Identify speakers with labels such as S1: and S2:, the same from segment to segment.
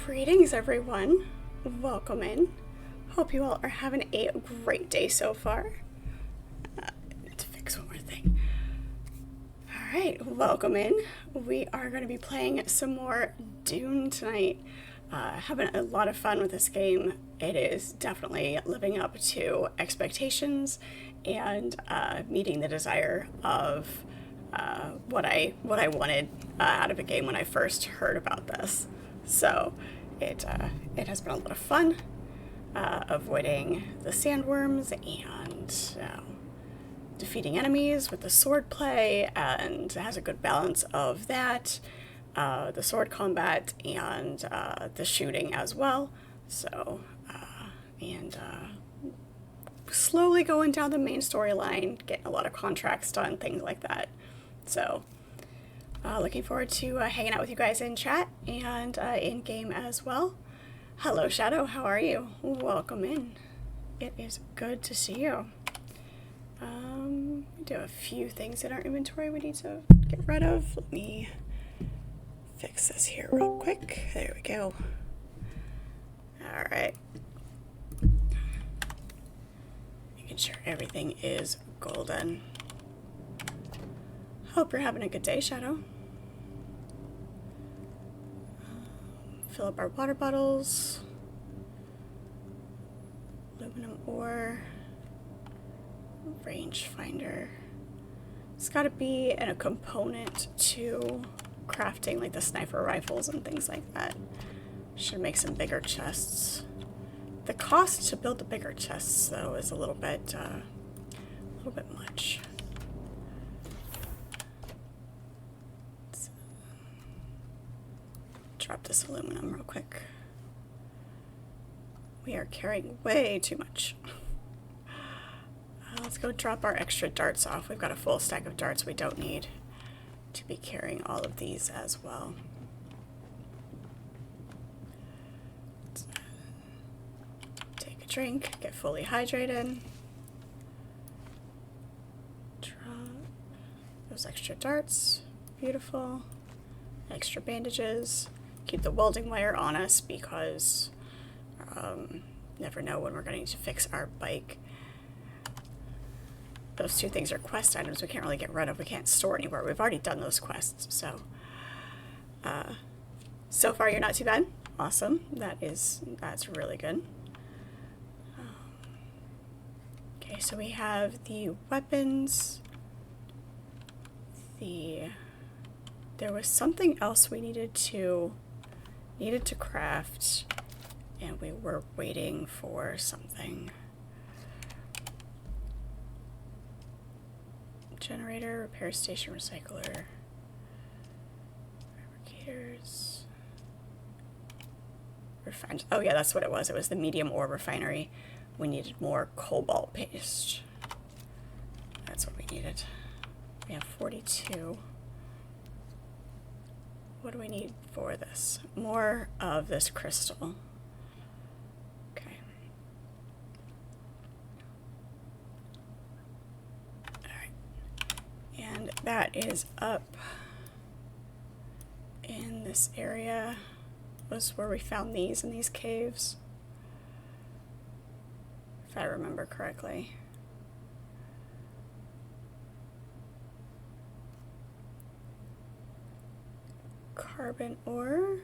S1: Greetings, everyone. Welcome in. Hope you all are having a great day so far. Let's fix one more thing. All right, welcome in. We are going to be playing some more Dune tonight. Having a lot of fun with this game. It is definitely living up to expectations and meeting the desire of what I wanted out of a game when I first heard about this. So it has been a lot of fun, avoiding the sandworms and defeating enemies with the sword play, and it has a good balance of that, the sword combat and the shooting as well. So slowly going down the main storyline, getting a lot of contracts done, things like that. So looking forward to hanging out with you guys in chat and in game as well. Hello, Shadow. How are you? Welcome in. It is good to see you. We do have a few things in our inventory we need to get rid of. Let me fix this here real quick. There we go. All right. Making sure everything is golden. Hope you're having a good day, Shadow. Fill up our water bottles. Aluminum ore. Rangefinder. It's got to be a component to crafting like the sniper rifles and things like that. Should make some bigger chests. The cost to build the bigger chests, though, is a little bit much. Let's drop this aluminum real quick. We are carrying way too much. Let's go drop our extra darts off. We've got a full stack of darts. We don't need to be carrying all of these as well. Let's take a drink, get fully hydrated. Drop those extra darts. Beautiful. Extra bandages. Keep the welding wire on us because never know when we're going to fix our bike. Those two things are quest items we can't really get rid of. We can't store anywhere. We've already done those quests, so so far you're not too bad. Awesome. That's really good. Okay, so we have the weapons. There was something else we needed to craft, and we were waiting for something. Generator, repair station, recycler, fabricators, refined. Oh yeah, that's what it was. It was the medium ore refinery. We needed more cobalt paste. That's what we needed. We have 42. What do we need for this? More of this crystal. Okay. And that is up in this area. Was where we found these in these caves, if I remember correctly. Carbon ore.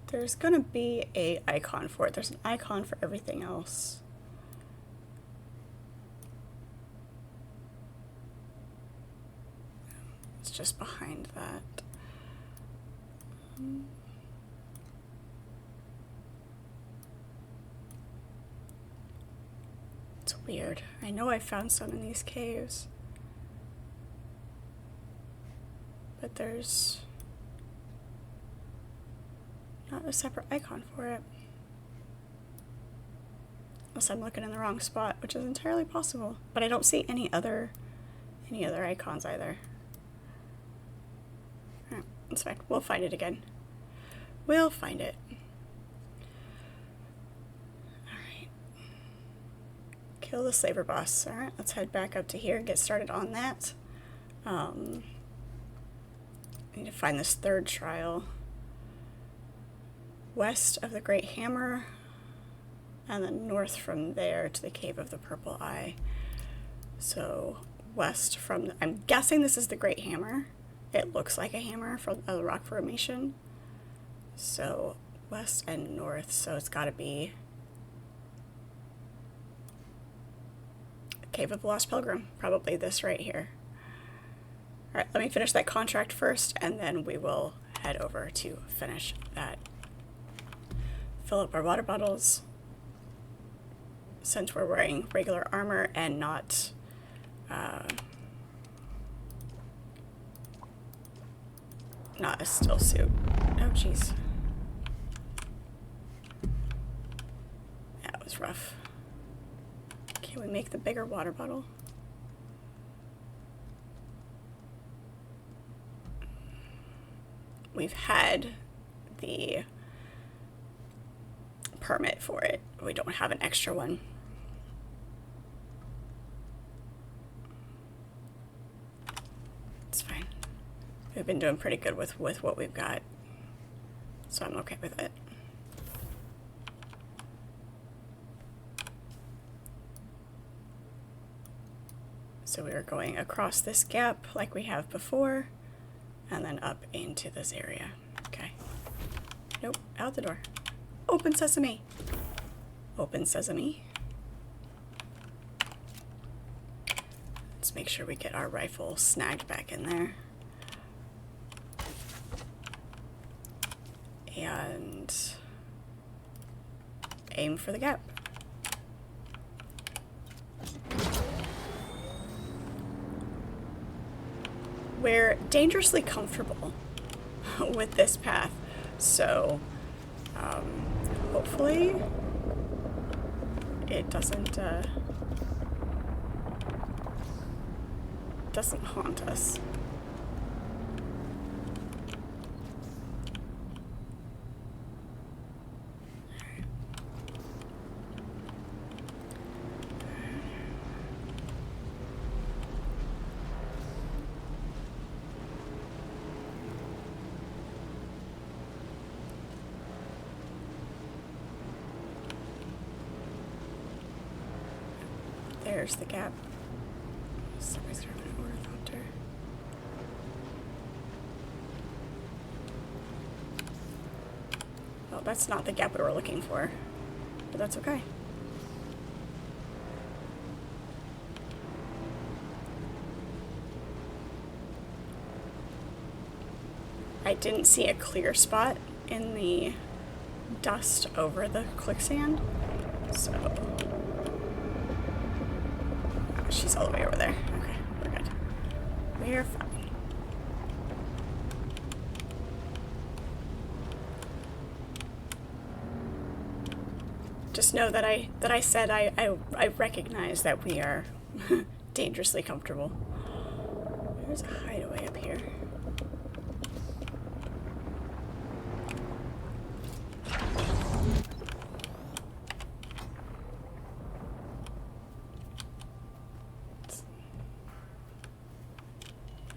S1: There's gonna be an icon for it. There's an icon for everything else. Just behind that. It's weird. I know I found some in these caves, but there's not a separate icon for it. Unless I'm looking in the wrong spot, which is entirely possible. But I don't see any other icons either. It's fine. We'll find it again. We'll find it. Alright. Kill the slaver boss. Alright, let's head back up to here and get started on that. I need to find this third trial. West of the Great Hammer, and then north from there to the Cave of the Purple Eye. So west from, I'm guessing this is the Great Hammer. It looks like a hammer from the rock formation. So west and north, so it's got to be Cave of the Lost Pilgrim, probably this right here. All right, let me finish that contract first, and then we will head over to finish that. Fill up our water bottles, since we're wearing regular armor and not a still suit. Oh, jeez. That was rough. Can we make the bigger water bottle? We've had the permit for it. We don't have an extra one. It's fine. We've been doing pretty good with what we've got, so I'm okay with it. So we are going across this gap like we have before, and then up into this area. Okay. Nope, out the door. Open sesame. Open sesame. Let's make sure we get our rifle snagged back in there. And aim for the gap. We're dangerously comfortable with this path, so hopefully it doesn't haunt us. There's the gap. Somebody's grabbing an ornithopter. Well, that's not the gap we were looking for, but that's okay. I didn't see a clear spot in the dust over the quicksand, so she's all the way over there. Okay, we're good. We're fine. Just know that I said I recognize that we are dangerously comfortable. There's a hideaway up here.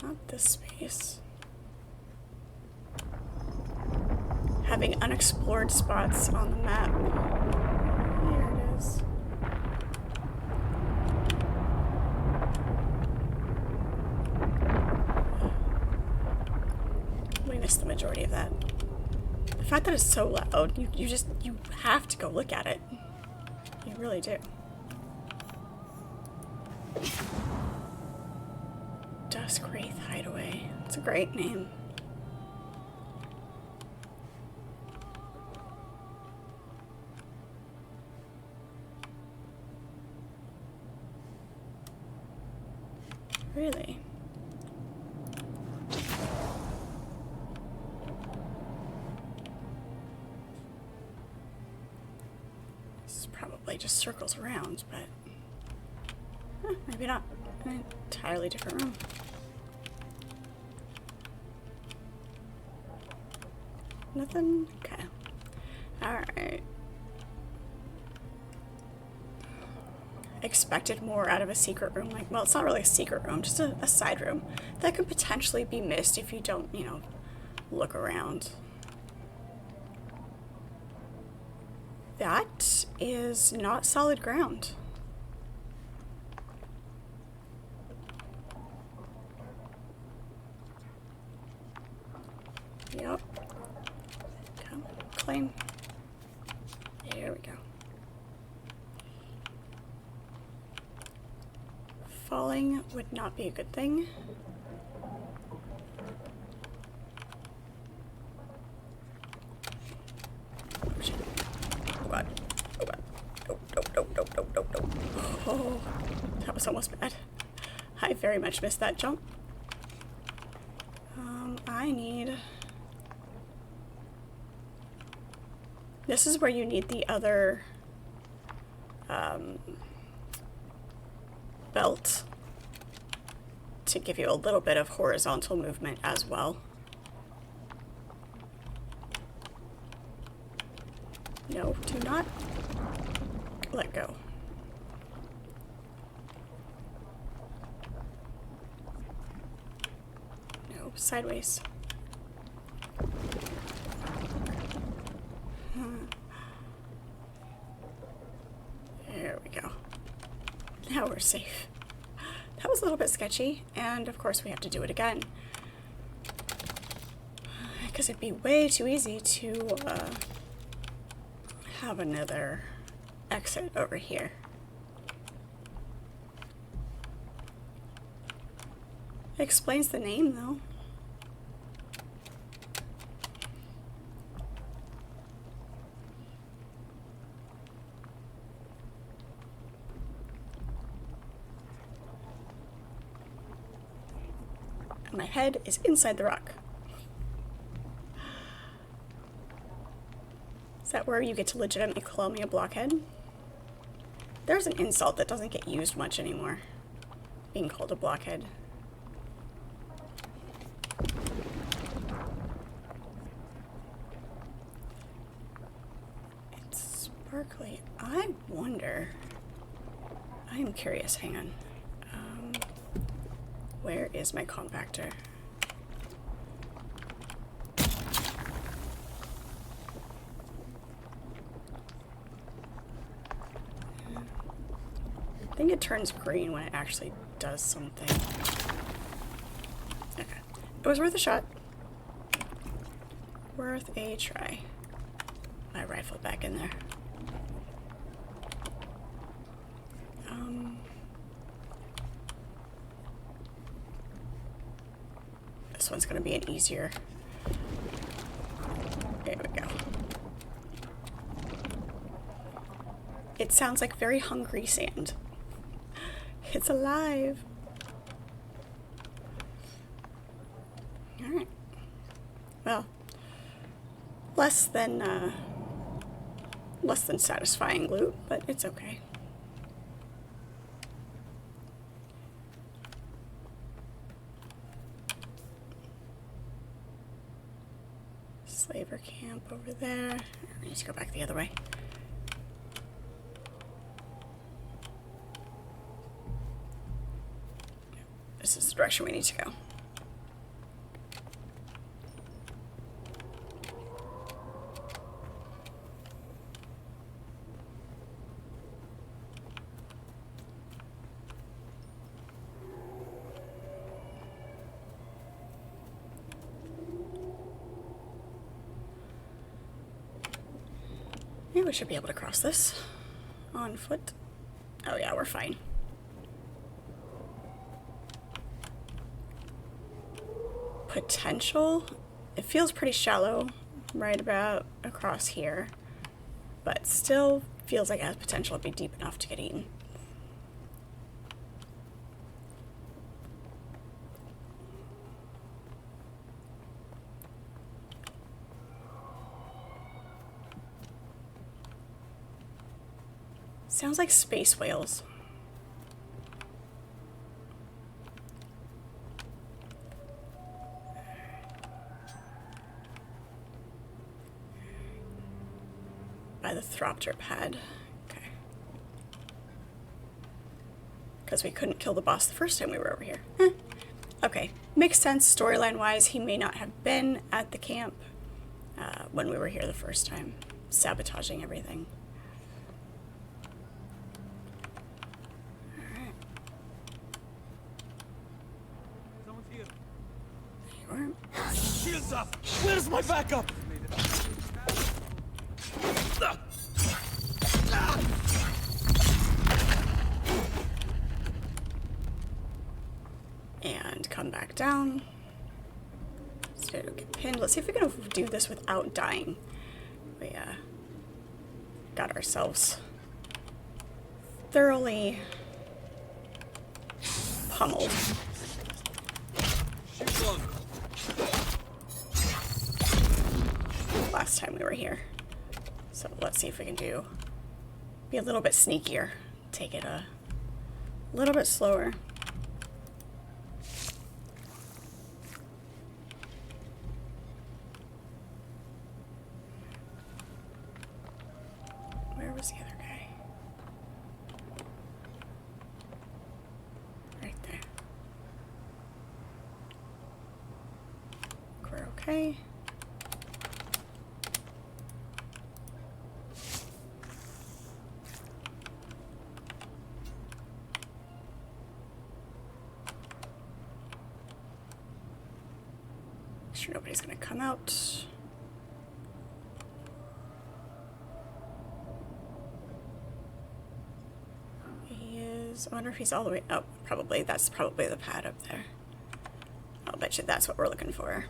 S1: Not this space. Having unexplored spots on the map. Here it is. We missed the majority of that. The fact that it's so loud, you have to go look at it. You really do. Dusk Wraith Hideaway. It's a great name. Really? This probably just circles around, but maybe not. An entirely different room. Nothing? Okay. Alright. expected more out of a secret room. Like, well, it's not really a secret room, just a side room that could potentially be missed if you don't, you know, look around. That is not solid ground. Yep. Come, claim. There we go. Falling would not be a good thing. Oh shit. Oh god. Oh god. No, no, no, no, no, no, no. Oh, that was almost bad. I very much missed that jump. I need... This is where you need the other belt to give you a little bit of horizontal movement as well. No, do not let go. No, sideways. There we go. Now we're safe. That was a little bit sketchy, and of course we have to do it again. Because it'd be way too easy to have another exit over here. It explains the name, though. My head is inside the rock. Is that where you get to legitimately call me a blockhead? There's an insult that doesn't get used much anymore. Being called a blockhead. It's sparkly. I wonder... I am curious. Hang on. Where is my compactor? I think it turns green when it actually does something. Okay. It was worth a shot. Worth a try. My rifle back in there. This one's going to be an easier. There we go. It sounds like very hungry sand. It's alive. Alright. Well, less than satisfying loot, but it's okay. Slaver camp over there. I need to go back the other way. This is the direction we need to go. Yeah, we should be able to cross this on foot. Oh yeah, we're fine. Potential. It feels pretty shallow right about across here, but still feels like it has potential to be deep enough to get eaten. Sounds like space whales. By the Thropter pad. Okay. because we couldn't kill the boss the first time we were over here. Okay, makes sense storyline-wise. He may not have been at the camp when we were here the first time, sabotaging everything. Alright.
S2: Someone's here.
S1: There you are.
S2: Shields up! Where's my backup?
S1: And come back down. So get pinned. Let's see if we can do this without dying. We got ourselves thoroughly pummeled. Last time we were here. So let's see if we can be a little bit sneakier. Take it a little bit slower. Where was the other guy? Right there. We're okay. Sure nobody's gonna come out. He is. I wonder if he's all the way up. Probably. That's probably the pad up there. I'll bet you that's what we're looking for.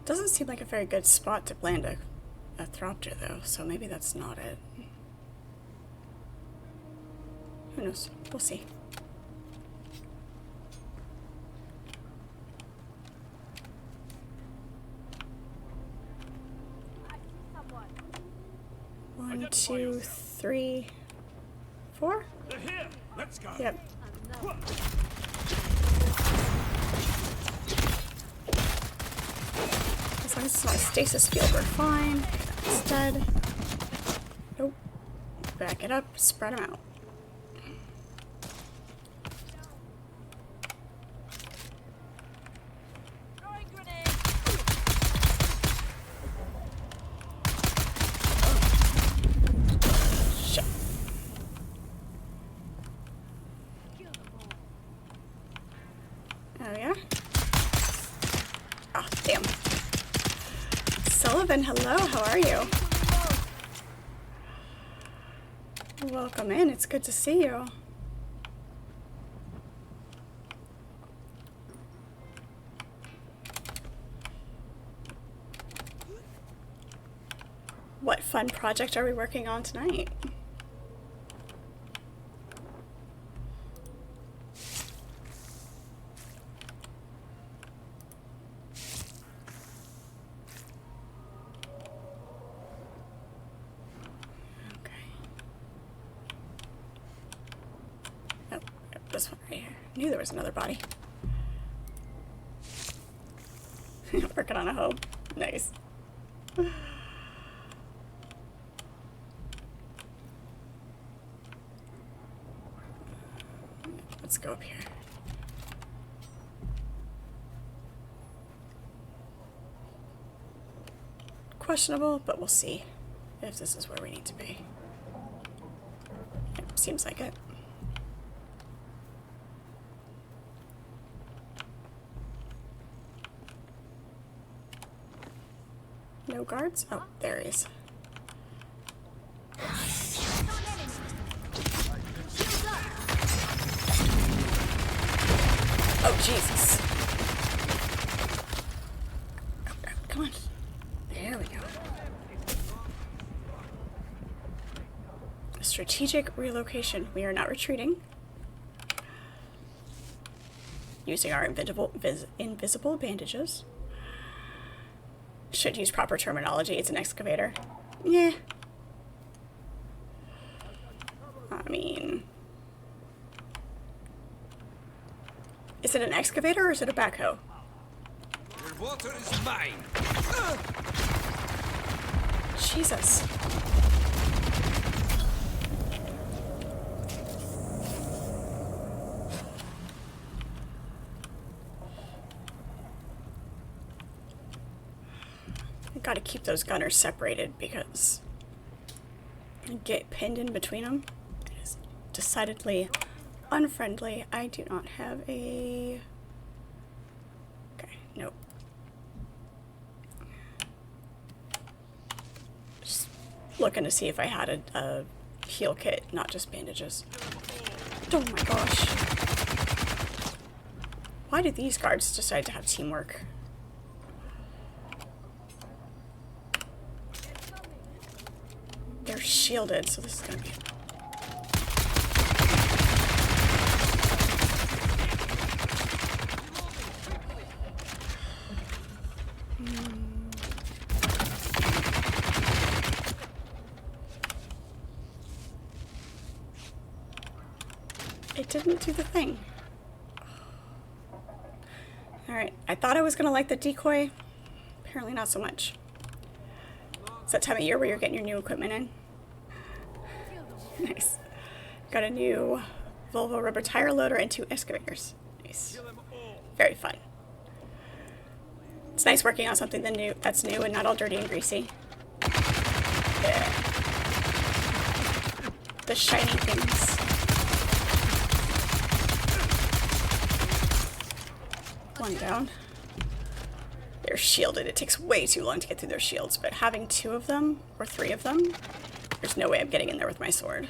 S1: Doesn't seem like a very good spot to land a Thropter though, so maybe that's not it. Who knows? We'll see. One, two, three, four?
S2: They're here. Let's go.
S1: Yep. As long as it's not a stasis field, we're fine. Instead, nope. Back it up, spread them out. Shit. Oh yeah? Oh, damn. Sullivan, hello, how are you? Welcome in, it's good to see you. What fun project are we working on tonight? This one right here. Knew there was another body. Working on a hoe. Nice. Let's go up here. Questionable, but we'll see if this is where we need to be. Yep, seems like it. No guards? Oh, there he is. Oh, Jesus. Oh, come on. There we go. Strategic relocation. We are not retreating. Using our invisible bandages. Should use proper terminology. It's an excavator. Yeah. I mean... Is it an excavator or is it a backhoe?
S2: Your water is mine.
S1: Jesus. I gotta keep those gunners separated because I get pinned in between them. It is decidedly unfriendly. I do not have a... Okay, nope. Just looking to see if I had a heal kit, not just bandages. Oh my gosh. Why did these guards decide to have teamwork? They're shielded, so this is gonna be... It didn't do the thing. Alright, I thought I was gonna like the decoy. Apparently not so much. It's that time of year where you're getting your new equipment in. Nice. Got a new Volvo rubber tire loader and 2 excavators. Nice. Very fun. It's nice working on something that's new and not all dirty and greasy. Yeah. The shiny things. One down. They're shielded. It takes way too long to get through their shields, but having 2 of them, or 3 of them, there's no way I'm getting in there with my sword.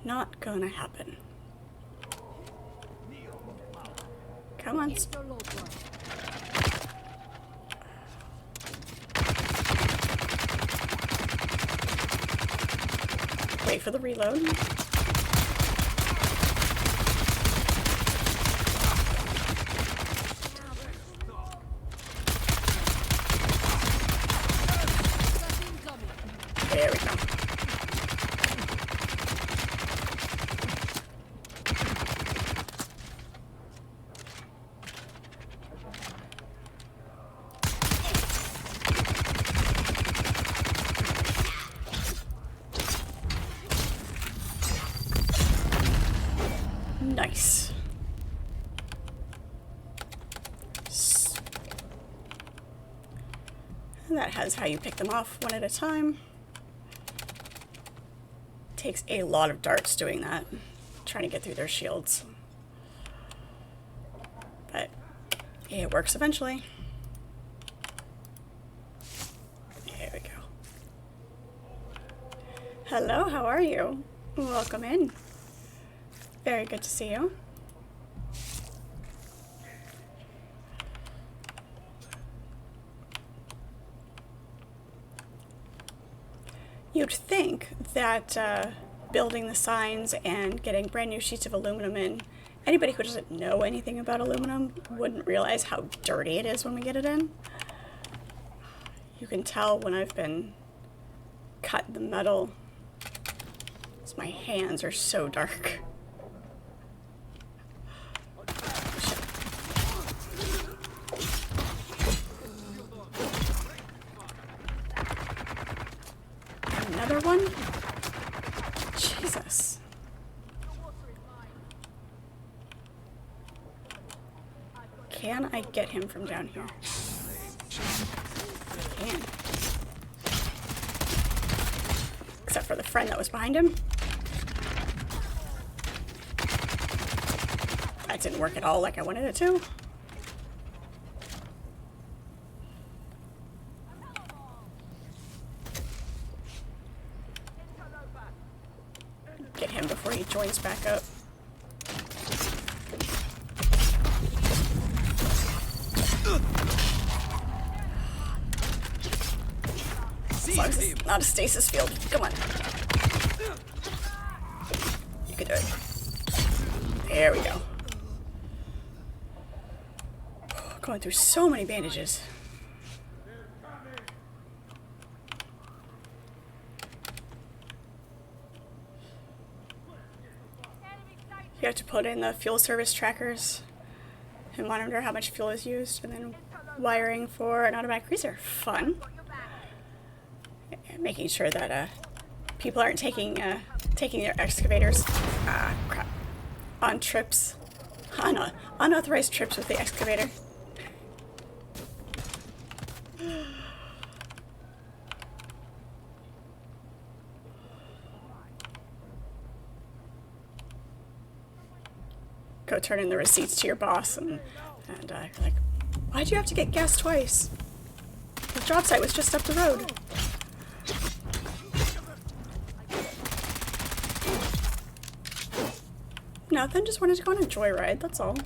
S1: Not gonna happen. Come on. Wait for the reload. There we go. Nice. And that has how you pick them off one at a time. Takes a lot of darts doing that, trying to get through their shields. But it works eventually. There we go. Hello, how are you? Welcome in. Very good to see you. You'd think that building the signs and getting brand new sheets of aluminum in, anybody who doesn't know anything about aluminum wouldn't realize how dirty it is when we get it in. You can tell when I've been cutting the metal, because my hands are so dark. Another one? Jesus. Can I get him from down here? I can. Except for the friend that was behind him. That didn't work at all like I wanted it to. Get him before he joins back up. As long as it's not a stasis field. Come on. You can do it. There we go. Going through so many bandages. You have to put in the fuel service trackers and monitor how much fuel is used, and then wiring for an automatic greaser. Fun. And making sure that people aren't taking their excavators crap, on trips, on unauthorized trips with the excavator. Go turn in the receipts to your boss, and you're like, why'd you have to get gas twice? The job site was just up the road. Nothing, just wanted to go on a joyride, that's all.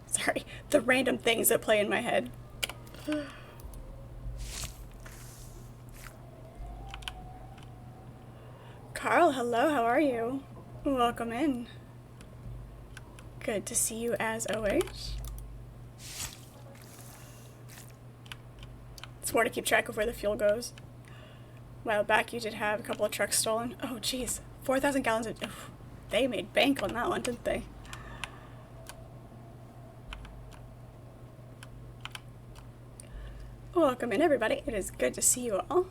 S1: Sorry, the random things that play in my head. Carl, hello, how are you? Welcome in. Good to see you as always. It's more to keep track of where the fuel goes. A while back you did have a couple of trucks stolen. Oh geez, 4,000 gallons of... Oof, they made bank on that one, didn't they? Welcome in everybody, it is good to see you all.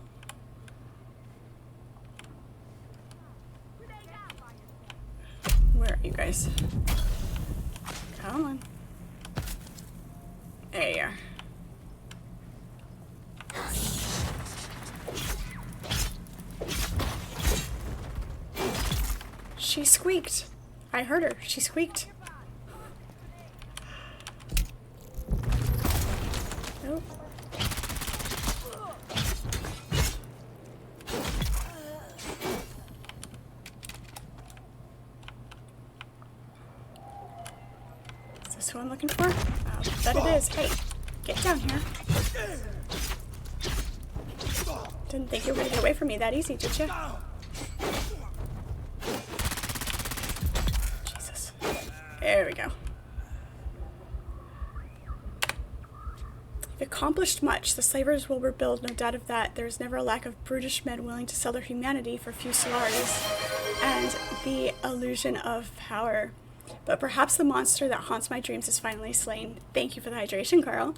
S1: Where are you guys? Come on. There you are. She squeaked. I heard her. She squeaked. Nope. Is this who I'm looking for? I bet it is. Hey, get down here. Didn't think you were going to get away from me that easy, did you? Jesus. There we go. You've accomplished much. The slavers will rebuild, no doubt of that. There is never a lack of brutish men willing to sell their humanity for few salaries and the illusion of power. But perhaps the monster that haunts my dreams is finally slain. Thank you for the hydration, Carl.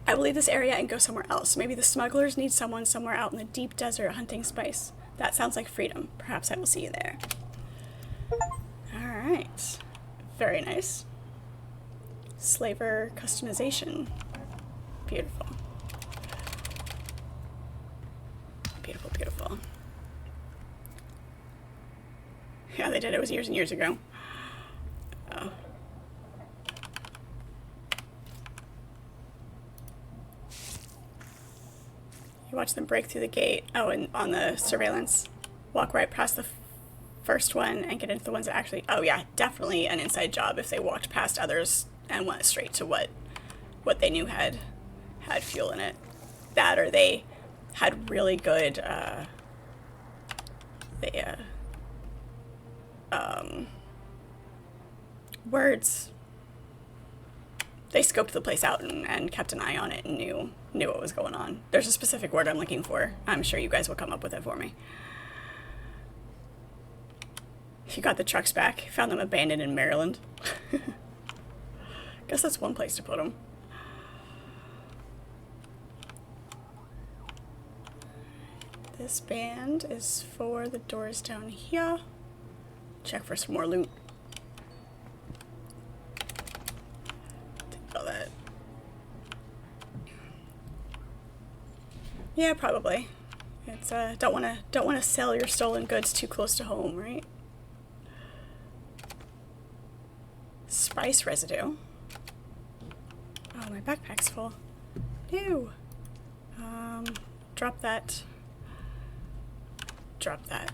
S1: I will leave this area and go somewhere else. Maybe the smugglers need someone somewhere out in the deep desert hunting spice. That sounds like freedom. Perhaps I will see you there. Alright. Very nice. Slaver customization. Beautiful. Beautiful, beautiful. Yeah, they did. It was years and years ago. Oh. You watch them break through the gate. Oh, and on the surveillance. Walk right past the first one and get into the ones that actually... Oh, yeah, definitely an inside job if they walked past others and went straight to what they knew had fuel in it. That, or they had really good... words. They scoped the place out and kept an eye on it and knew what was going on. There's a specific word I'm looking for. I'm sure you guys will come up with it for me. You got the trucks back. Found them abandoned in Maryland. Guess that's one place to put them. This band is for the doors down here. Check for some more loot. Take all that. Yeah, probably. It's don't wanna sell your stolen goods too close to home, right? Spice residue. Oh, my backpack's full. Ew. Drop that. Drop that.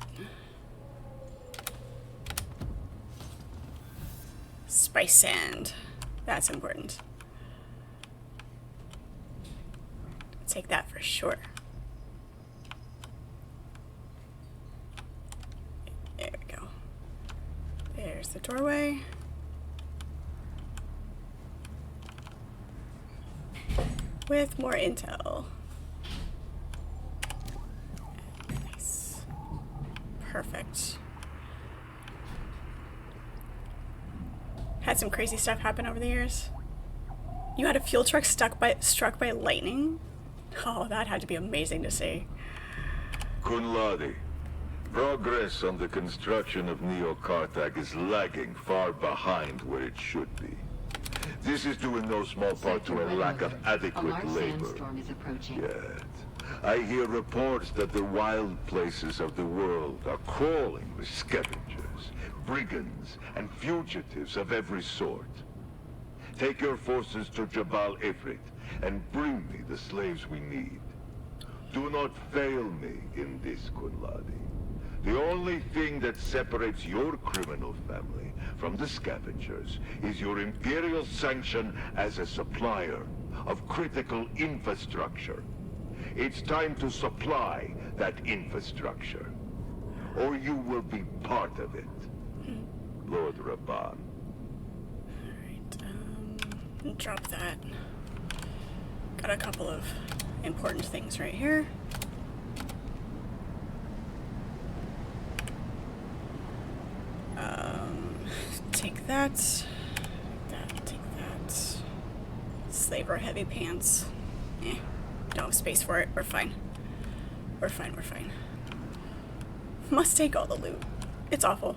S1: Spice sand. That's important. Take that for sure. There we go. There's the doorway. With more intel. Perfect. Had some crazy stuff happen over the years. You had a fuel truck struck by lightning? Oh, that had to be amazing to see.
S3: Kunladi, progress on the construction of Neo-Karthag is lagging far behind where it should be. This is due in no small part to a lack of adequate labor.
S4: Sandstorm is approaching.
S3: Yes. I hear reports that the wild places of the world are crawling with scavengers, brigands, and fugitives of every sort. Take your forces to Jabal Ifrit and bring me the slaves we need. Do not fail me in this, Kunladi. The only thing that separates your criminal family from the scavengers is your Imperial sanction as a supplier of critical infrastructure. It's time to supply that infrastructure, or you will be part of it. Lord Rabban.
S1: Alright, drop that. Got a couple of important things right here. Take that. Take that. Slaver heavy pants. Don't have space for it. We're fine. We're fine. Must take all the loot. It's awful.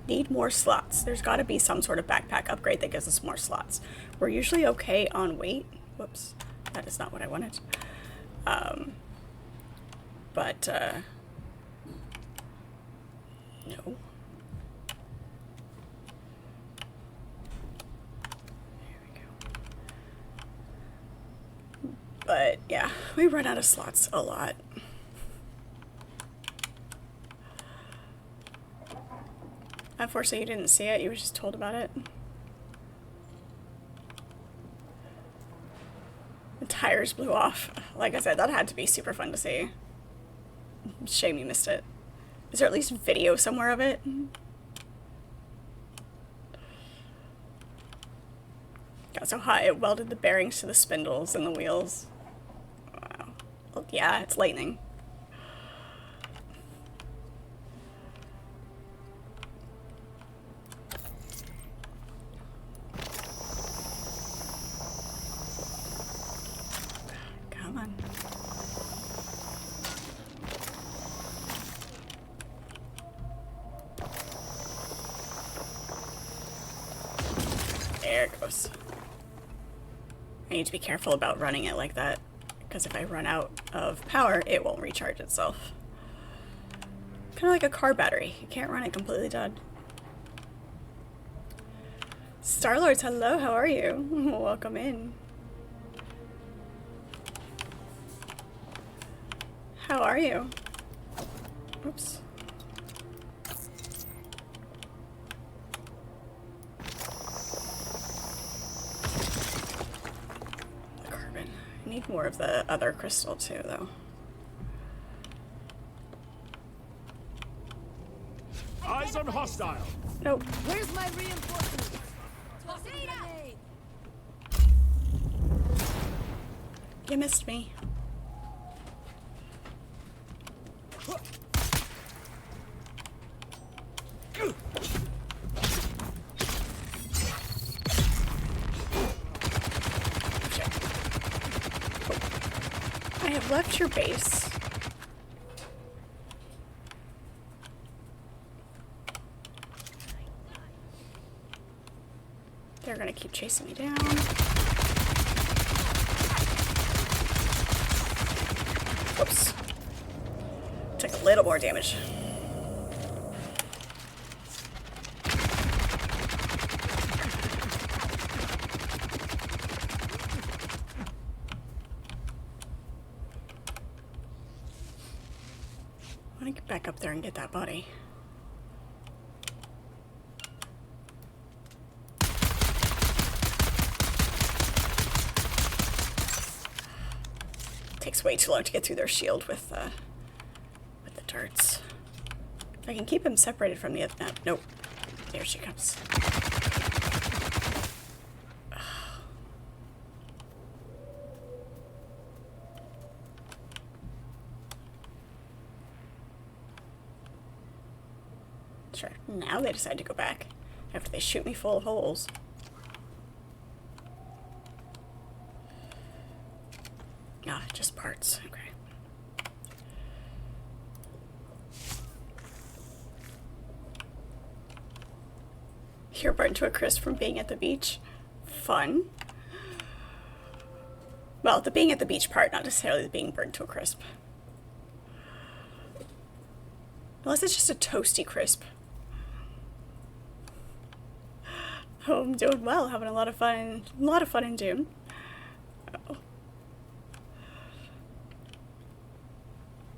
S1: Need more slots. There's got to be some sort of backpack upgrade that gives us more slots. We're usually okay on weight. Whoops. That is not what I wanted. No. But yeah, we run out of slots a lot. Unfortunately, you didn't see it. You were just told about it. The tires blew off. Like I said, that had to be super fun to see. Shame you missed it. Is there at least video somewhere of it? Got so hot it welded the bearings to the spindles and the wheels. Wow. Well, yeah, it's lightning. Come on. There it goes. I need to be careful about running it like that, because if I run out of power, it won't recharge itself. Kind of like a car battery. You can't run it completely dead. Star-Lords, hello, how are you? Welcome in. How are you? Oops. I need more of the other crystal too, though.
S5: Eyes on hostile.
S1: Nope.
S4: Where's my reinforcements?
S1: You missed me. I have left your base. They're gonna keep chasing me down. Whoops. Took a little more damage. I want to get back up there and get that body. Takes way too long to get through their shield with the darts. I can keep him separated from the other. No, nope. There she comes. Sure. Now they decide to go back after they shoot me full of holes. Ah, just parts. Okay. You're burnt to a crisp from being at the beach. Fun. Well, the being at the beach part, not necessarily the being burnt to a crisp. Unless it's just a toasty crisp. Oh, I'm doing well, having a lot of fun in Dune. Oh.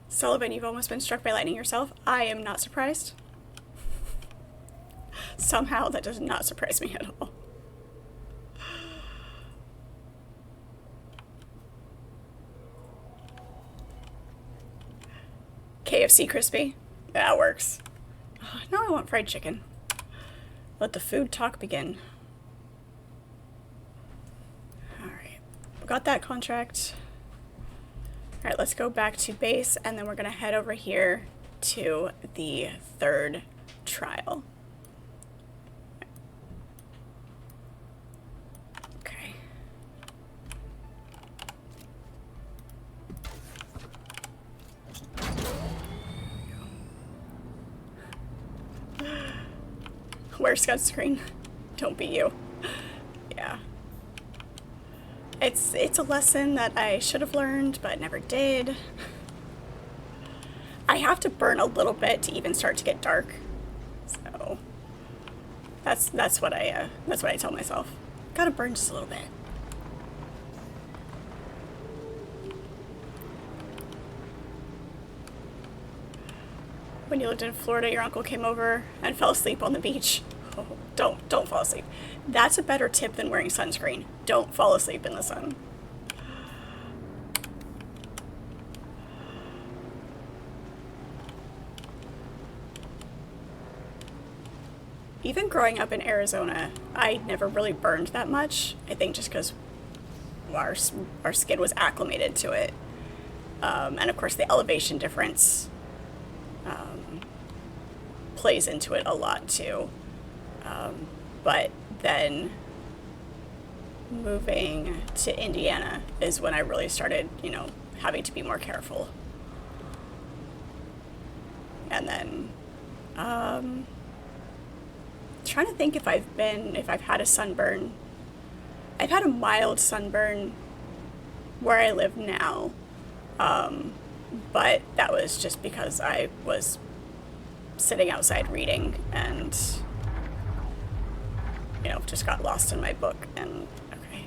S1: Sullivan, you've almost been struck by lightning yourself. I am not surprised. Somehow that does not surprise me at all. KFC crispy? That works. Oh, now I want fried chicken. Let the food talk begin. Alright. We got that contract. Alright, let's go back to base, and then we're going to head over here to the third trial. Okay. Wear sunscreen. Don't be you. Yeah. It's a lesson that I should have learned, but never did. I have to burn a little bit to even start to get dark. So that's what I tell myself. Gotta burn just a little bit. When you lived in Florida, your uncle came over and fell asleep on the beach. Oh, don't fall asleep. That's a better tip than wearing sunscreen. Don't fall asleep in the sun. Even growing up in Arizona, I never really burned that much. I think just because our skin was acclimated to it. And of course the elevation difference plays into it a lot too. But then moving to Indiana is when I really started, having to be more careful. And then, trying to think if I've had a sunburn. I've had a mild sunburn where I live now. But that was just because I was sitting outside reading and, just got lost in my book and, okay.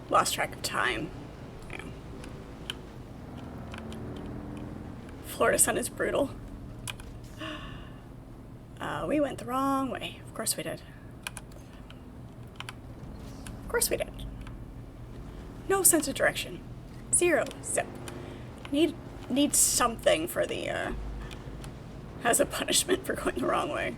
S1: Lost track of time. Yeah. Florida sun is brutal. We went the wrong way. Of course we did. Of course we did. No sense of direction. Zero. Zip. Need something for the, as a punishment for going the wrong way.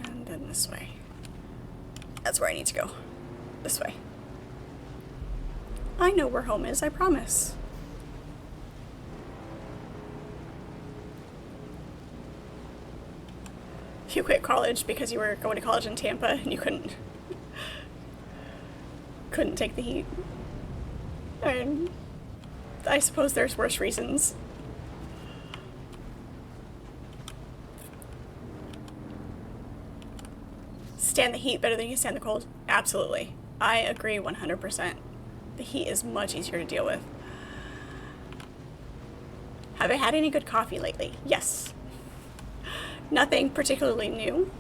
S1: And then this way. That's where I need to go. This way. I know where home is, I promise. You quit college because you were going to college in Tampa and you couldn't take the heat. And I suppose there's worse reasons. Stand the heat better than you stand the cold? Absolutely. I agree 100%. The heat is much easier to deal with. Have I had any good coffee lately? Yes. Nothing particularly new.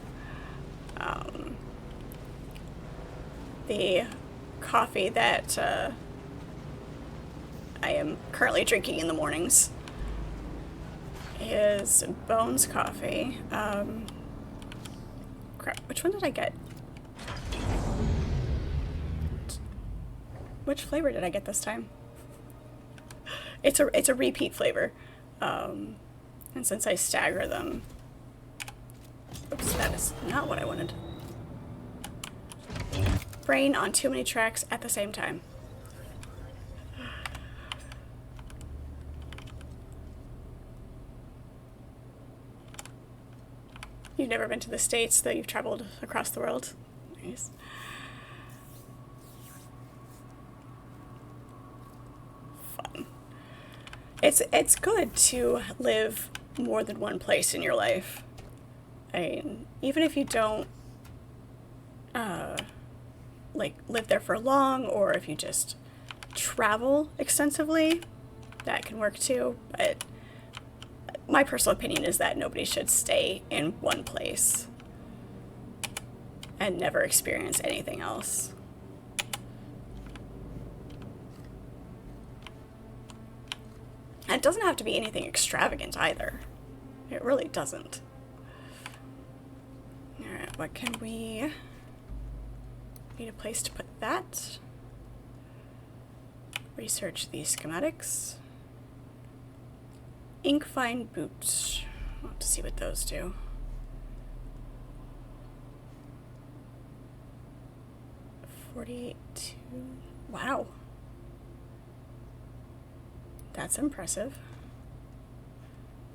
S1: The coffee that I am currently drinking in the mornings is Bones Coffee. Crap, which one did I get? Which flavor did I get this time? It's a repeat flavor. And since I stagger them, oops, that That's not what I wanted. Brain on too many tracks at the same time. You've never been to the States, though you've traveled across the world. Nice. Fun. It's good to live more than one place in your life. I mean, even if you don't like live there for long, or if you just travel extensively, that can work too. But my personal opinion is that nobody should stay in one place and never experience anything else. And it doesn't have to be anything extravagant either. It really doesn't. Alright, what can we... Need a place to put that. Research these schematics. Ink fine boots. I'll have to see what those do. $42. Wow. That's impressive.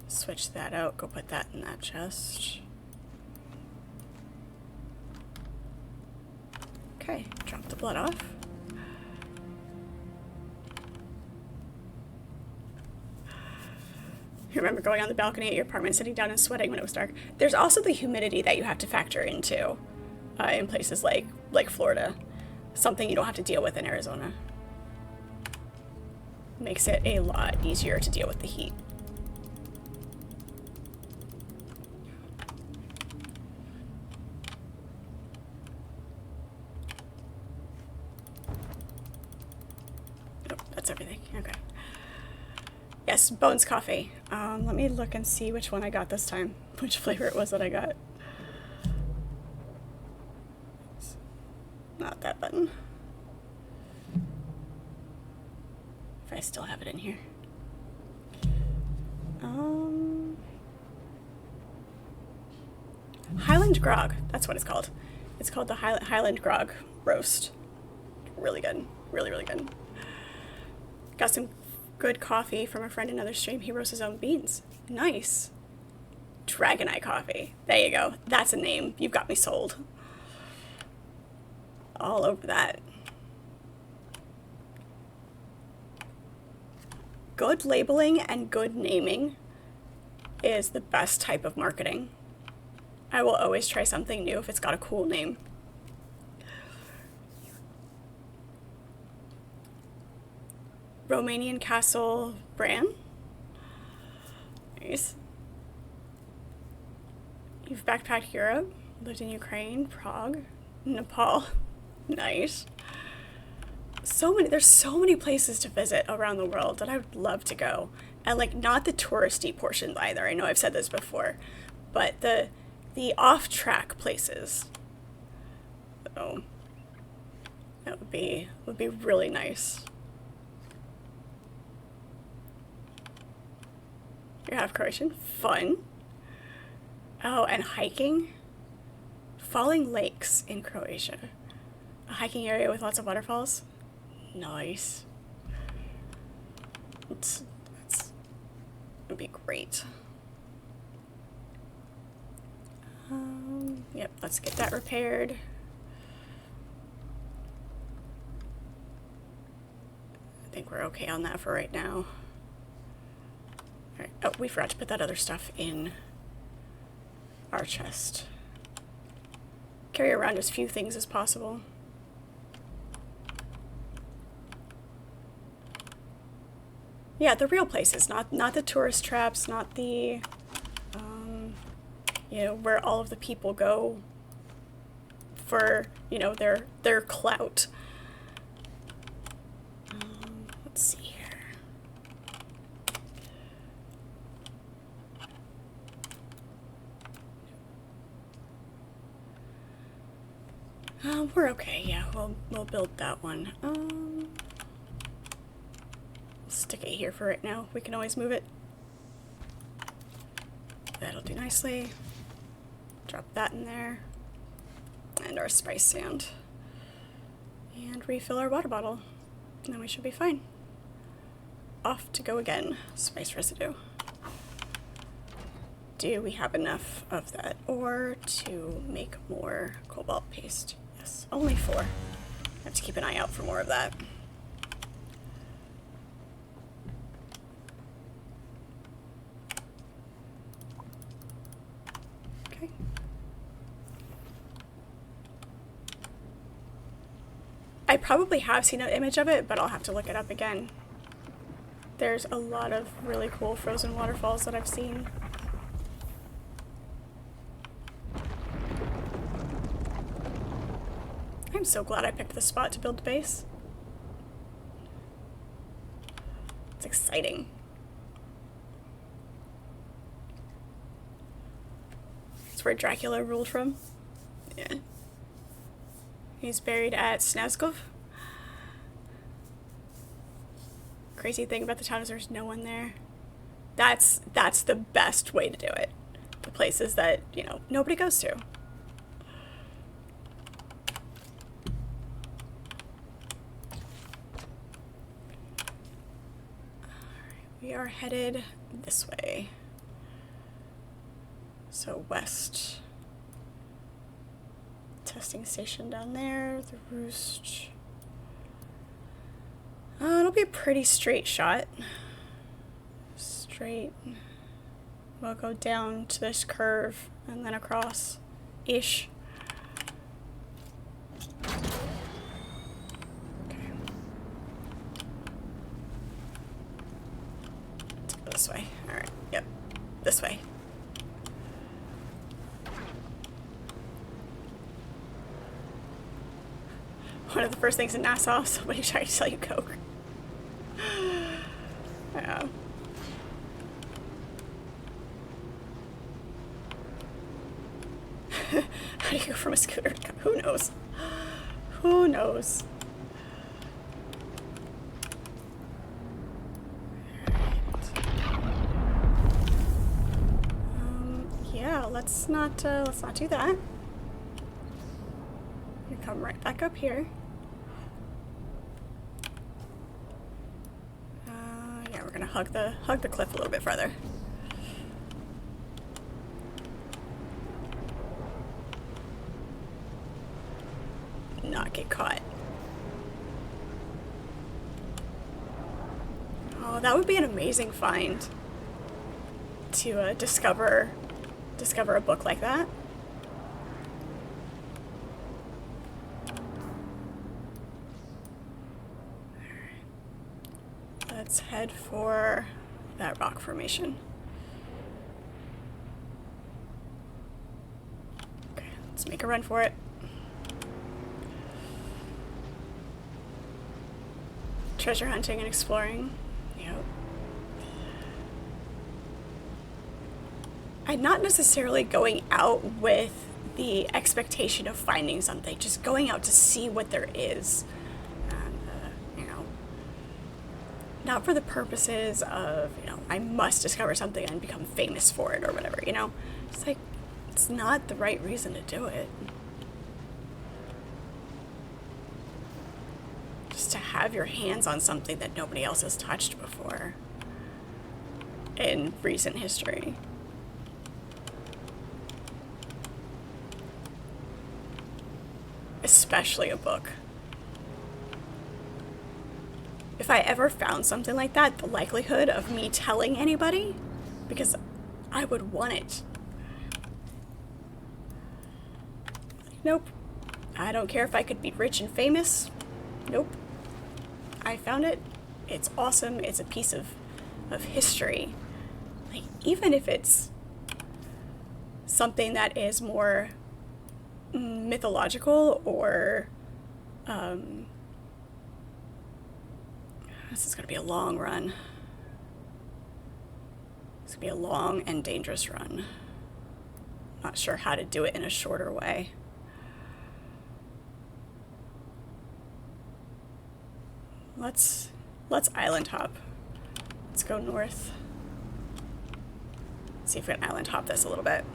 S1: Switch that out. Go put that in that chest. Okay, drop the blood off. You remember going on the balcony at your apartment, sitting down and sweating when it was dark. There's also the humidity that you have to factor into in places like Florida. Something you don't have to deal with in Arizona. Makes it a lot easier to deal with the heat. Oh, that's everything. Okay. Yes, Bones Coffee. Let me look and see which one I got this time. Which flavor it was that I got. It's not that button. If I still have it in here. Highland Grog. That's what it's called. It's called the Highland Grog Roast. Really good. Really, really good. Got some good coffee from a friend in another stream. He roasts his own beans. Nice. Dragon Eye Coffee. There you go. That's a name. You've got me sold. All over that. Good labeling and good naming is the best type of marketing. I will always try something new if it's got a cool name. Romanian Castle Bran. Nice. You've backpacked Europe, lived in Ukraine, Prague, Nepal. Nice. There's so many places to visit around the world that I would love to go. And like, not the touristy portions either. I know I've said this before, but the off-track places. So that would be really nice. You're half Croatian. Fun. Oh, and hiking. Falling Lakes in Croatia. A hiking area with lots of waterfalls. Nice. It would be great. Yep, let's get that repaired. I think we're okay on that for right now. Alright, oh, we forgot to put that other stuff in our chest. Carry around as few things as possible. Yeah, the real places, not the tourist traps, not the, you know, where all of the people go for, you know, their clout. Let's see here. We're okay. Yeah, we'll build that one. Stick it here for right now. We can always move it. That'll do nicely. Drop that in there. And our spice sand. And refill our water bottle. And then we should be fine. Off to go again. Spice residue. Do we have enough of that ore to make more cobalt paste? Yes, only 4. I have to keep an eye out for more of that. Okay. I probably have seen an image of it, but I'll have to look it up again. There's a lot of really cool frozen waterfalls that I've seen. I'm so glad I picked this spot to build the base. It's exciting. It's where Dracula ruled from. Yeah. He's buried at Snazkov. Crazy thing about the town is there's no one there. That's the best way to do it. The places that, you know, nobody goes to. We are headed this way. So west. Testing station down there, the roost. It'll be a pretty straight shot. Straight. We'll go down to this curve and then across. Ish. Okay. Let's go this way. Alright, yep. This way. One of the first things in Nassau, somebody tried to sell you coke. Yeah. How do you go from a scooter to coke? Who knows? Who knows? Yeah, let's not do that. You come right back up here. Yeah, we're gonna hug the cliff a little bit further. Not get caught. Oh, that would be an amazing find to discover a book like that. Let's head for that rock formation. Okay, let's make a run for it. Treasure hunting and exploring. Yep. I'm not necessarily going out with the expectation of finding something, just going out to see what there is. Not for the purposes of, I must discover something and become famous for it or whatever, It's like, it's not the right reason to do it. Just to have your hands on something that nobody else has touched before in recent history. Especially a book. If I ever found something like that, the likelihood of me telling anybody, because I would want it. Nope. I don't care if I could be rich and famous. Nope. I found it. It's awesome. It's a piece of history. Like, even if it's something that is more mythological or this is going to be a long run. It's going to be a long and dangerous run. Not sure how to do it in a shorter way. Let's island hop. Let's go north. See if we can island hop this a little bit.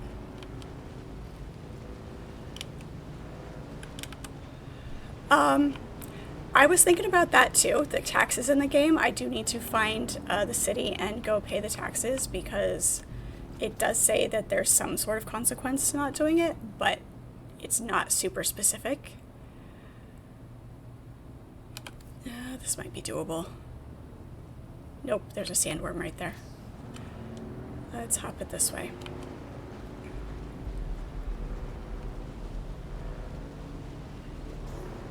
S1: I was thinking about that too, the taxes in the game. I do need to find the city and go pay the taxes because it does say that there's some sort of consequence to not doing it, but it's not super specific. This might be doable. Nope, there's a sandworm right there. Let's hop it this way.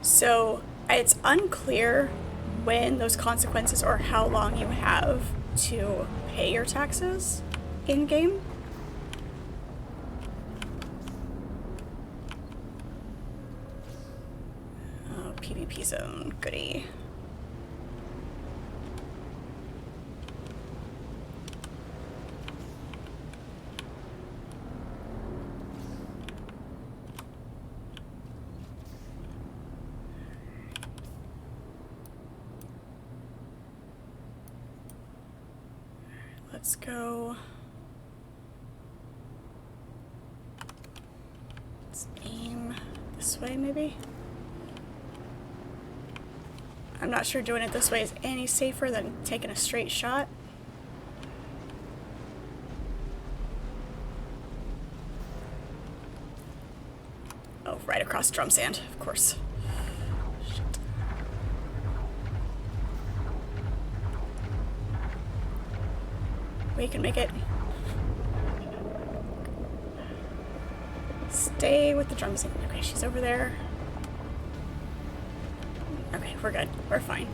S1: So it's unclear when those consequences or how long you have to pay your taxes in-game. Oh, PvP zone, goody. Let's go. Let's aim this way, maybe. I'm not sure doing it this way is any safer than taking a straight shot. Oh, right across drum sand, of course. We can make it. Stay with the drums. Okay, she's over there. Okay, we're good. We're fine.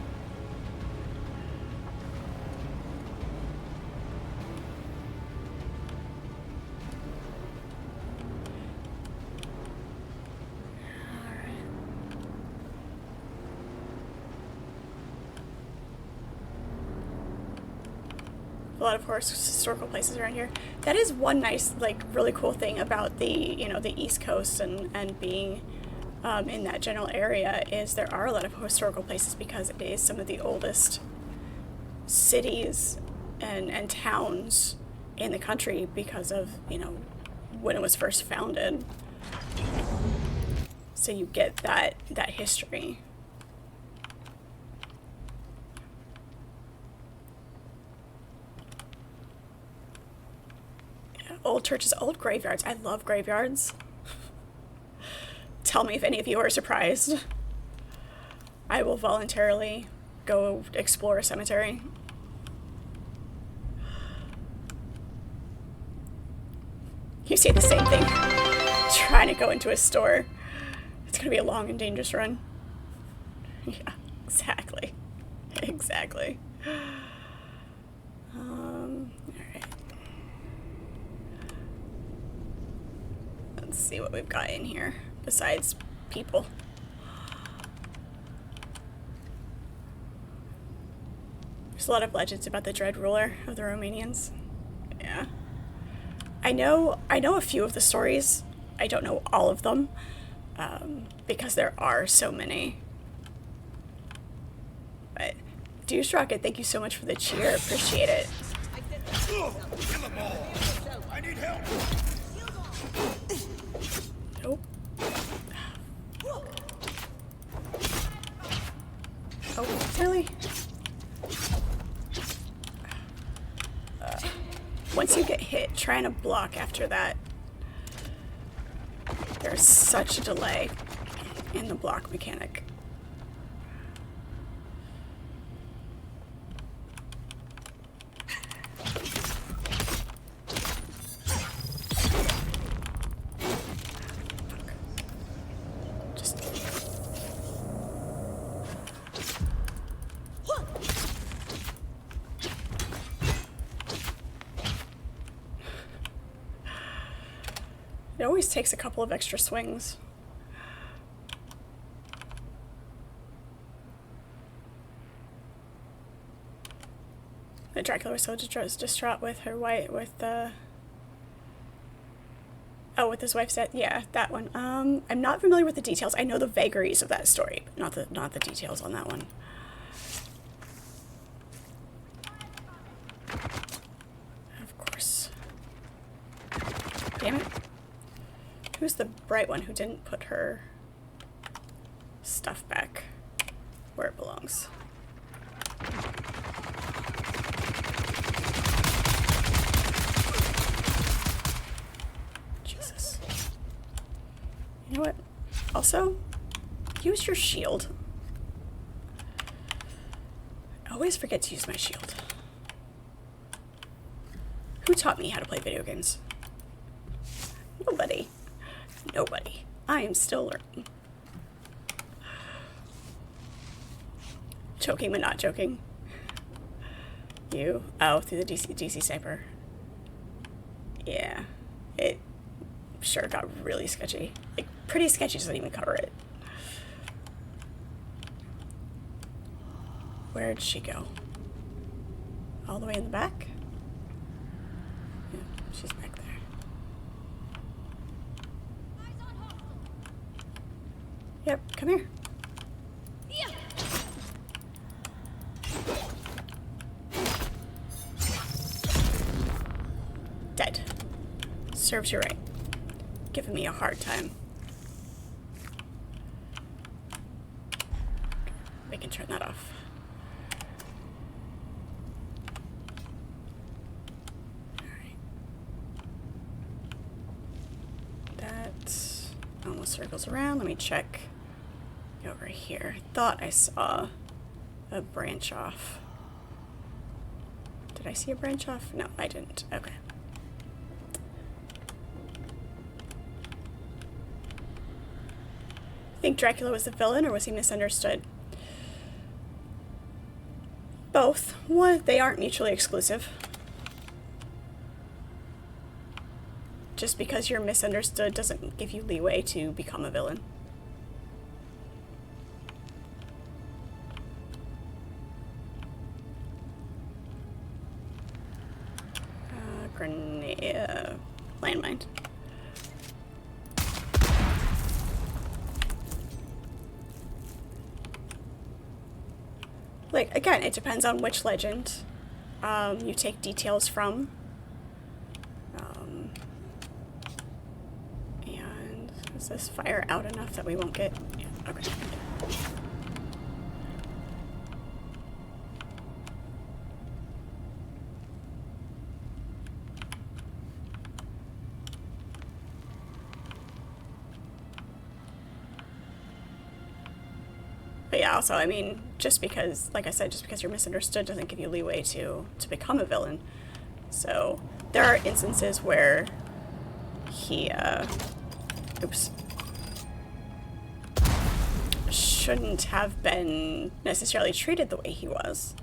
S1: A lot of historical places around here. That is one nice, like, really cool thing about the, you know, the East Coast and being in that general area is there are a lot of historical places because it is some of the oldest cities and towns in the country because of, you know, when it was first founded. So you get that history. Old churches, old graveyards. I love graveyards. Tell me if any of you are surprised. I will voluntarily go explore a cemetery. You say the same thing. Trying to go into a store. It's gonna be a long and dangerous run. Yeah, exactly. Exactly. Alright. Let's see what we've got in here besides people. There's a lot of legends about the Dread Ruler of the Romanians. Yeah. I know a few of the stories. I don't know all of them, because there are so many. But Deuce Rocket, thank you so much for the cheer. Appreciate it.
S2: Kill them all. I need help.
S1: Nope. Oh, really? Once you get hit, trying to block after that. There's such a delay in the block mechanic. It always takes a couple of extra swings. The Dracula was so distraught with her wife, with his wife's death. Yeah, that one. I'm not familiar with the details. I know the vagaries of that story, but not the details on that one. Of course. Damn it. Who's the bright one who didn't put her stuff stuff back where it belongs. Jesus. You know what? Also, use your shield. I always forget to use my shield. Who taught me how to play video games? Nobody. Nobody. I am still learning. Choking but not joking. You. Oh, through the DC sniper. Yeah. It sure got really sketchy. Like, pretty sketchy doesn't even cover it. Where'd she go? All the way in the back? Yeah, she's back there. Yep, come here. Dead. Serves you right. Giving me a hard time. We can turn that off. Alright. That almost circles around. Let me check over here. Thought I saw a branch off. Did I see a branch off? No, I didn't. Okay. Think Dracula was the villain, or was he misunderstood? Both. One, they aren't mutually exclusive. Just because you're misunderstood doesn't give you leeway to become a villain. Grenade. Landmine. Like, again, it depends on which legend you take details from. And is this fire out enough that we won't get... Yeah, okay. But yeah, also, I mean, just because, like I said, just because you're misunderstood doesn't give you leeway to become a villain. So, there are instances where he, shouldn't have been necessarily treated the way he was.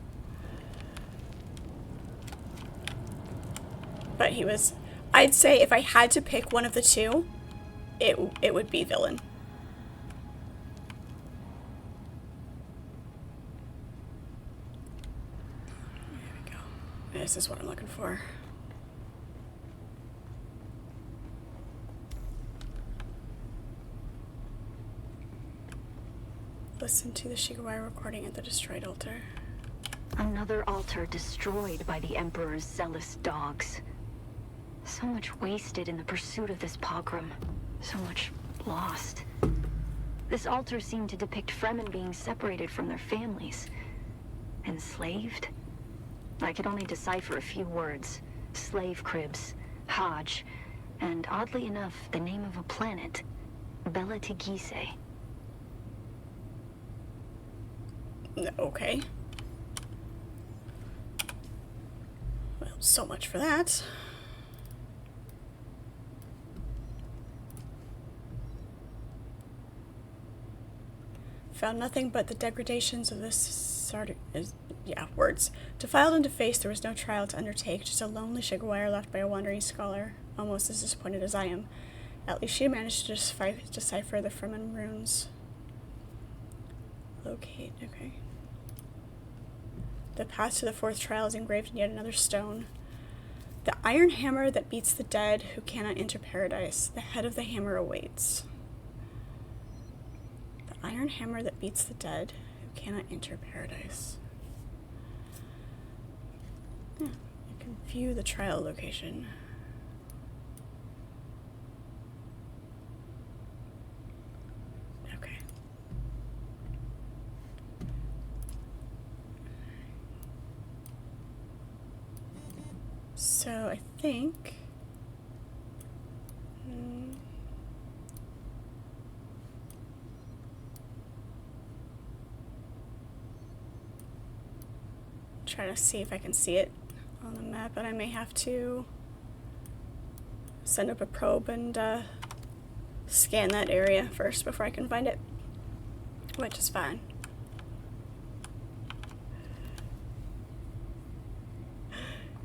S1: But he was, I'd say if I had to pick one of the two, it would be villain. This is what I'm looking for. Listen to the Shigawai recording at the destroyed altar.
S4: Another altar destroyed by the Emperor's zealous dogs. So much wasted in the pursuit of this pogrom. So much lost. This altar seemed to depict Fremen being separated from their families. Enslaved? I could only decipher a few words. Slave cribs, Hajj, and oddly enough, the name of a planet. Bela Tigise.
S1: Okay. Well, so much for that. Found nothing but the degradations of this words. Defiled and defaced, there was no trial to undertake, just a lonely Shigawire left by a wandering scholar, almost as disappointed as I am. At least she managed to decipher the Fremen runes. Locate, okay. The path to the fourth trial is engraved in yet another stone. The iron hammer that beats the dead who cannot enter paradise. The head of the hammer awaits. The iron hammer that beats the dead who cannot enter paradise. Yeah, you can view the trial location. Okay. So I think... trying to see if I can see it on the map, but I may have to send up a probe and scan that area first before I can find it, which is fine.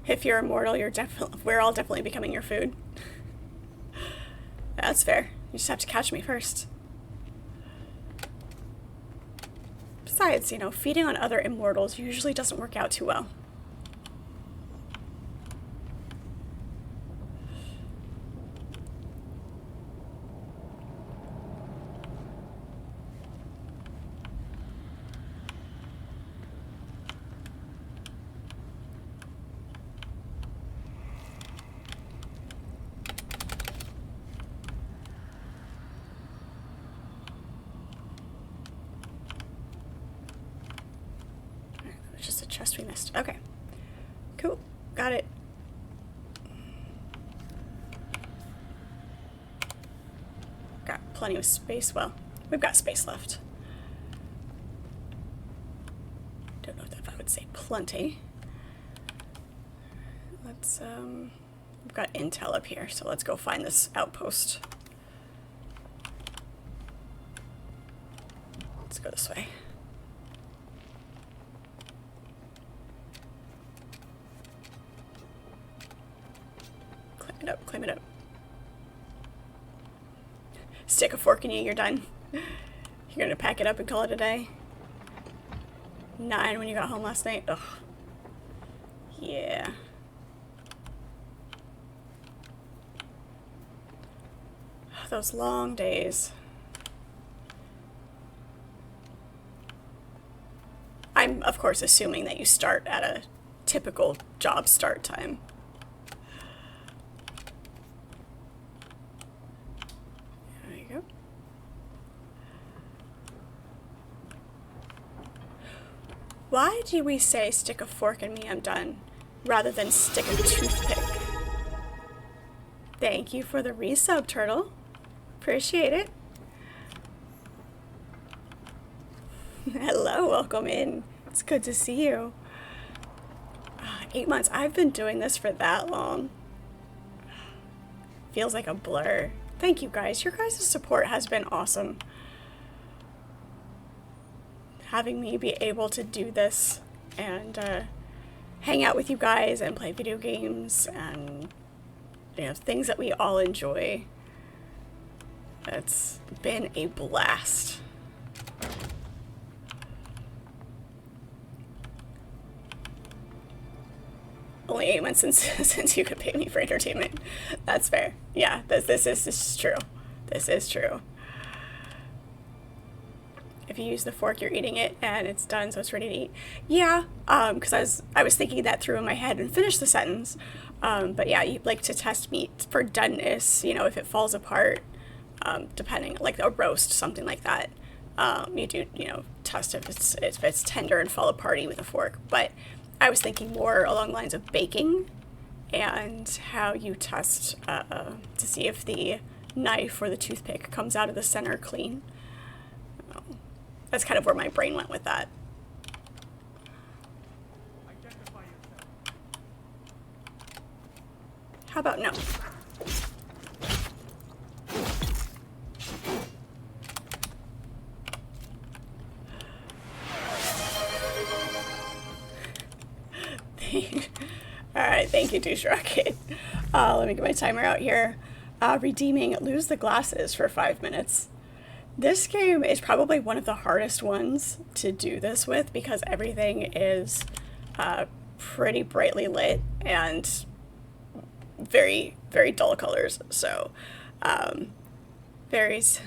S1: If you're immortal, we're all definitely becoming your food. That's fair. You just have to catch me first. Besides, you know, feeding on other immortals usually doesn't work out too well. Just a chest we missed. Okay. Cool. Got it. Got plenty of space. Well, we've got space left. Don't know if I would say plenty. Let's, we've got intel up here, so let's go find this outpost. Let's go this way. Climb it up. Stick a fork in you, you're done. You're gonna pack it up and call it a day. 9 when you got home last night. Ugh. Yeah. Those long days. I'm, of course, assuming that you start at a typical job start time. Why do we say stick a fork in me, I'm done, rather than stick a toothpick? Thank you for the resub, Turtle. Appreciate it. Hello, welcome in. It's good to see you. 8 months. I've been doing this for that long. Feels like a blur. Thank you guys. Your guys' support has been awesome. Having me be able to do this and hang out with you guys and play video games and, you know, things that we all enjoy. It's been a blast. Only 8 months since you could pay me for entertainment. That's fair. Yeah, this is true. This is true. If you use the fork, you're eating it, and it's done, so it's ready to eat. Yeah, because I was thinking that through in my head and finished the sentence. But yeah, you like to test meat for doneness. You know, if it falls apart, depending, like a roast, something like that. You do, you know, test if it's tender and fall aparty with a fork. But I was thinking more along the lines of baking, and how you test to see if the knife or the toothpick comes out of the center clean. That's kind of where my brain went with that. How about no? Alright, thank you, Douche Rocket. Let me get my timer out here. Redeeming lose the glasses for 5 minutes. This game is probably one of the hardest ones to do this with because everything is pretty brightly lit and very, very dull colors. So, varies.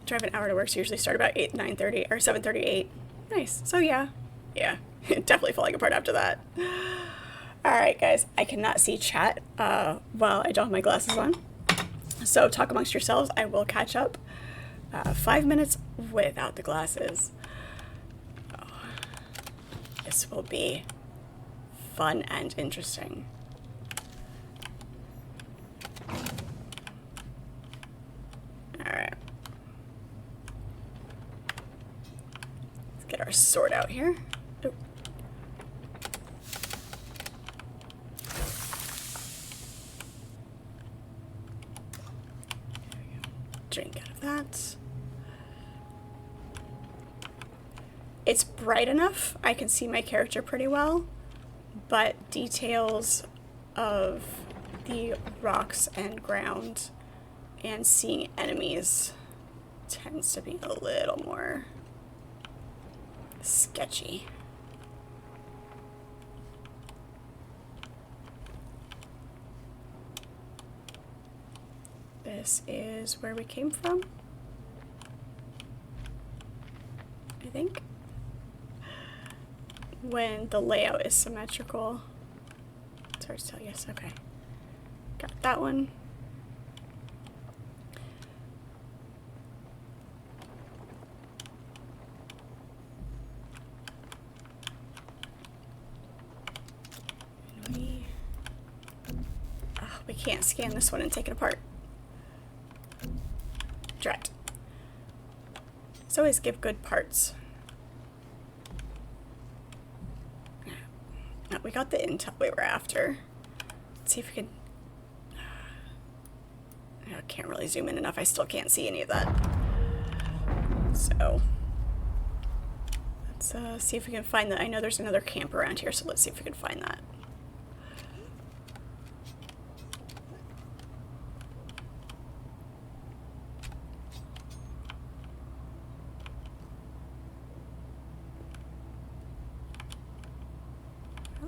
S1: Drive an hour to work, so usually start about 9:30 or 7:38. Nice. So yeah, definitely falling apart after that. All right, guys, I cannot see chat while I don't have my glasses on. So talk amongst yourselves. I will catch up. 5 minutes without the glasses. Oh, this will be fun and interesting. our sword out here. Oop. Drink out of that. It's bright enough. I can see my character pretty well, but details of the rocks and ground and seeing enemies tends to be a little more sketchy. This is where we came from, I think. When the layout is symmetrical. It's hard to tell. Yes, okay. Got that one. We can't scan this one and take it apart. Drat. Let's always give good parts. No, we got the intel we were after. Let's see if we can... I can't really zoom in enough. I still can't see any of that. So... let's see if we can find that. I know there's another camp around here, so let's see if we can find that.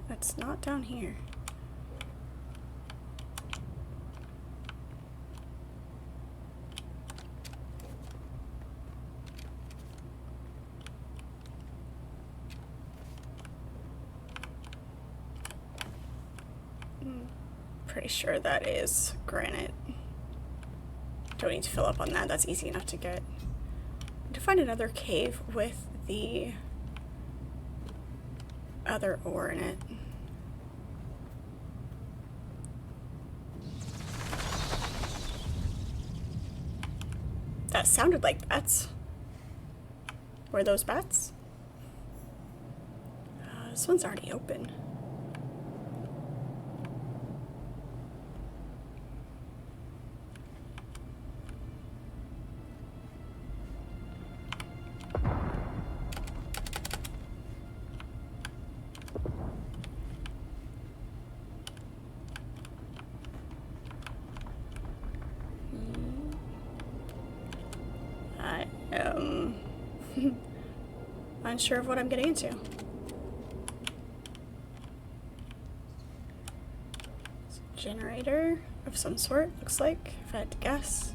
S1: It's not down here. Pretty sure that is granite. Don't need to fill up on that. That's easy enough to get. To find another cave with the other ore in it. That sounded like bats. Were those bats? This one's already open. Unsure of what I'm getting into. It's a generator of some sort, looks like, if I had to guess.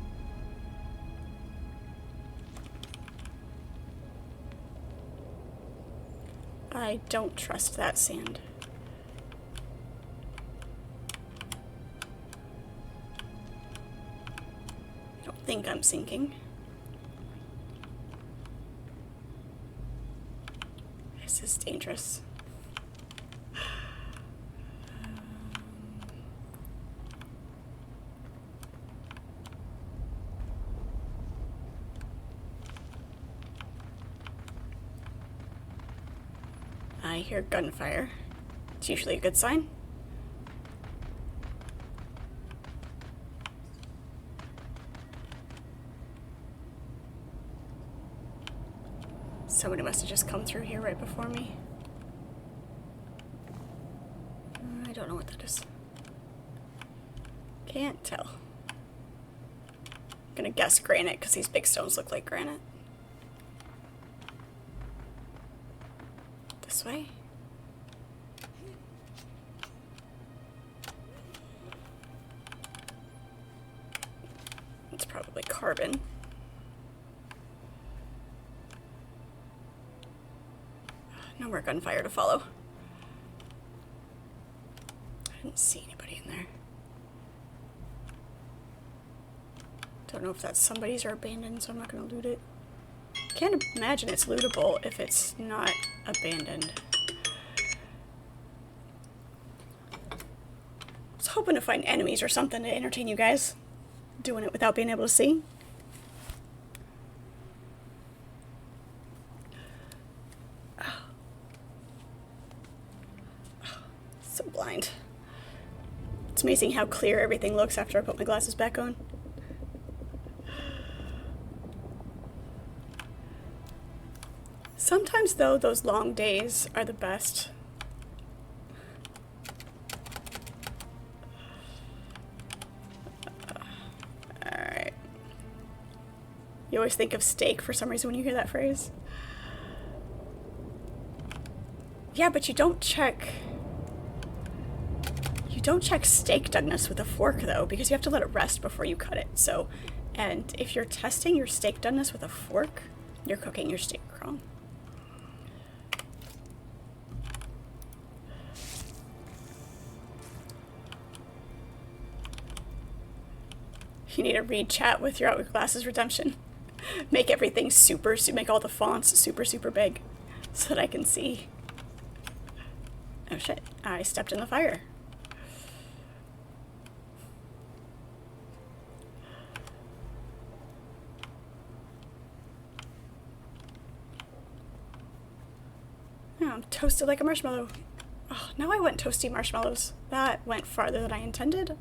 S1: I don't trust that sand. I don't think I'm sinking. This is dangerous. I hear gunfire. It's usually a good sign. Somebody must have just come through here right before me. I don't know what that is. Can't tell. I'm gonna guess granite because these big stones look like granite. This way? It's probably carbon. No more gunfire to follow. I didn't see anybody in there. Don't know if that's somebody's or abandoned, so I'm not gonna loot it. Can't imagine it's lootable if it's not abandoned. I was hoping to find enemies or something to entertain you guys. Doing it without being able to see. It's amazing how clear everything looks after I put my glasses back on. Sometimes, though, those long days are the best. Alright. You always think of steak for some reason when you hear that phrase. Yeah, but you don't check steak doneness with a fork, though, because you have to let it rest before you cut it. So, and if you're testing your steak doneness with a fork, you're cooking your steak wrong. You need to read chat with your Glasses Redemption. Make everything make all the fonts super, super big so that I can see. Oh shit, I stepped in the fire. Oh, I'm toasted like a marshmallow. Oh, now I want toasty marshmallows. That went farther than I intended.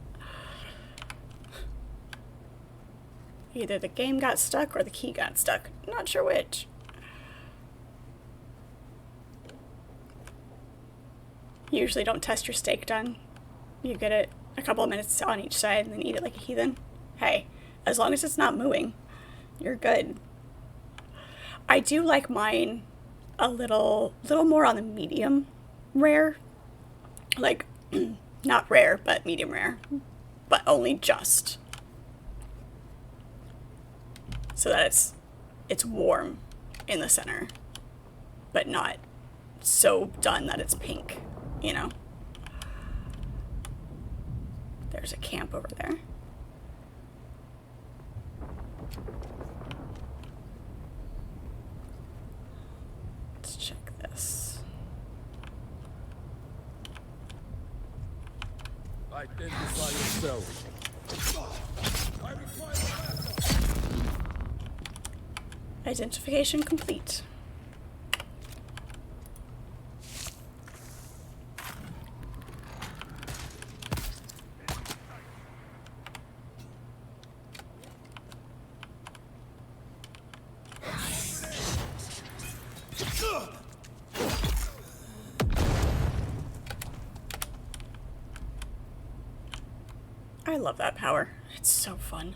S1: Either the game got stuck or the key got stuck. Not sure which. You usually don't test your steak done. You get it a couple of minutes on each side and then eat it like a heathen. Hey, as long as it's not mooing, you're good. I do like mine a little more on the medium rare. Like, not rare, but medium rare. But only just. So that it's warm in the center, but not so done that it's pink, you know? There's a camp over there. Let's check this.
S5: Identify yourself. I require backup.
S1: Identification complete. I love that power. It's so fun.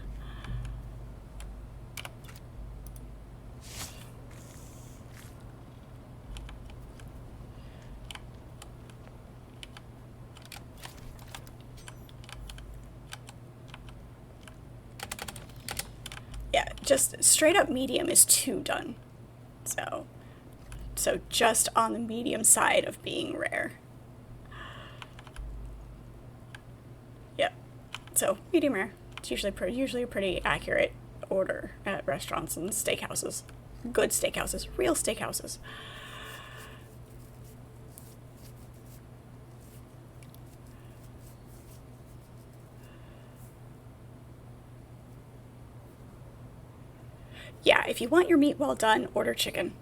S1: Yeah, just straight up medium is 2 done. So just on the medium side of being rare. Yep. So medium rare. It's usually a pretty accurate order at restaurants and steakhouses. Good steakhouses, real steakhouses. Yeah, if you want your meat well done, order chicken.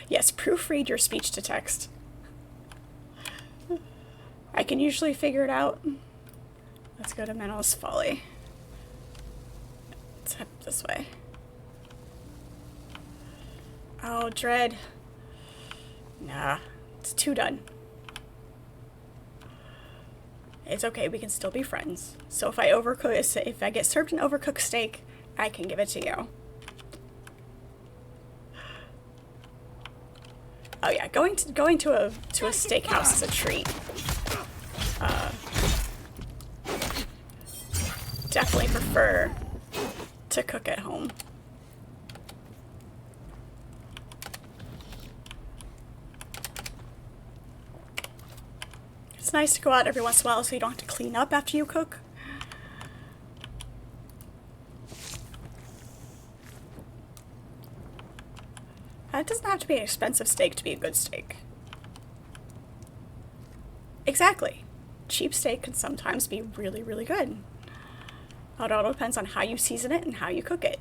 S1: Yes, proofread your speech to text. I can usually figure it out. Let's go to Menel's Folly. Let's head this way. Oh, dread. Nah, it's 2 done. It's okay, we can still be friends. So if I get served an overcooked steak, I can give it to you. Oh yeah, going to a steakhouse is a treat. Definitely prefer to cook at home. It's nice to go out every once in a while so you don't have to clean up after you cook. It doesn't have to be an expensive steak to be a good steak. Exactly. Cheap steak can sometimes be really, really good. It all depends on how you season it and how you cook it.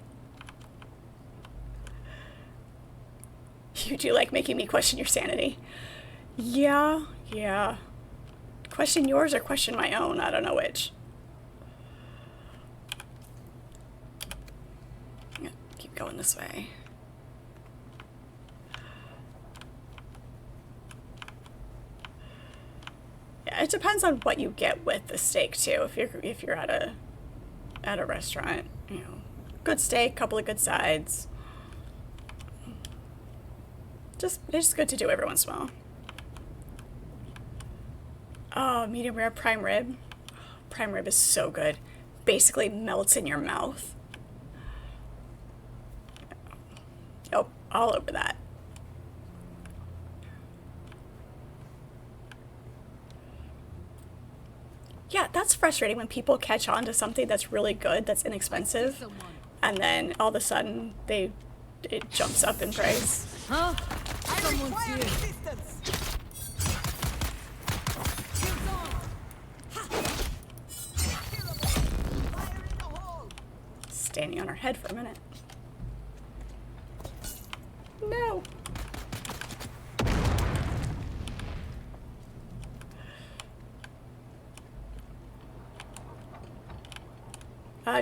S1: You do like making me question your sanity. Yeah, yeah. Question yours or question my own? I don't know which. Yeah, keep going this way. Yeah, it depends on what you get with the steak too. If you're at a restaurant, you know, good steak, couple of good sides. It's good to do every once in a while. Oh, medium rare prime rib. Prime rib is so good. Basically melts in your mouth. Oh, all over that. Yeah, that's frustrating when people catch on to something that's really good, that's inexpensive, and then all of a sudden it jumps up in price.
S6: Huh? Someone's here.
S1: Standing on her head for a minute. No.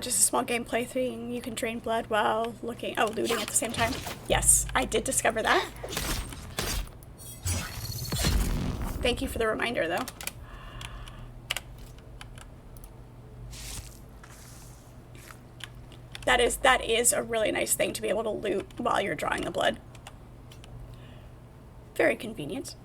S1: Just a small gameplay thing. You can drain blood while looting at the same time. Yes, I did discover that. Thank you for the reminder, though. That is a really nice thing to be able to loot while you're drawing the blood. Very convenient.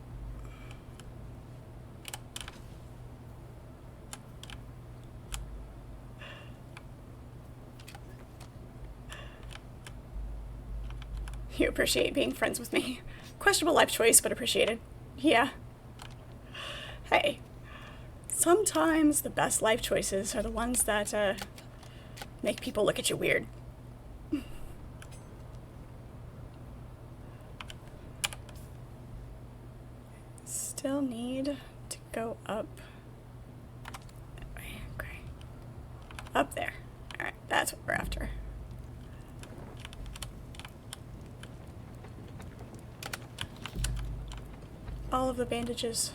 S1: You appreciate being friends with me. Questionable life choice, but appreciated. Yeah. Hey. Sometimes the best life choices are the ones that, make people look at you weird. Still need to go up. Okay. Up there. Alright, that's what we're after. All of the bandages.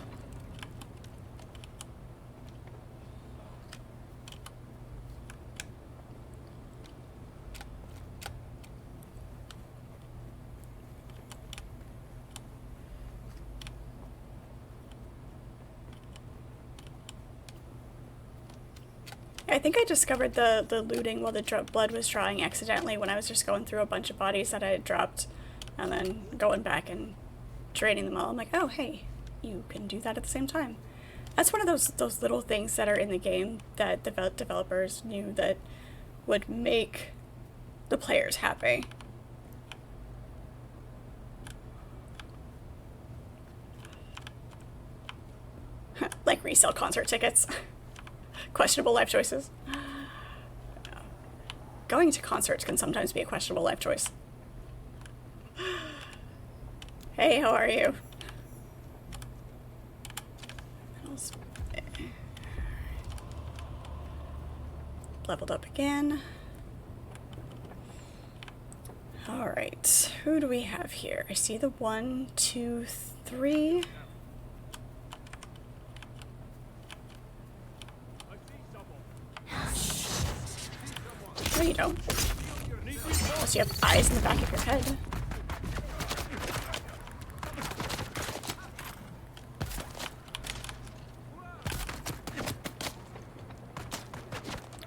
S1: I think I discovered the looting while the blood was drawing accidentally when I was just going through a bunch of bodies that I had dropped and then going back and draining them all. I'm like, oh, hey, you can do that at the same time. That's one of those little things that are in the game that developers knew that would make the players happy. Like resell concert tickets. Questionable life choices. Going to concerts can sometimes be a questionable life choice. Hey, how are you? Leveled up again. Alright, who do we have here? I see the 1, 2, 3. No, you don't. Unless you have eyes in the back of your head.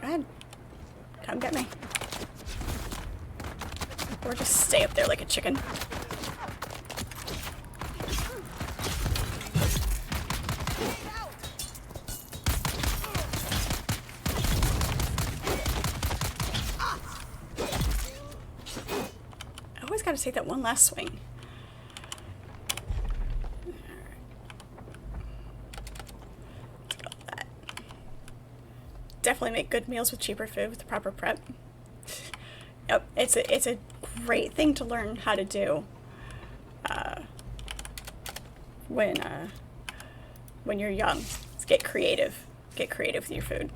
S1: Go ahead. Come get me. Or just stay up there like a chicken. Gotta take that one last swing. That. Definitely make good meals with cheaper food with the proper prep. Yep, it's a great thing to learn how to do when you're young. Just get creative. Get creative with your food.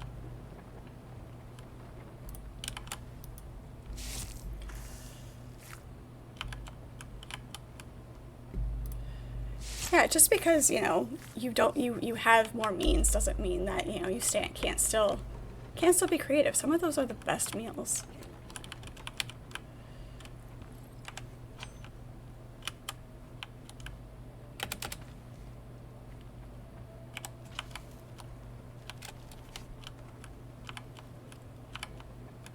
S1: Yeah, just because, you know, you have more means doesn't mean that, you know, you can't still be creative. Some of those are the best meals.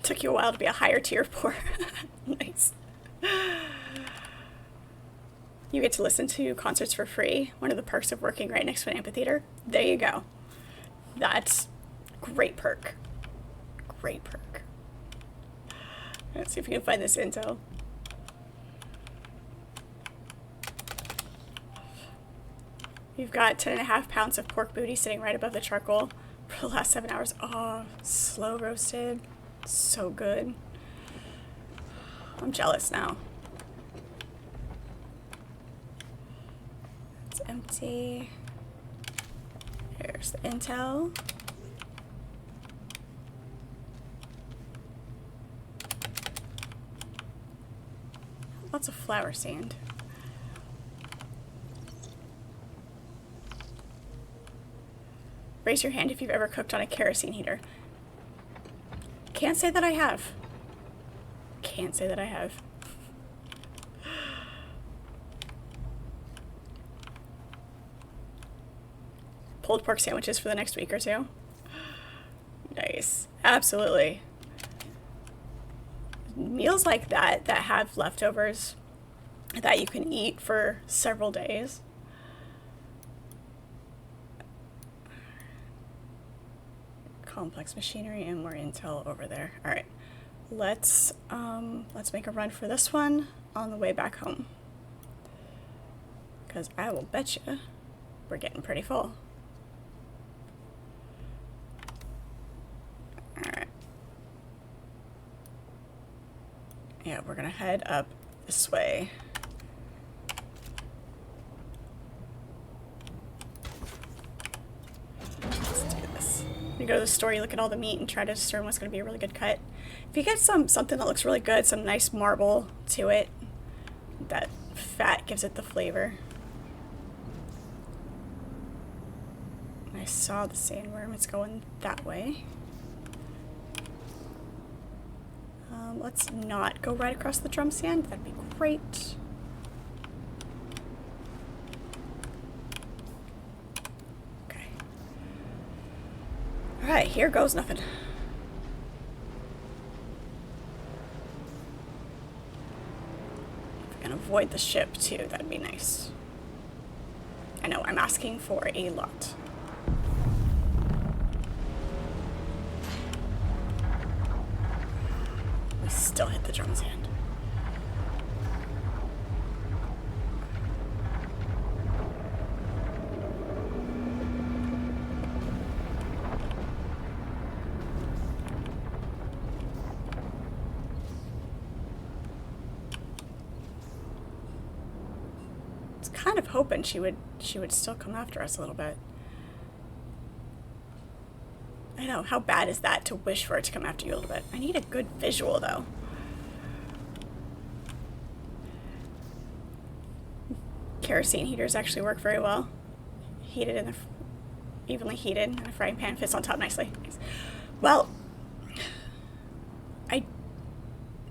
S1: Took you a while to be a higher tier poor. Nice. You get to listen to concerts for free. One of the perks of working right next to an amphitheater. There you go. That's great perk. Great perk. Let's see if we can find this intel. You've got 10.5 pounds of pork booty sitting right above the charcoal for the last 7 hours. Oh, slow roasted. So good. I'm jealous now. It's empty. There's the intel. Lots of flour sand. Raise your hand if you've ever cooked on a kerosene heater. Can't say that I have. Can't say that I have. Pulled pork sandwiches for the next week or two. Nice. Absolutely. Meals like that have leftovers that you can eat for several days. Complex machinery and more intel over there. All right, let's make a run for this one on the way back home, because I will bet you we're getting pretty full. All right. Yeah, we're gonna head up this way. You go to the store, you look at all the meat and try to discern what's going to be a really good cut. If you get something that looks really good, some nice marble to it, that fat gives it the flavor. I saw the sandworm, it's going that way. Let's not go right across the drum sand, that'd be great. Alright, here goes nothing. If we can avoid the ship too, that'd be nice. I know, I'm asking for a lot. We still hit the drum sand. Kind of hoping she would still come after us a little bit. I know, how bad is that to wish for it to come after you a little bit? I need a good visual though. Kerosene heaters actually work very well. Heated in the evenly heated, and a frying pan fits on top nicely. Well,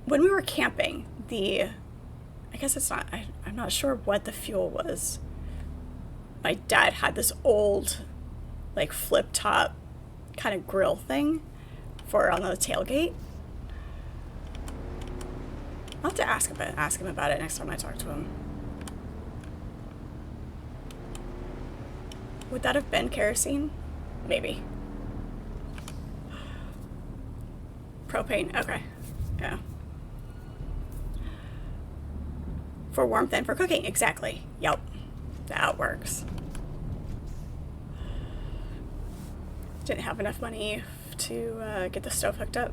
S1: when we were camping, I guess it's not, I'm not sure what the fuel was. My dad had this old, like, flip top kind of grill thing on the tailgate. I'll have to ask him about it next time I talk to him. Would that have been kerosene? Maybe. Propane, okay. Yeah. For warmth and for cooking, exactly. Yep, that works. Didn't have enough money to get the stove hooked up.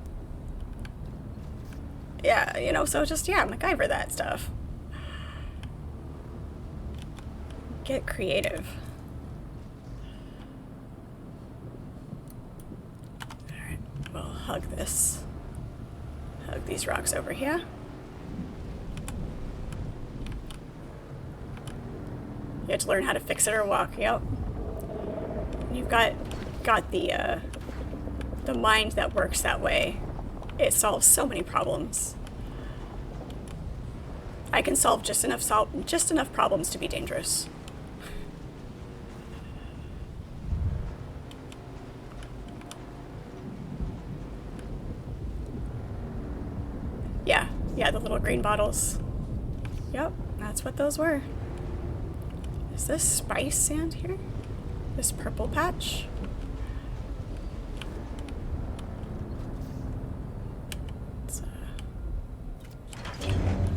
S1: Yeah, you know, so just, yeah, MacGyver that stuff. Get creative. Alright, we'll hug these rocks over here. You have to learn how to fix it or walk. Yep. You've got the mind that works that way. It solves so many problems. I can solve just enough problems to be dangerous. Yeah, the little green bottles. Yep, that's what those were. Is this spice sand here? This purple patch?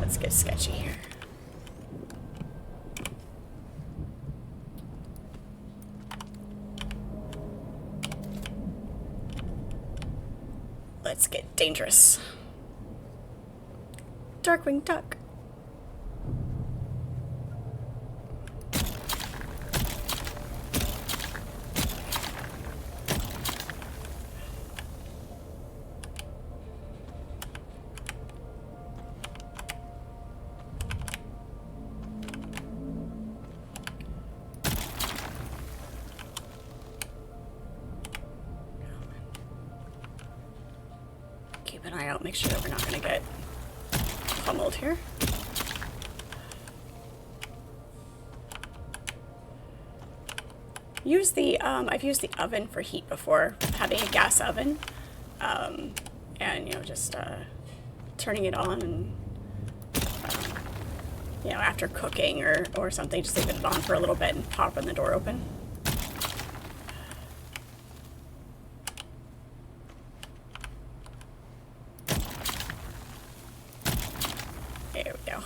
S1: Let's get sketchy here. Let's get dangerous. Darkwing Duck. Keep an eye out, make sure that we're not going to get pummeled here. I've used the oven for heat before, having a gas oven, and just turning it on, and after cooking or something, just leave it on for a little bit and popping the door open. There we go.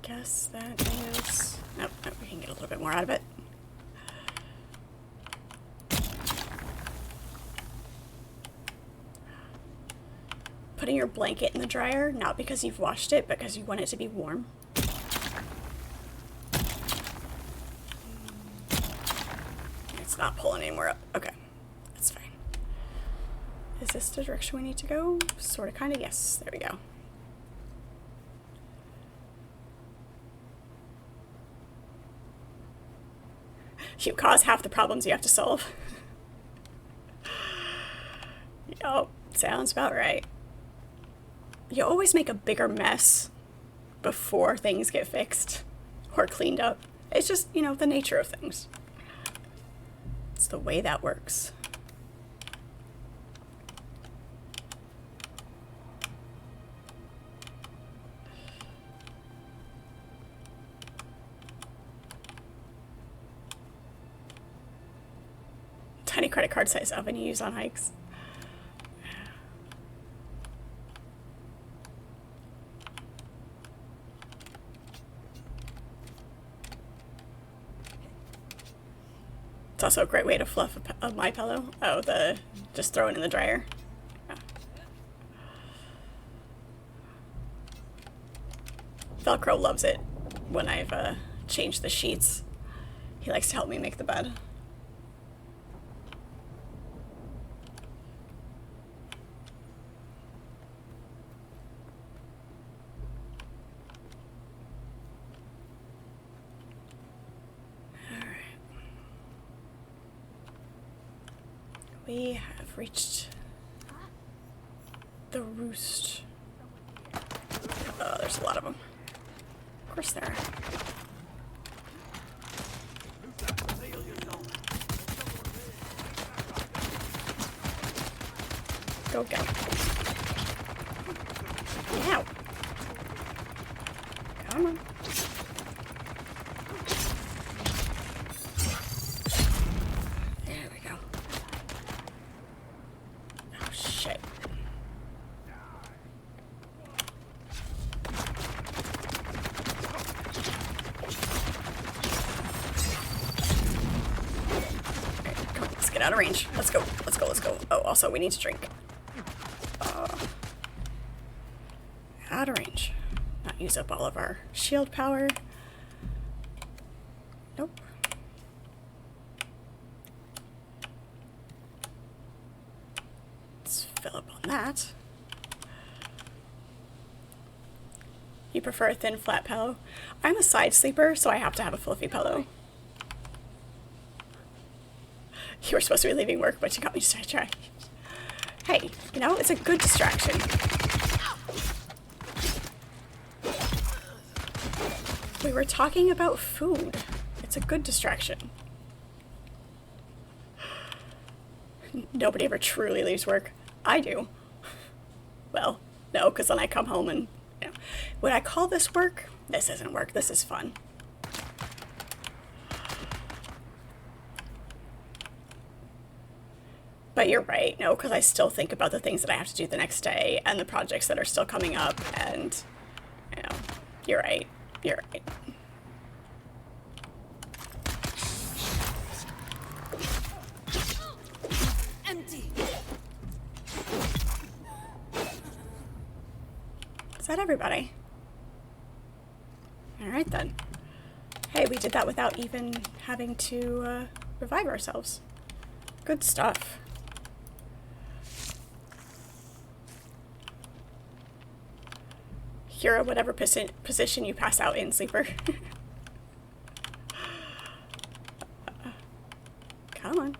S1: Guess that is... Nope, we can get a little bit more out of it. Putting your blanket in the dryer, not because you've washed it, but because you want it to be warm. It's not pulling anymore up. Okay, that's fine. Is this the direction we need to go? Sort of, kind of, yes. There we go. You cause half the problems you have to solve. Yup, sounds about right. You always make a bigger mess before things get fixed or cleaned up. It's just, the nature of things. It's the way that works. Tiny credit card size oven you use on hikes. It's also a great way to fluff a my pillow. Oh, just throw it in the dryer. Yeah. Velcro loves it when I've changed the sheets. He likes to help me make the bed. We have reached the roost. Oh, there's a lot of them. Of course there are. Go, go. Ow. Come on. There we go. Oh, shit. Come on, let's get out of range. Let's go. Let's go. Let's go. Oh, also, we need to drink. Out of range. Not use up all of our shield power. Nope. Let's fill up on that. You prefer a thin, flat pillow? I'm a side sleeper, so I have to have a fluffy pillow. You were supposed to be leaving work, but you got me distracted. Hey, you know, it's a good distraction. We were talking about food. It's a good distraction. Nobody ever truly leaves work. I do. Well, no, because then I come home and, you know, would I call this work? This isn't work. This is fun. But you're right, no, because I still think about the things that I have to do the next day and the projects that are still coming up, and, you know, you're right. You're right.
S6: Empty.
S1: Is that everybody? Alright then. Hey, we did that without even having to revive ourselves. Good stuff. Hero, whatever position you pass out in, sleeper. Come on.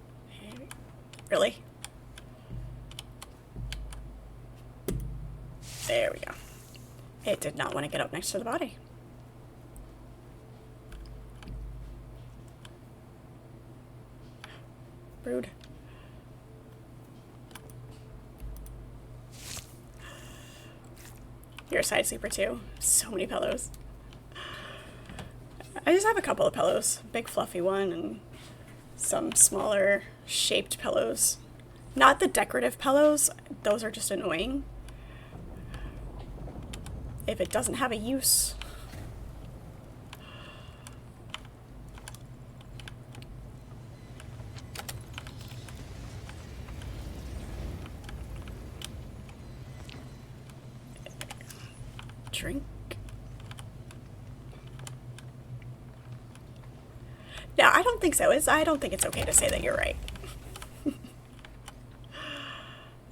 S1: Really? There we go. It did not want to get up next to the body. Rude. You're a side sleeper too. So many pillows. I just have a couple of pillows. Big fluffy one and some smaller shaped pillows. Not the decorative pillows. Those are just annoying. If it doesn't have a use. Drink. No, I don't think so. I don't think it's okay to say that you're right.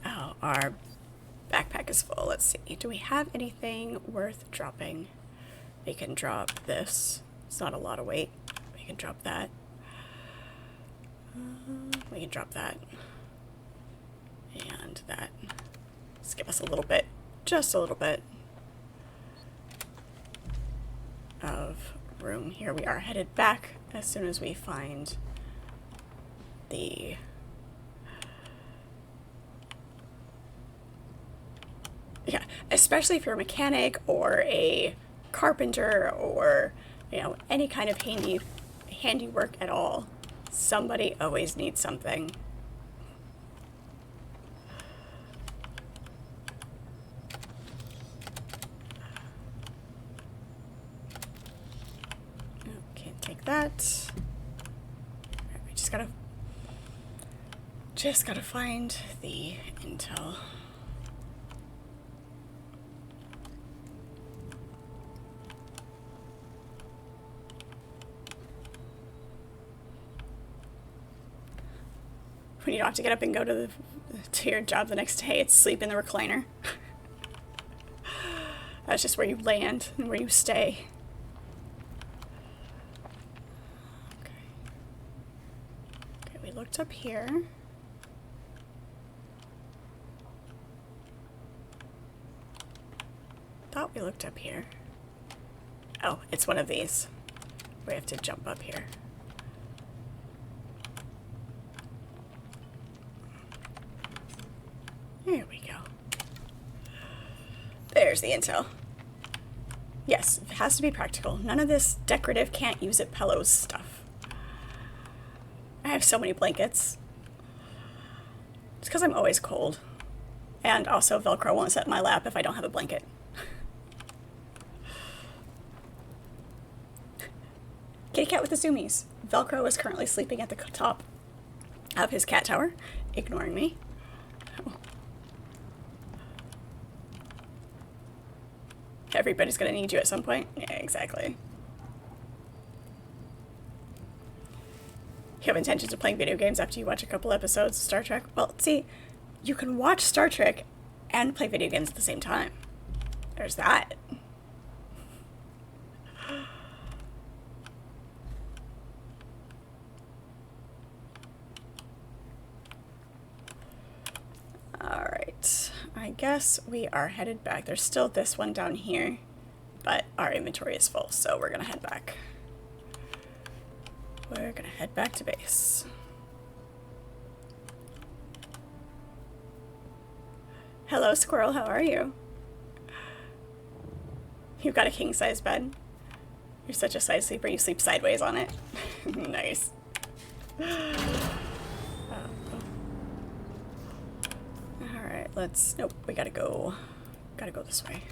S1: Oh, our backpack is full. Let's see. Do we have anything worth dropping? We can drop this. It's not a lot of weight. We can drop that. We can drop that. And that. Just give us a little bit. Just a little bit of room. Here we are headed back as soon as we find the especially if you're a mechanic or a carpenter or, you know, any kind of handiwork at all. Somebody always needs something. Can't take that. We just gotta find the intel. When you don't have to get up and go to your job the next day, it's sleep in the recliner. That's just where you land and where you stay. Okay, we looked up here. Thought we looked up here. Oh, it's one of these. We have to jump up here. There we go. There's the intel. Yes, it has to be practical. None of this decorative can't use it pillows stuff. I have so many blankets. It's because I'm always cold. And also Velcro won't sit in my lap if I don't have a blanket. Kitty cat with the zoomies. Velcro is currently sleeping at the top of his cat tower, ignoring me. Everybody's gonna need you at some point. Yeah, exactly. You have intentions of playing video games after you watch a couple episodes of Star Trek? Well, see, you can watch Star Trek and play video games at the same time. There's that. I guess we are headed back. There's still this one down here, but our inventory is full, so we're gonna head back. We're gonna head back to base. Hello, squirrel, how are you? You've got a king-size bed. You're such a side sleeper, you sleep sideways on it. Nice. Alright, let's... Nope, we gotta go. Gotta go this way.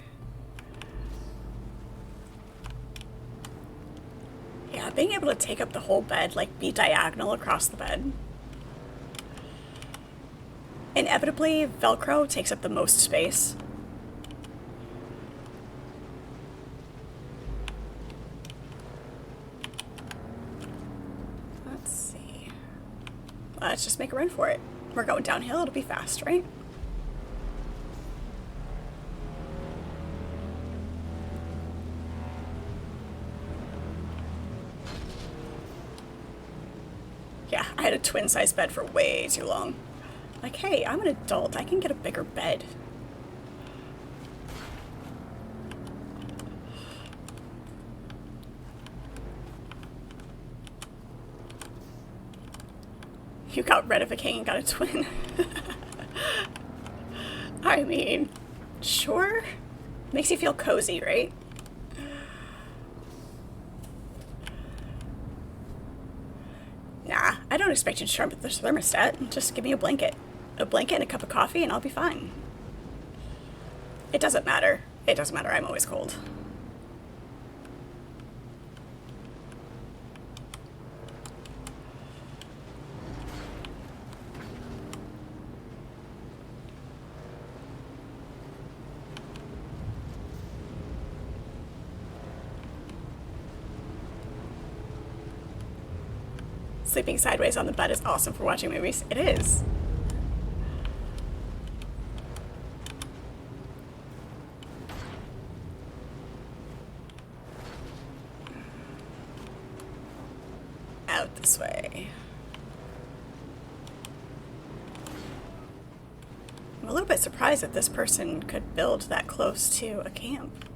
S1: Yeah, being able to take up the whole bed, like be diagonal across the bed. Inevitably, Velcro takes up the most space. Let's see. Let's just make a run for it. We're going downhill, it'll be fast, right? Yeah, I had a twin-size bed for way too long. Like, hey, I'm an adult. I can get a bigger bed. You got rid of a king and got a twin. I mean, sure. Makes you feel cozy, right? Nah, I don't expect you to turn up the thermostat. Just give me a blanket. A blanket and a cup of coffee and I'll be fine. It doesn't matter. It doesn't matter. I'm always cold. Sleeping sideways on the bed is awesome for watching movies. It is. Out this way. I'm a little bit surprised that this person could build that close to a camp.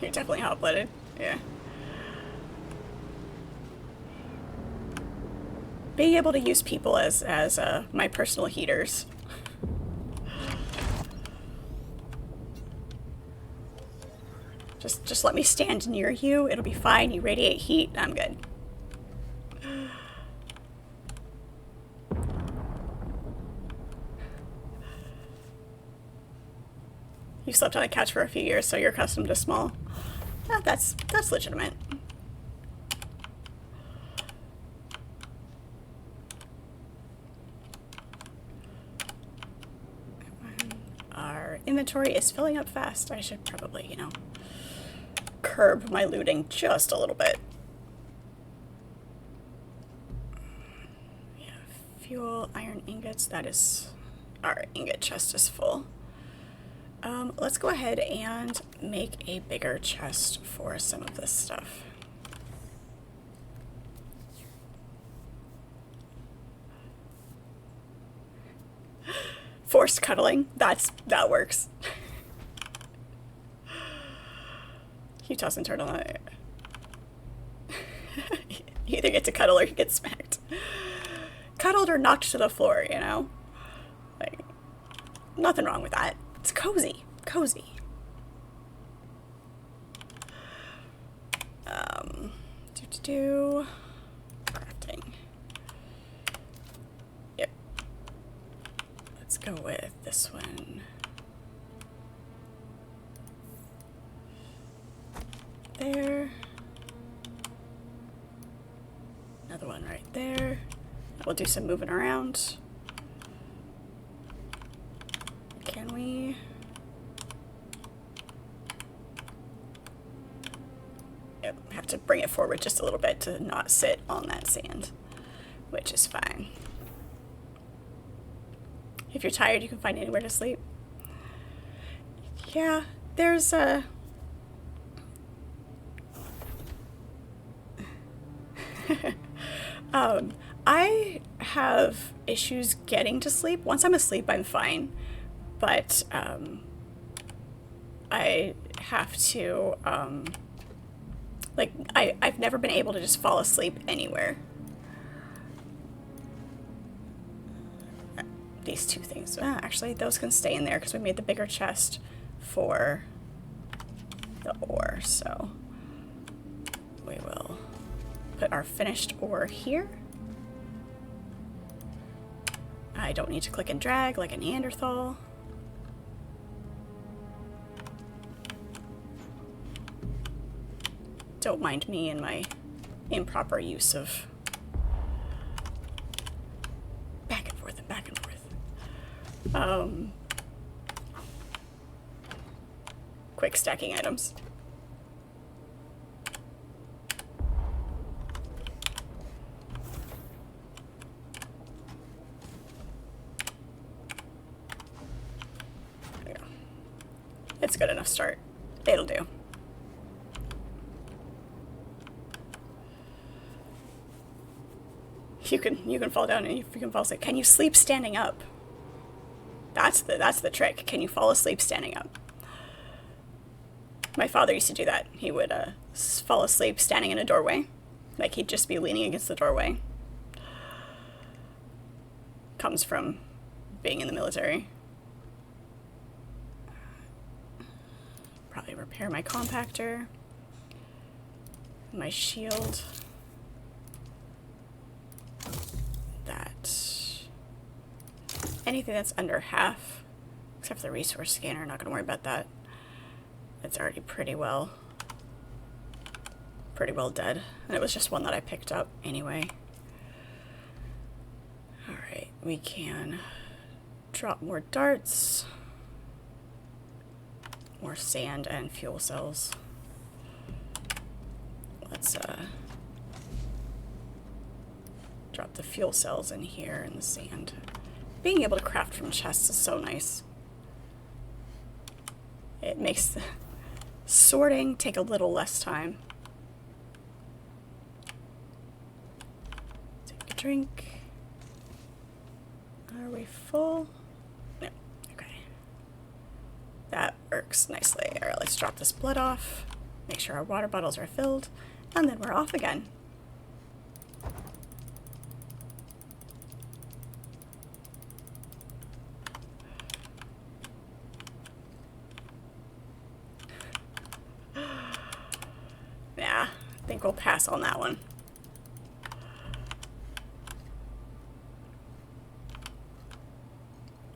S1: You're definitely hot-blooded. Yeah. Being able to use people as my personal heaters. Just let me stand near you. It'll be fine. You radiate heat. I'm good. You slept on a couch for a few years, so you're accustomed to small. That's legitimate. Our inventory is filling up fast. I should probably, you know, curb my looting just a little bit. Yeah, fuel, iron ingots. That is, our ingot chest is full. Let's go ahead and make a bigger chest for some of this stuff. Forced cuddling. That works. You toss and turn on it. You either get to cuddle or you get smacked. Cuddled or knocked to the floor, you know? Like, nothing wrong with that. It's cozy. Cozy. Crafting. Yep. Let's go with this one. There. Another one right there. We'll do some moving around. Can we? Yep, have to bring it forward just a little bit to not sit on that sand, which is fine. If you're tired, you can find anywhere to sleep. Yeah, there's a... I have issues getting to sleep. Once I'm asleep, I'm fine. But, I have to, like, I've never been able to just fall asleep anywhere. These two things. Actually, those can stay in there because we made the bigger chest for the ore, so we will put our finished ore here. I don't need to click and drag like a Neanderthal. Don't mind me and my improper use of back and forth and back and forth. Quick stacking items. There we go. It's a good enough start. It'll do. You can fall down and you can fall asleep. Can you sleep standing up? That's the trick. Can you fall asleep standing up? My father used to do that. He would fall asleep standing in a doorway. Like he'd just be leaning against the doorway. Comes from being in the military. Probably repair my compactor. My shield. Anything that's under half, except for the resource scanner, not gonna worry about that. It's already pretty well dead. And it was just one that I picked up anyway. Alright, we can drop more darts, more sand and fuel cells. Let's drop the fuel cells in here and the sand. Being able to craft from chests is so nice. It makes the sorting take a little less time. Take a drink. Are we full? No. Okay. That works nicely. Alright, let's drop this blood off. Make sure our water bottles are filled. And then we're off again. I think we'll pass on that one.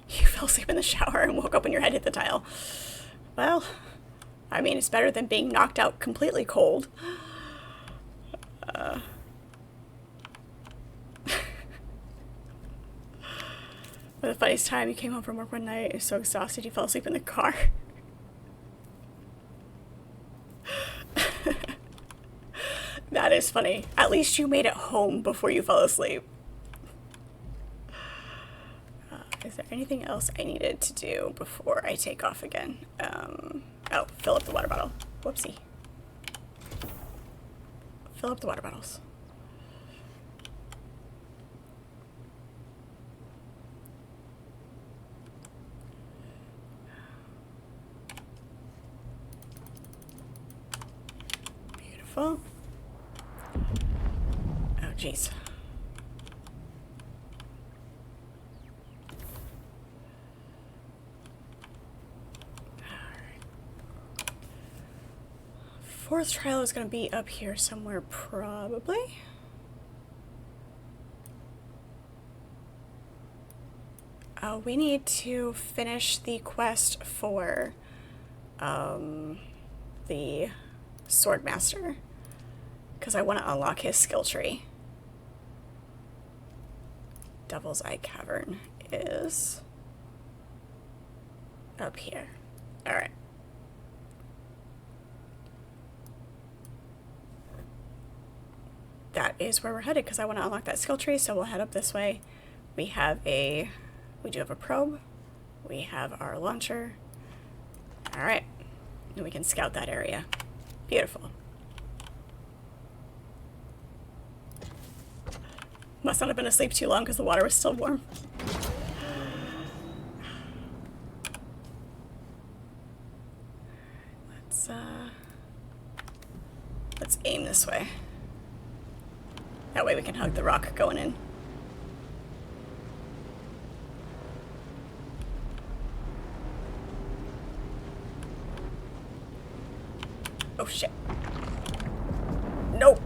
S1: You fell asleep in the shower and woke up when your head hit the tile. Well, I mean, it's better than being knocked out completely cold. But the funniest time, you came home from work one night, you were so exhausted you fell asleep in the car. That is funny. At least you made it home before you fell asleep. Is there anything else I needed to do before I take off again? Oh, fill up the water bottle. Whoopsie. Fill up the water bottles. Beautiful. Oh, jeez. Fourth trial is going to be up here somewhere, probably. We need to finish the quest for the Swordmaster, because I want to unlock his skill tree. Devil's Eye Cavern is up here. Alright. That is where we're headed, because I want to unlock that skill tree, so we'll head up this way. We do have a probe. We have our launcher. Alright. And we can scout that area. Beautiful. Must not have been asleep too long because the water was still warm. Let's aim this way. That way we can hug the rock going in. Oh shit. Nope.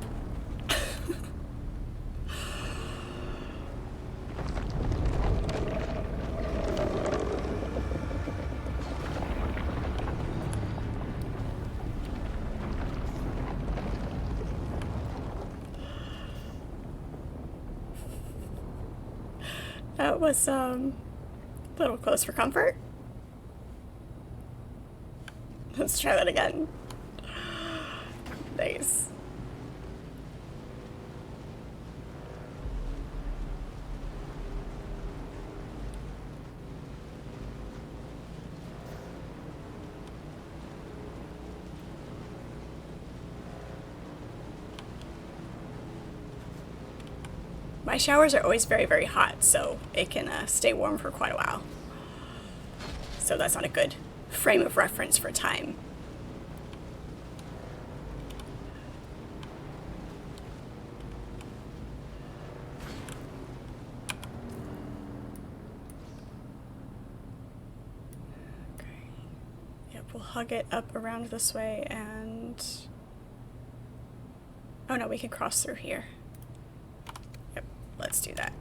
S1: That was a little close for comfort. Let's try that again. Nice. My showers are always very, very hot, so it can stay warm for quite a while. So that's not a good frame of reference for time. Okay. Yep, we'll hug it up around this way and... Oh no, we can cross through here. Yep, let's do that.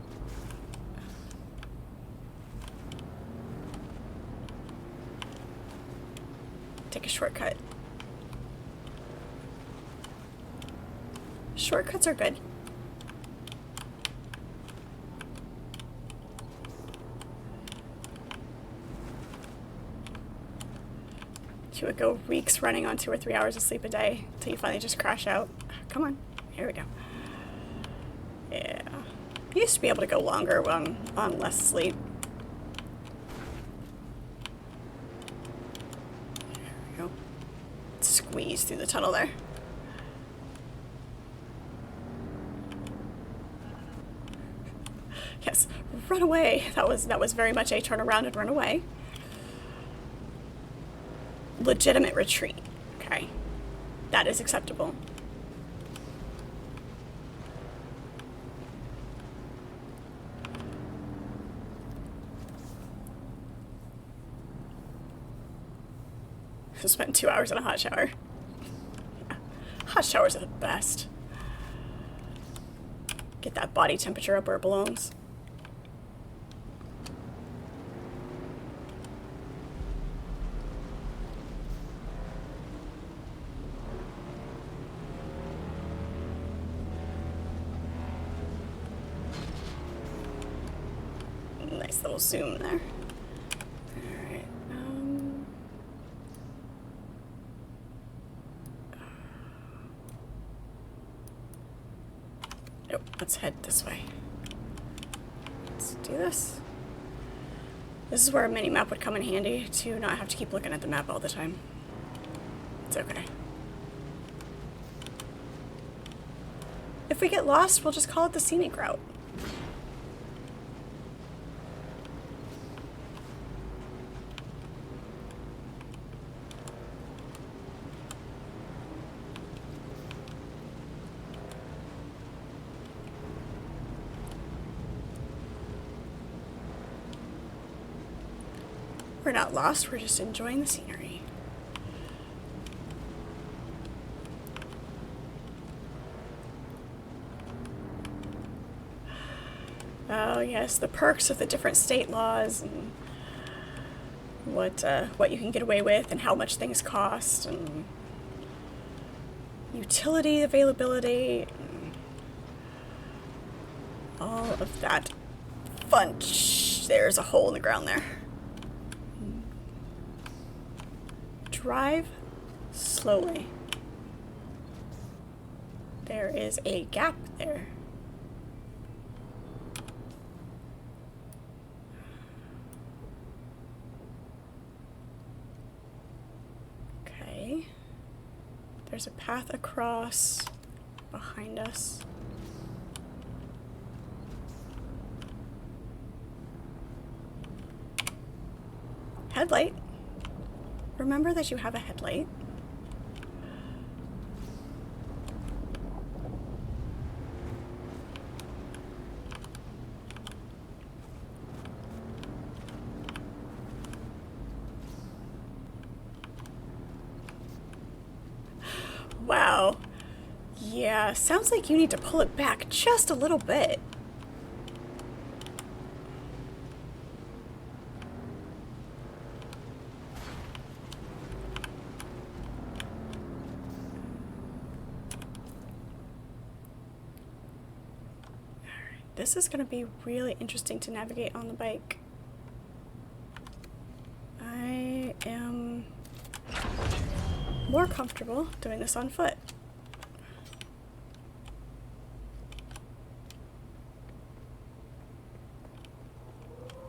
S1: Take a shortcut. Shortcuts are good. You would go weeks running on 2 or 3 hours of sleep a day until you finally just crash out. Come on, here we go. Yeah, I used to be able to go longer on less sleep. Squeeze through the tunnel there. Yes, run away. That was very much a turn around and run away. Legitimate retreat. Okay. That is acceptable. I spent 2 hours in a hot shower. Yeah. Hot showers are the best. Get that body temperature up where it belongs. Nice little zoom there. Alright, Nope, let's head this way. Let's do this. This is where a mini-map would come in handy to not have to keep looking at the map all the time. It's okay. If we get lost, we'll just call it the scenic route. We're not lost, we're just enjoying the scenery. Oh yes, the perks of the different state laws and what you can get away with and how much things cost and utility availability and all of that fun. There's a hole in the ground there. Drive slowly. There is a gap there. Okay. There's a path across behind us. Headlight. Remember that you have a headlight. Wow. Yeah, sounds like you need to pull it back just a little bit. This is going to be really interesting to navigate on the bike. I am more comfortable doing this on foot.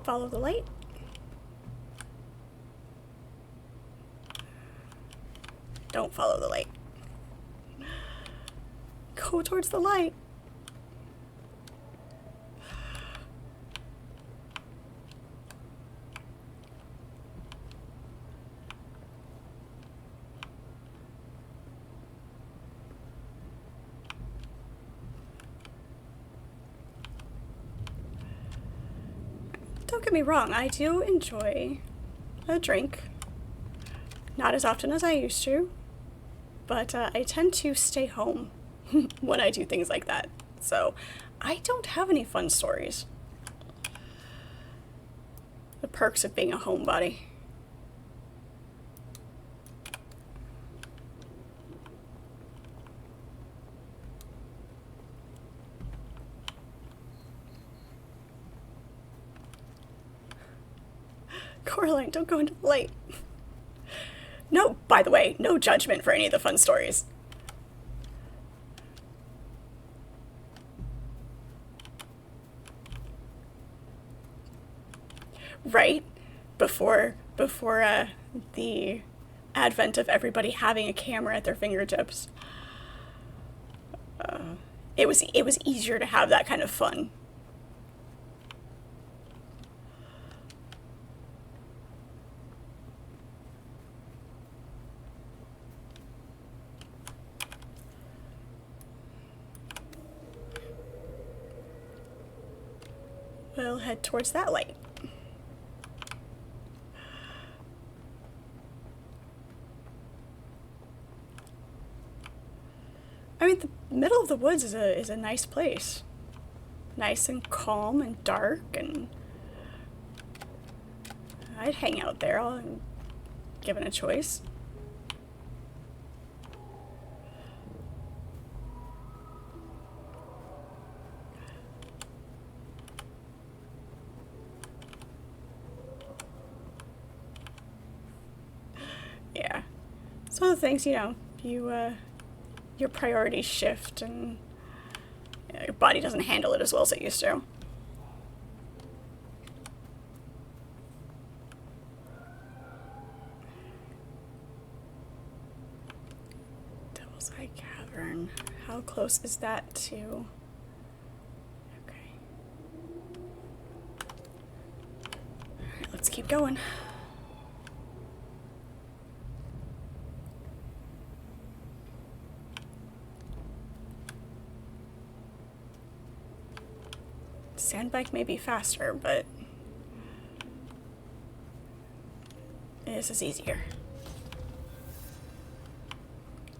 S1: Follow the light. Don't follow the light. Go towards the light. Don't get me wrong, I do enjoy a drink. Not as often as I used to, but I tend to stay home when I do things like that. So I don't have any fun stories. The perks of being a homebody. Coraline, don't go into the light. No, by the way, no judgment for any of the fun stories. Right? Before the advent of everybody having a camera at their fingertips, it was easier to have that kind of fun. We'll head towards that light. I mean, the middle of the woods is a nice place. Nice and calm and dark, and I'd hang out there given a choice. Yeah. Some of the things, your priorities shift and your body doesn't handle it as well as it used to. Devil's Eye Cavern. How close is that to... Okay. Alright, let's keep going. Sand bike may be faster, but this is easier.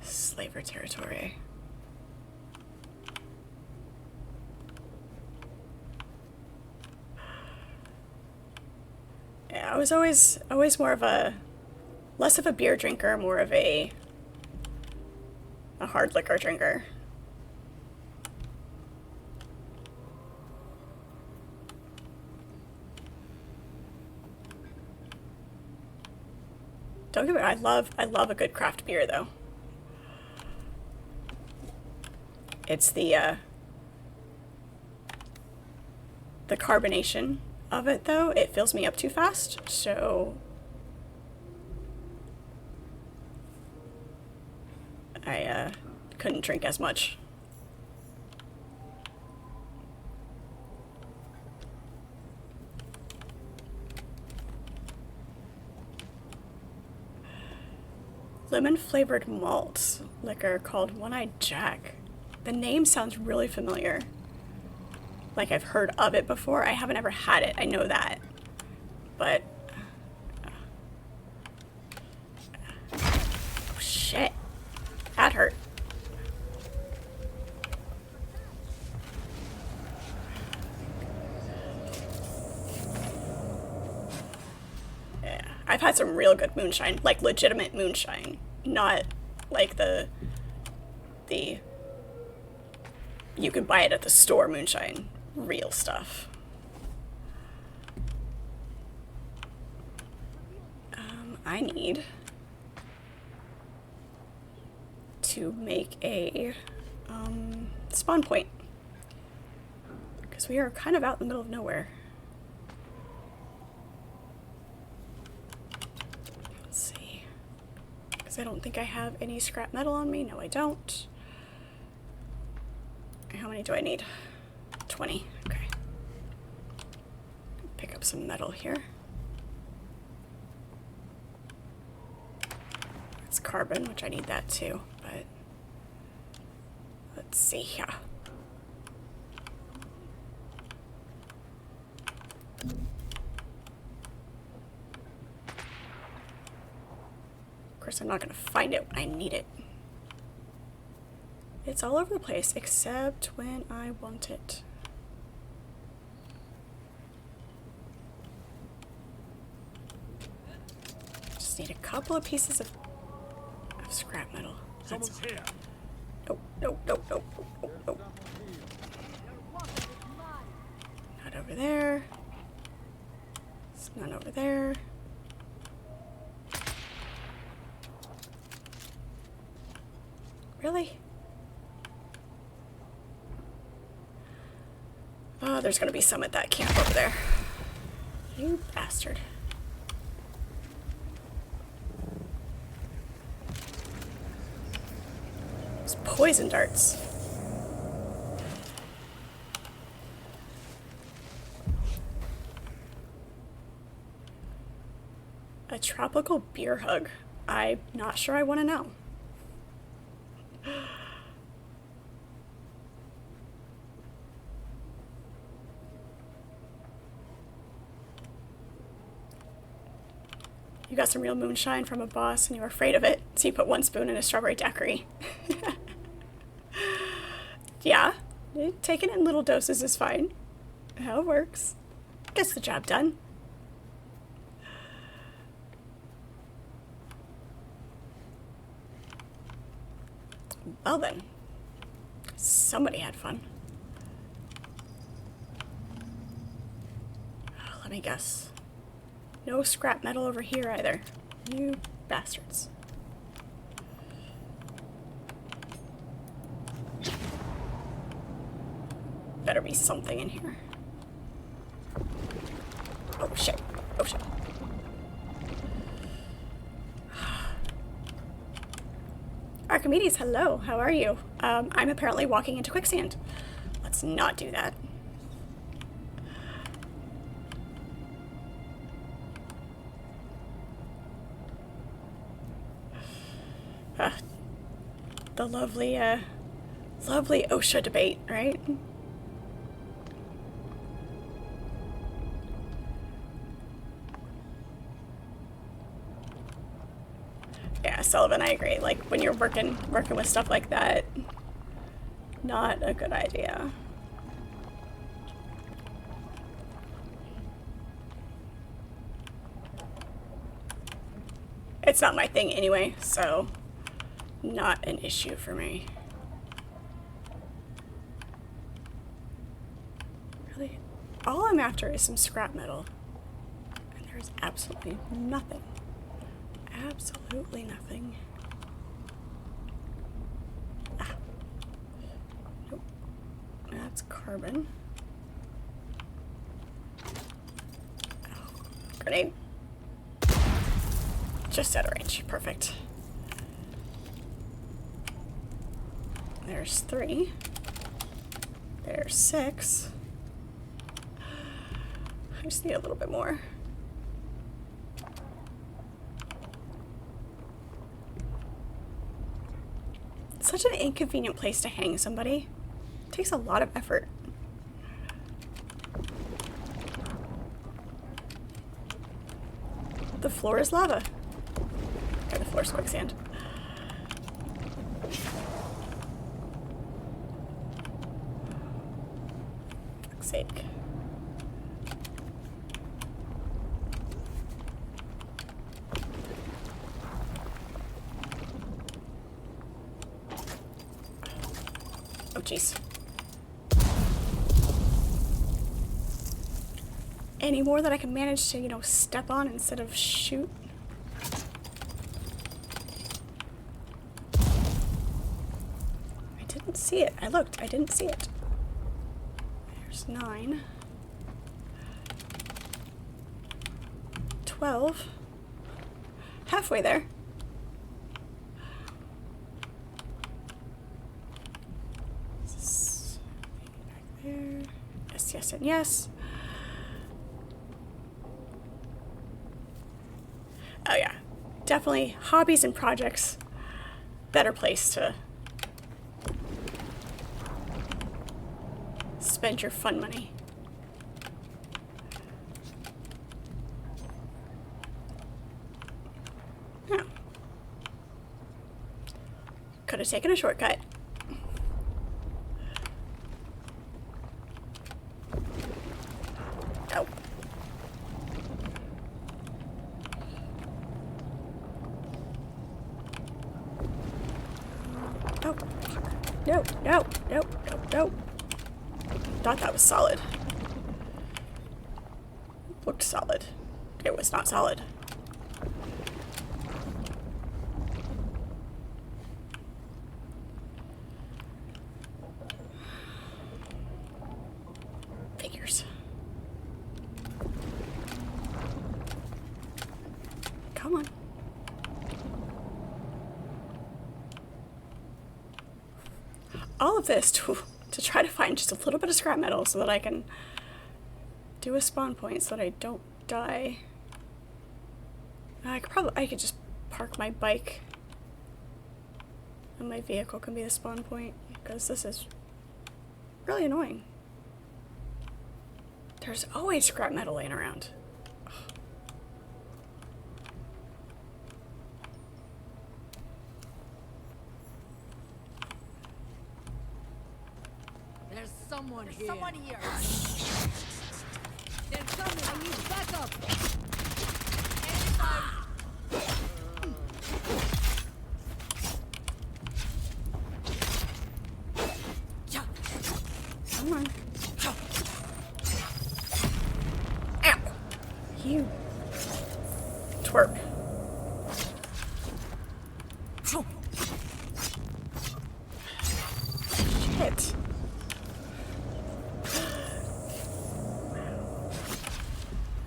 S1: Slaver territory. Yeah, I was always more of less of a beer drinker, more of a hard liquor drinker. Don't get me wrong, I love a good craft beer though. It's the carbonation of it though, it fills me up too fast, so I couldn't drink as much. lemon-flavored malt liquor called One-Eyed Jack. The name sounds really familiar. Like I've heard of it before. I haven't ever had it. I know that. But... oh, shit. That hurt. Yeah. I've had some real good moonshine. Like legitimate moonshine. Not like the you can buy it at the store moonshine. Real stuff. I need to make a spawn point because we are kind of out in the middle of nowhere. Let's see, because I don't think I have any scrap metal on me. No, I don't. How many do I need? 20. Okay. Pick up some metal here. It's carbon, which I need that too, but let's see here. Of course, I'm not going to find it when I need it. It's all over the place, except when I want it. Just need a couple of pieces of scrap metal.
S5: Someone's here.
S1: Nope, nope, nope, nope, nope, nope. Not over there. It's not over there. Really? Oh, there's gonna be some at that camp over there. You bastard. Those poison darts. A tropical beer hug. I'm not sure I want to know. You got some real moonshine from a boss and you were afraid of it, so you put 1 spoon in a strawberry daiquiri. Yeah, taking it in little doses is fine. How it works. Gets the job done. Well then, somebody had fun. Let me guess. No scrap metal over here either. You bastards. Better be something in here. Oh shit. Oh shit. Archimedes, hello. How are you? I'm apparently walking into quicksand. Let's not do that. The lovely, lovely OSHA debate, right? Yeah, Sullivan, I agree. Like, when you're working with stuff like that, not a good idea. It's not my thing anyway, so not an issue for me. Really, all I'm after is some scrap metal, and there's absolutely nothing. Absolutely nothing. Ah. Nope. That's carbon. Oh, grenade. Just out of range. Perfect. There's 3. There's 6. I just need a little bit more. Such an inconvenient place to hang somebody. It takes a lot of effort. The floor is lava. Okay, the floor is quicksand. Fuck's sake. Oh, jeez. Any more that I can manage to, you know, step on instead of shoot? I didn't see it. I looked. I didn't see it. There's 9. 12. Halfway there. Back there. Yes, yes, and yes. Oh yeah, definitely hobbies and projects. Better place to spend your fun money. Oh. Could have taken a shortcut. Oh. Oh, fuck. No, no, no, no, no. Thought that was solid. Looked solid. It was not solid. Figures. Come on. All of this to try to find just a little bit of scrap metal so that I can do a spawn point so that I don't die. I could just park my bike and my vehicle can be the spawn point because this is really annoying. There's always scrap metal laying around.
S6: There's someone here. Someone here. There's someone. I need backup.
S1: Come on. Ow! You twerp. Shit.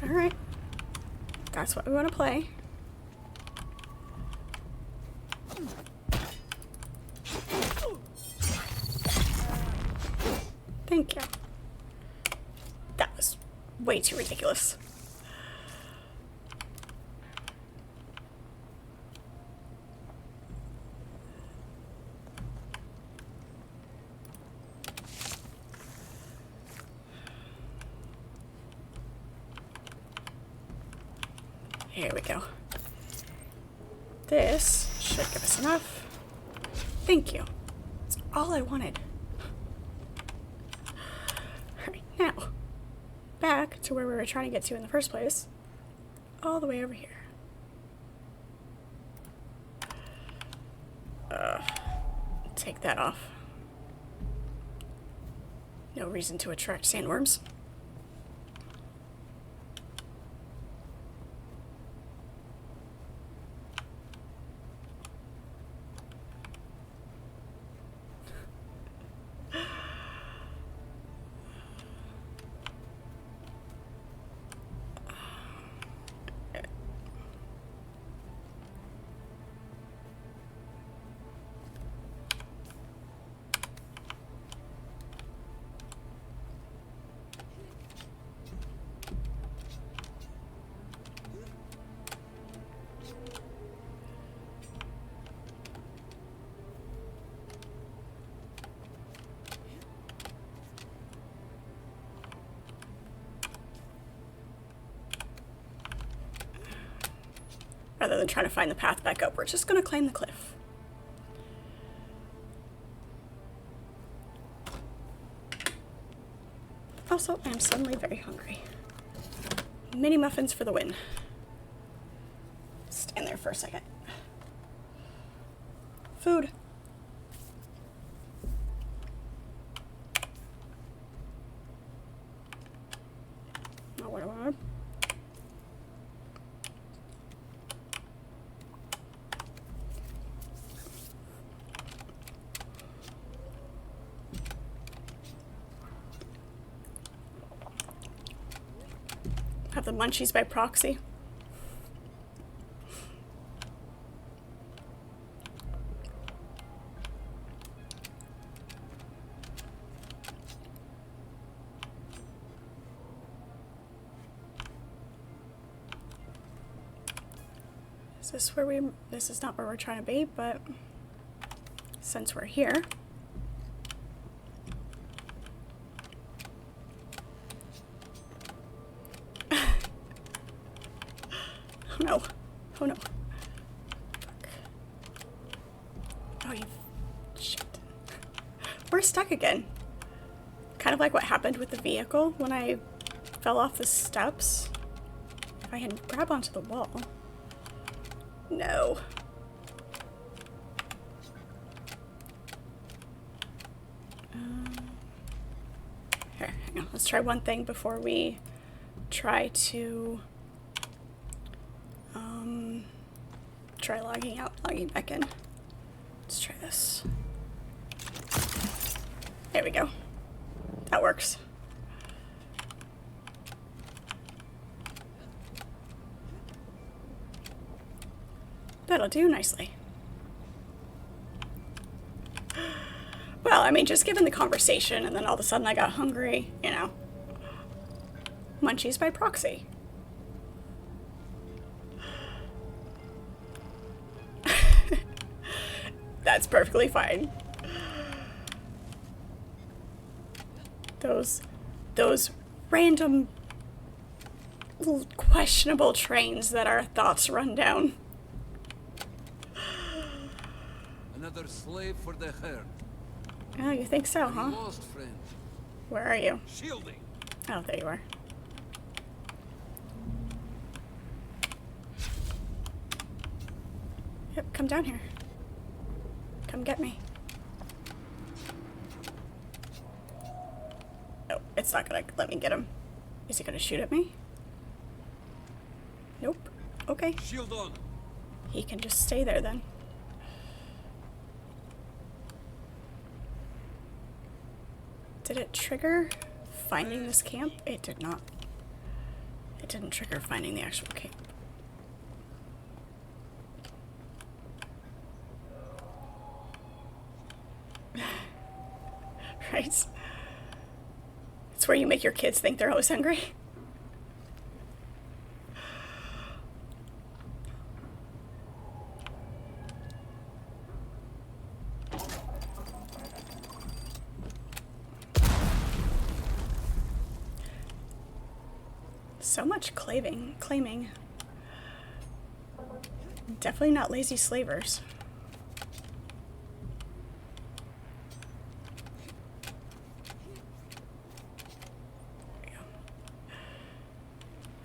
S1: Alright. That's what we want to play. Thank you. That was way too ridiculous. Here we go. This should give us enough. Thank you. That's all I wanted. Alright, now, back to where we were trying to get to in the first place. All the way over here. Take that off. No reason to attract sandworms. Rather than trying to find the path back up, we're just gonna climb the cliff. Also, I am suddenly very hungry. Mini muffins for the win. Stand there for a second. Food. Oh, what do I want? Have the munchies by proxy. Is this where we, this is not where we're trying to be, but since we're here, oh no, oh no. Oh, you shit. We're stuck again. Kind of like what happened with the vehicle when I fell off the steps. If I can grab onto the wall. No. Here, hang on. Let's try one thing before we try to try logging out, logging back in. Let's try this. There we go. That works. That'll do nicely. Well, I mean, just given the conversation and then all of a sudden I got hungry, you know. Munchies by proxy. That's perfectly fine. Those random little questionable trains that our thoughts run down.
S5: Another slave for the herd.
S1: Oh, you think so, huh?
S5: Lost friend.
S1: Where are you?
S5: Shielding.
S1: Oh, there you are. Yep, come down here. Come get me. Oh, it's not gonna let me get him. Is he gonna shoot at me? Nope. Okay.
S5: Shield on.
S1: He can just stay there then. Did it trigger finding this camp? It did not. It didn't trigger finding the actual camp. Right? It's where you make your kids think they're always hungry. So much claiming. Definitely not lazy slavers.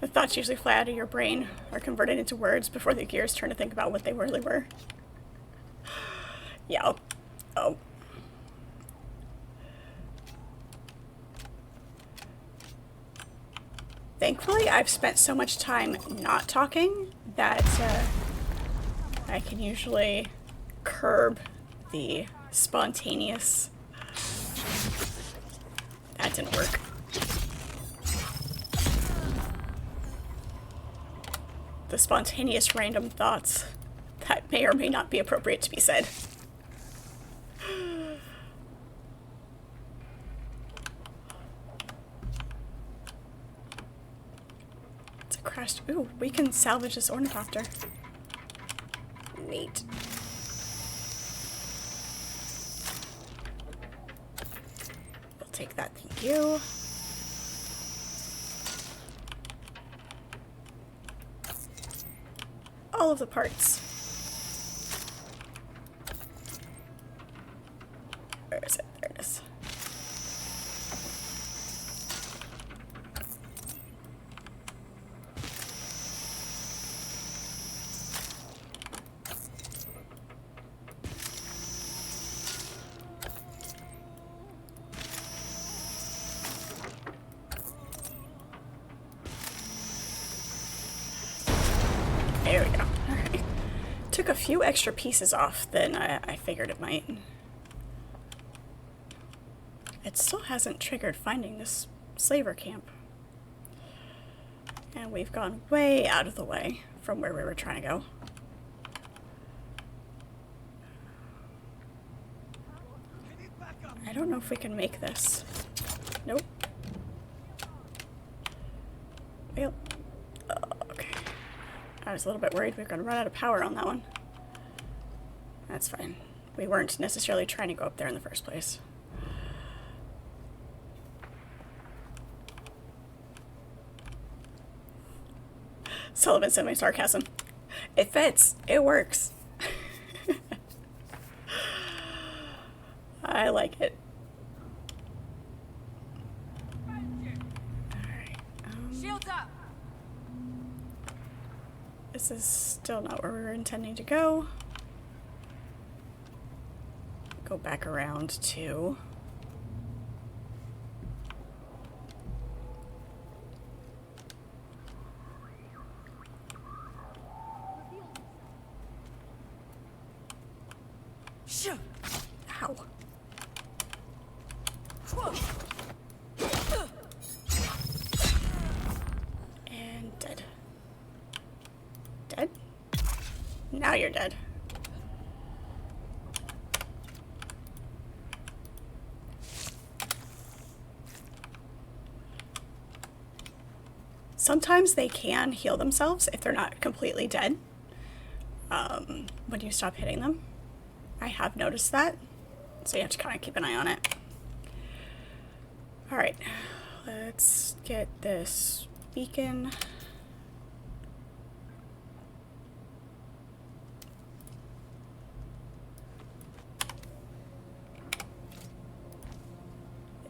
S1: The thoughts usually fly out of your brain or converted into words before the gears turn to think about what they really were. Yeah. Oh. Thankfully, I've spent so much time not talking that I can usually curb the spontaneous... That didn't work. The spontaneous random thoughts that may or may not be appropriate to be said. It's a crashed... Ooh, we can salvage this ornithopter. Neat. We'll take that, thank you. all of the parts. Where is it? There it is. There we go. Alright. Took a few extra pieces off than I figured it might. It still hasn't triggered finding this slaver camp. And we've gone way out of the way from where we were trying to go. I don't know if we can make this. Nope. Well, okay. I was a little bit worried we were going to run out of power on that one. That's fine. We weren't necessarily trying to go up there in the first place. Sullivan said my sarcasm. It fits. It works. I like it. Alright.
S6: Shields up.
S1: This is still not where we were intending to go. Go back around to...
S6: Shoo.
S1: Ow. And dead. Dead? Now you're dead. Sometimes they can heal themselves if they're not completely dead when you stop hitting them. I have noticed that, so you have to kind of keep an eye on it. Alright, let's get this beacon.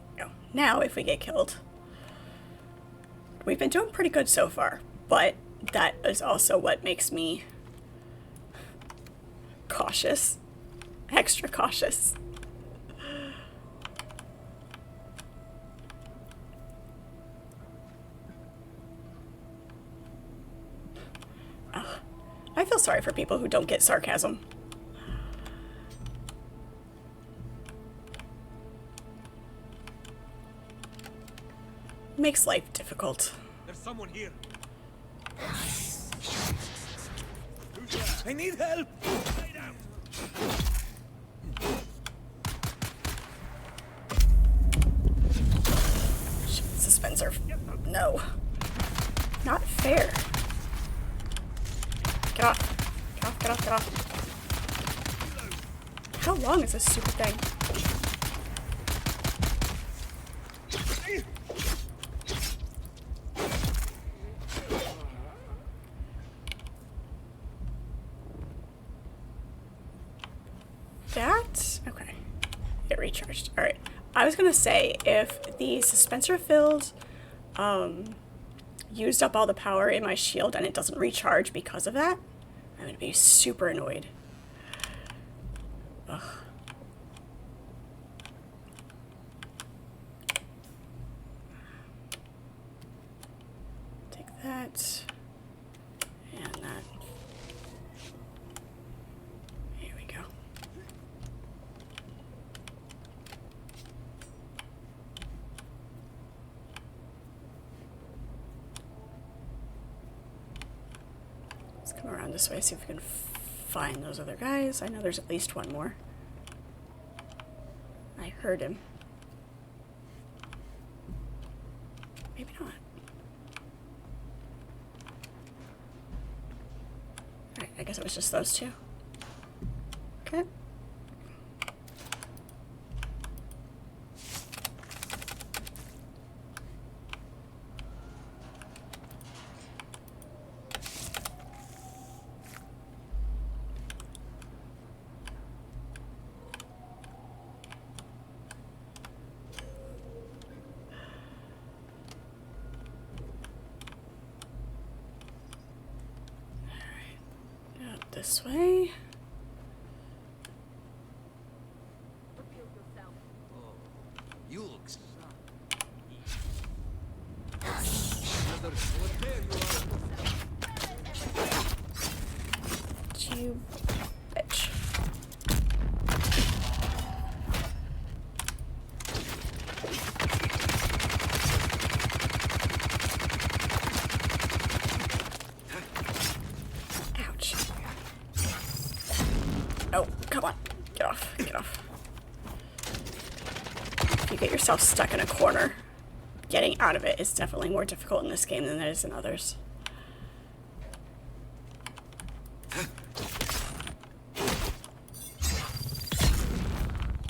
S1: There we go. Now, if we get killed, we've been doing pretty good so far, but that is also what makes me cautious. Extra cautious. I feel sorry for people who don't get sarcasm. Makes life difficult.
S2: There's someone here. I need help. Lay down.
S1: Dispenser. No. Not fair. Get off. Get off, get off, get off. How long is this stupid thing? That? Okay. It recharged. Alright. I was gonna say, if the dispenser filled, used up all the power in my shield and it doesn't recharge because of that, I'm gonna be super annoyed. Ugh. Take that. And that. Here we go. Let's come around this way, see if we can find those other guys. I know there's at least one more. I heard him. Maybe not. Alright, I guess it was just those two. Okay. This way.
S5: You look another slip. There you are.
S1: You bitch. Ouch. Oh, come on. Get off. Get off. If you get yourself stuck in a corner, getting out of it is definitely more difficult in this game than it is in others.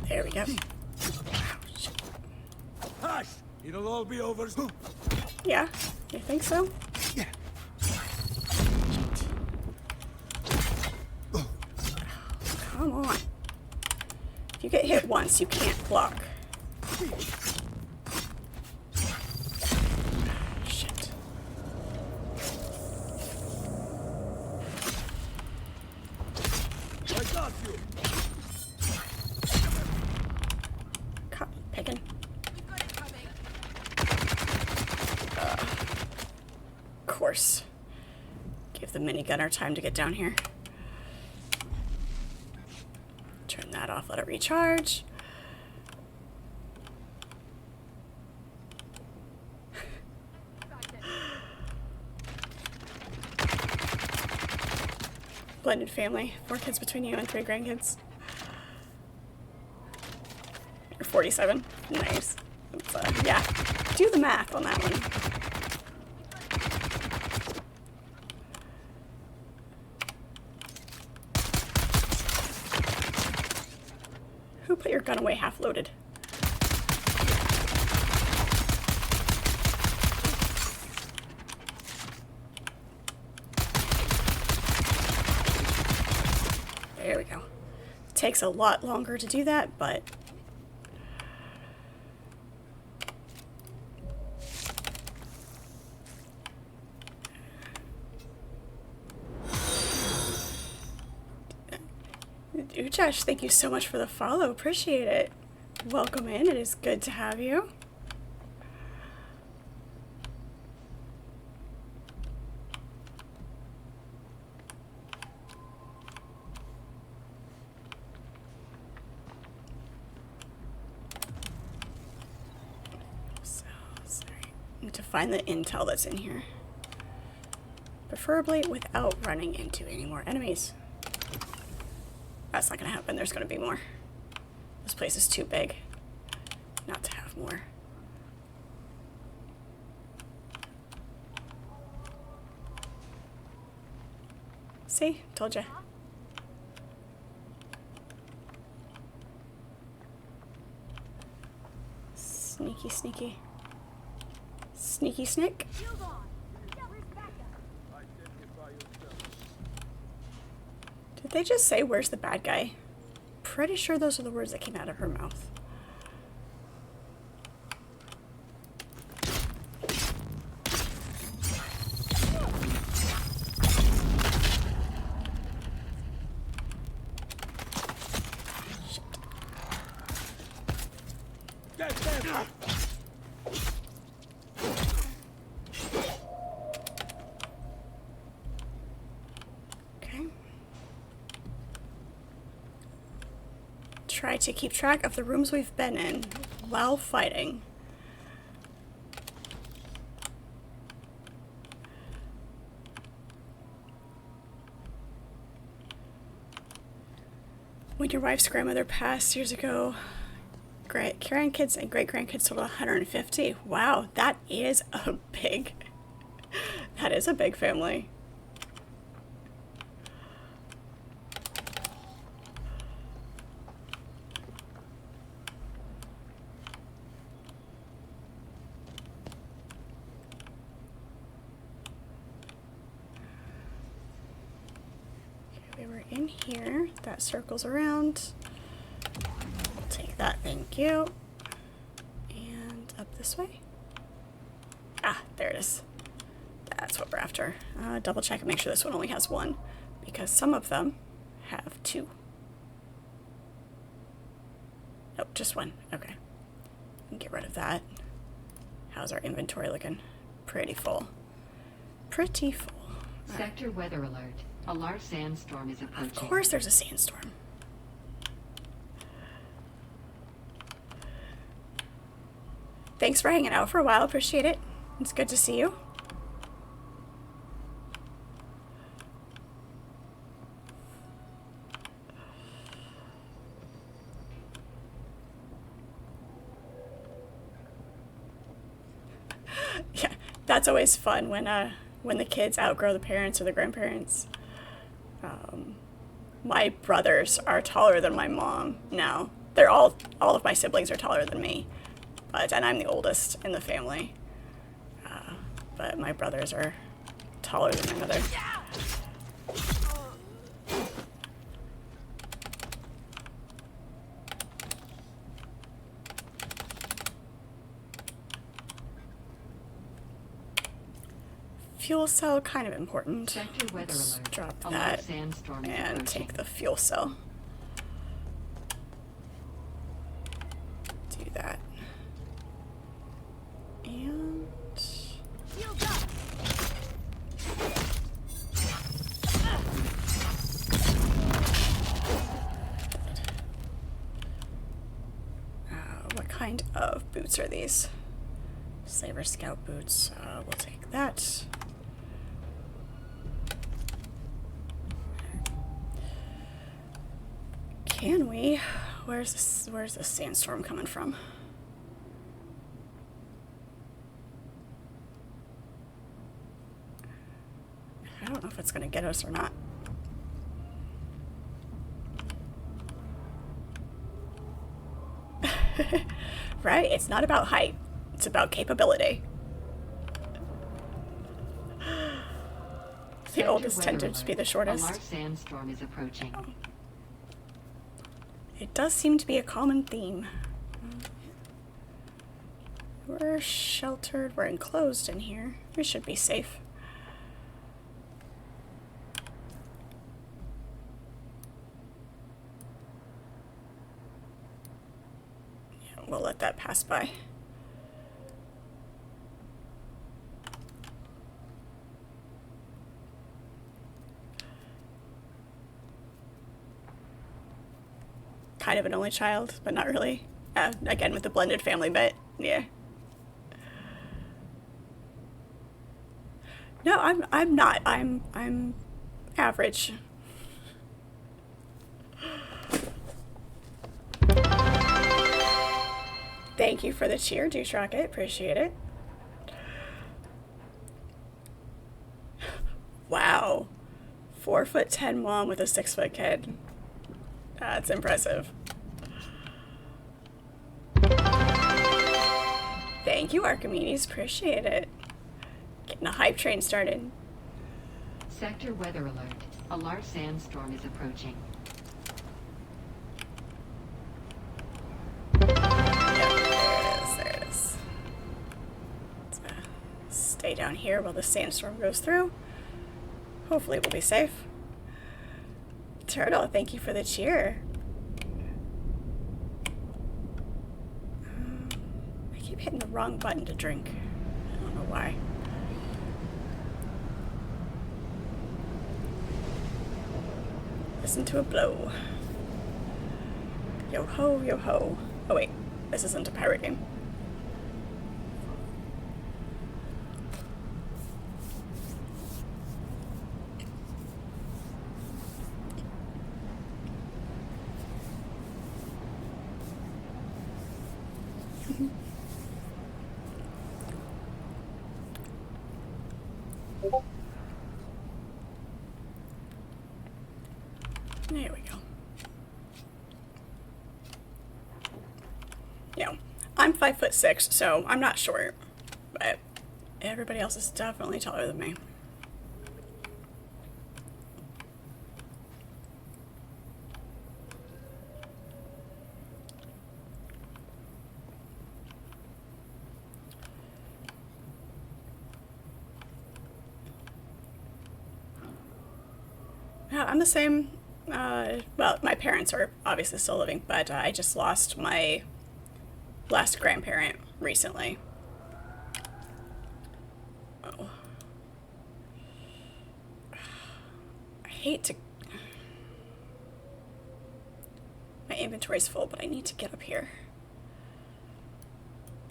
S1: There we go. Ouch.
S2: Hush! It'll all be over soon.
S1: Yeah, you think so?
S2: Yeah.
S1: Come on. If you get hit once, you can't block. Shit.
S2: I got you.
S1: Cotton picking. Of course. Give the minigunner time to get down here. Turn that off, let it recharge. Blended family. 4 kids between you and 3 grandkids. You're 47. Nice. That's, yeah. Do the math on that one. Who put your gun away half loaded? There we go. Takes a lot longer to do that, but Josh, thank you so much for the follow. Appreciate it. Welcome in. It is good to have you. So, sorry. I need to find the intel that's in here. Preferably without running into any more enemies. That's not gonna happen. There's gonna be more. This place is too big not to have more. See? Told ya. Sneaky, sneaky. Sneaky snick. Did they just say, where's the bad guy? Pretty sure those are the words that came out of her mouth.
S2: Get them.
S1: Okay. Try to keep track of the rooms we've been in while fighting. When your wife's grandmother passed years ago, grandkids and great-grandkids total 150. Wow, that is a big family. We were in here. That circles around. We'll take that, thank you. And up this way. Ah, there it is. That's what we're after. Double check and make sure this one only has one. because some of them have 2. Nope, just 1. Okay. Get rid of that. How's our inventory looking? Pretty full. Pretty full.
S7: Sector weather alert. A large sandstorm is approaching.
S1: Of course there's a sandstorm. Thanks for hanging out for a while. Appreciate it. It's good to see you. Yeah, that's always fun when the kids outgrow the parents or the grandparents. My brothers are taller than my mom now. They're all of my siblings are taller than me, and I'm the oldest in the family. But my brothers are taller than my mother. Fuel cell, kind of important.
S7: Sector weather
S1: Let's
S7: alert.
S1: drop
S7: A large
S1: that
S7: sandstorm is
S1: and
S7: approaching.
S1: take the fuel cell. Do that. And
S6: Shields up.
S1: what kind of boots are these? Slaver Scout boots. We'll take that. Can we? Where's the sandstorm coming from? I don't know if it's gonna get us or not. Right? It's not about height. It's about capability. The
S7: Sector
S1: oldest
S7: weather
S1: tended to be
S7: alert.
S1: the
S7: A
S1: shortest.
S7: large sandstorm is approaching.
S1: It does seem to be a common theme. We're sheltered. We're enclosed in here. We should be safe. Yeah, we'll let that pass by. Kind of an only child, but not really. Again, with the blended family, but yeah. No, I'm not. I'm average. Thank you for the cheer, Douche Rocket. Appreciate it. Wow. 4'10" mom with a 6' kid. That's impressive. Thank you, Archimedes. Appreciate it. Getting a hype train started.
S7: Sector weather alert. A large sandstorm is approaching.
S1: Yep, there it is. Let's stay down here while the sandstorm goes through. Hopefully we'll be safe. Turtle, thank you for the cheer. I keep hitting the wrong button to drink. I don't know why. Listen to a blow. Yo ho, yo ho. Oh wait, this isn't a pirate game. There we go. Yeah, I'm 5'6", so I'm not short, but everybody else is definitely taller than me. Yeah, I'm the same. Well, my parents are obviously still living, but I just lost my last grandparent recently. Oh. I hate to... My inventory's full, but I need to get up here.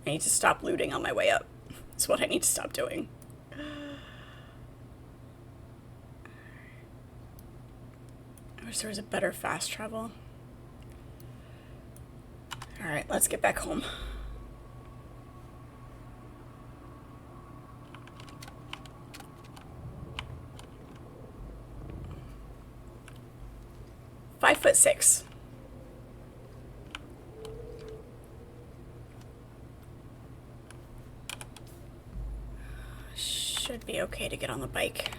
S1: I need to stop looting on my way up. That's what I need to stop doing. I wish there was a better fast travel. Alright, let's get back home. "5'6". Should be okay to get on the bike.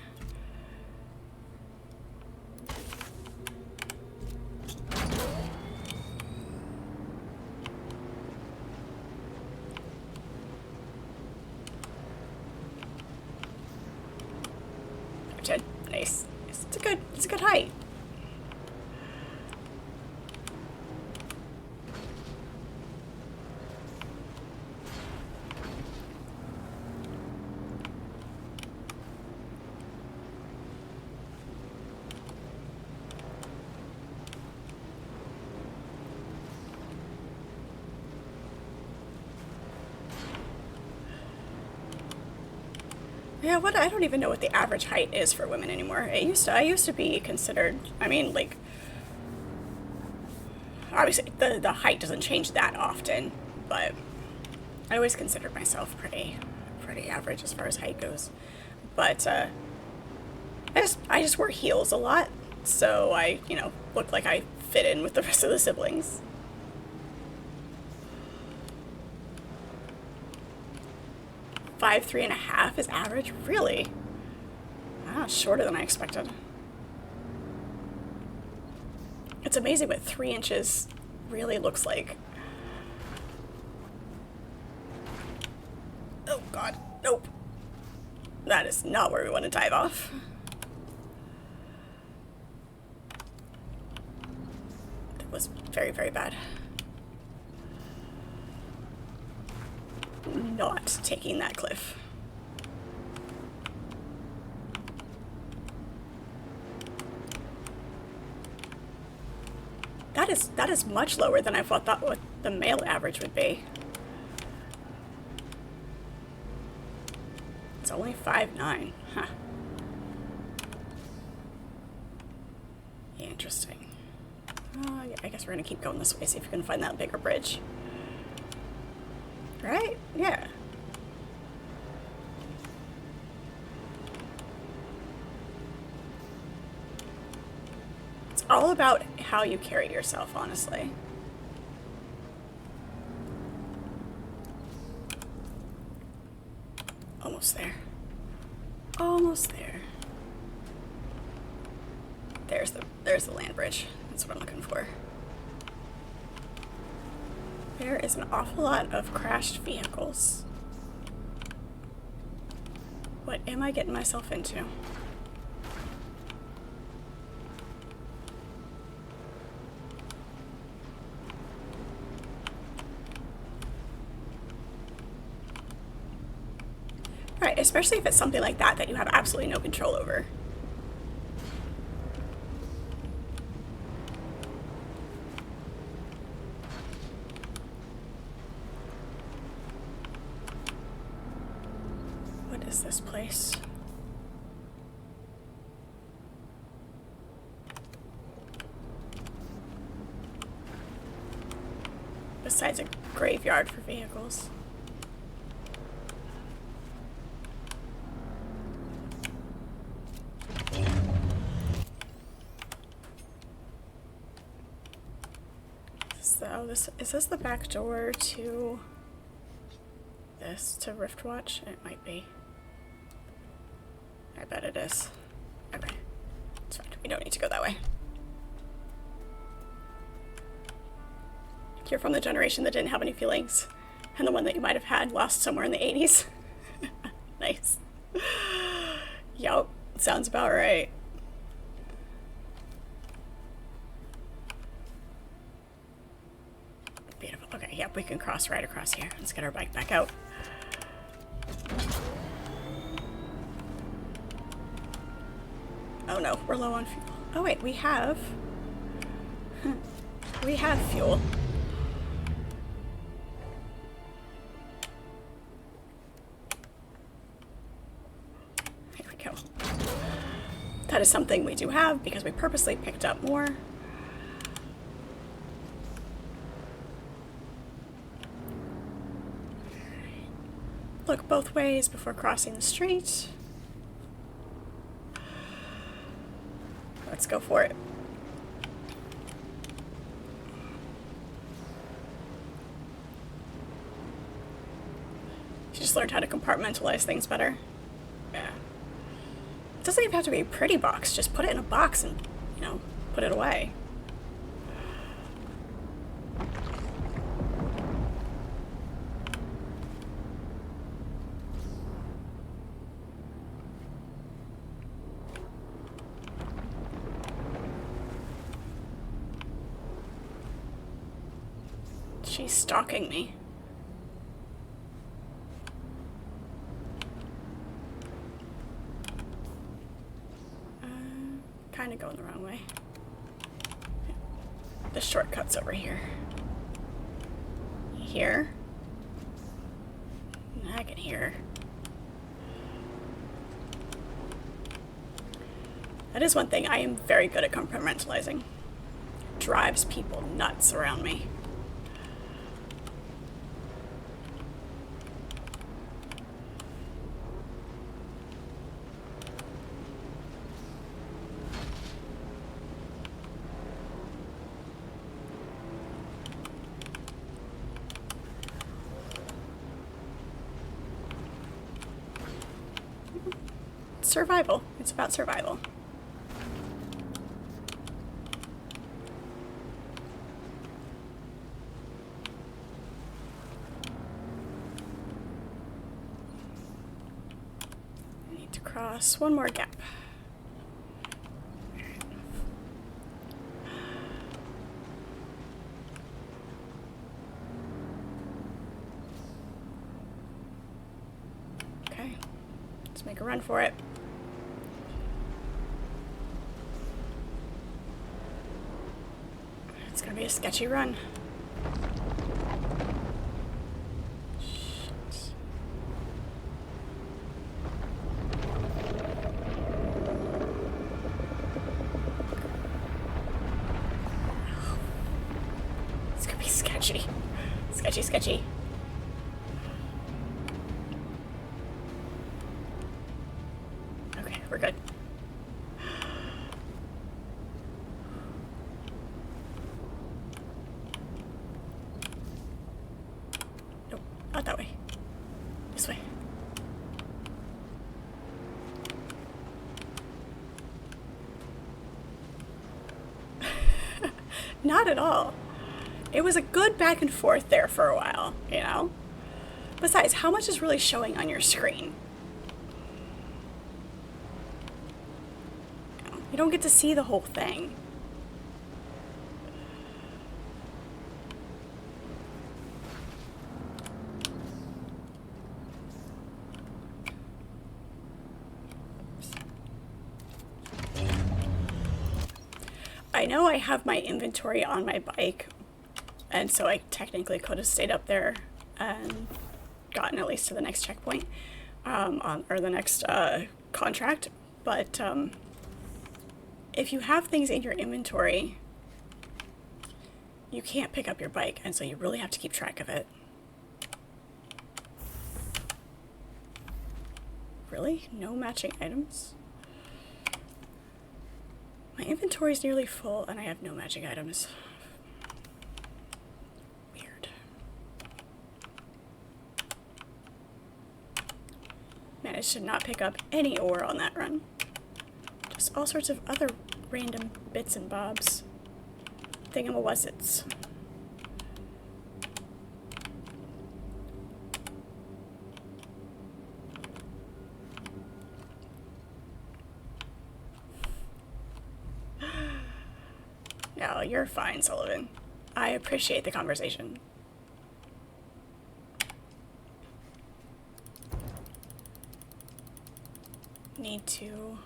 S1: Nice. It's a good height. Yeah, I don't even know what the average height is for women anymore. I used to be considered, I mean, like, obviously the height doesn't change that often, but I always considered myself pretty average as far as height goes. But I just wear heels a lot, so I, look like I fit in with the rest of the siblings. Five, 3.5 is average? Really? Wow, shorter than I expected. It's amazing what 3 inches really looks like. Oh god, nope. That is not where we want to dive off. That was very, very bad. Not taking that cliff. That is much lower than I thought what the male average would be. It's only 5'9". Huh. Interesting. Yeah, I guess we're gonna keep going this way, see if we can find that bigger bridge. Right? Yeah. It's all about how you carry yourself, honestly. Almost there. Almost there. There's the land bridge. That's what I'm looking for. There is an awful lot of crashed vehicles. What am I getting myself into? Right, especially if it's something like that you have absolutely no control over. This place. Besides a graveyard for vehicles. So is this the back door to this, to Riftwatch? It might be. I bet it is. Okay. It's fine. We don't need to go that way. You're from the generation that didn't have any feelings, and the one that you might have had lost somewhere in the 80s. Nice. Yup. Sounds about right. Okay, yep, we can cross right across here. Let's get our bike back out. Oh no, we're low on fuel. Oh wait, we have... we have fuel. Here we go. That is something we do have because we purposely picked up more. Look both ways before crossing the street. Let's go for it. She just learned how to compartmentalize things better. Yeah. It doesn't even have to be a pretty box. Just put it in a box and, you know, put it away. She's stalking me. Kind of going the wrong way. The shortcut's over here. Here. I can hear her. That is one thing I am very good at compartmentalizing. Drives people nuts around me. Survival. It's about survival. I need to cross one more gap. Okay. Let's make a run for it. It's gonna be a sketchy run. Shit. It's gonna be sketchy. Sketchy, sketchy. Okay, we're good. Not that way. This way. Not at all. It was a good back and forth there for a while, you know? Besides, how much is really showing on your screen? You don't get to see the whole thing. I know I have my inventory on my bike, and so I technically could have stayed up there and gotten at least to the next checkpoint, or the next contract, but if you have things in your inventory, you can't pick up your bike, and so you really have to keep track of it. Really? No matching items? My inventory is nearly full, and I have no matching items. Weird. Managed to not pick up any ore on that run. Just all sorts of other random bits and bobs. Thingamawuzzits. No, you're fine, Sullivan. I appreciate the conversation. need to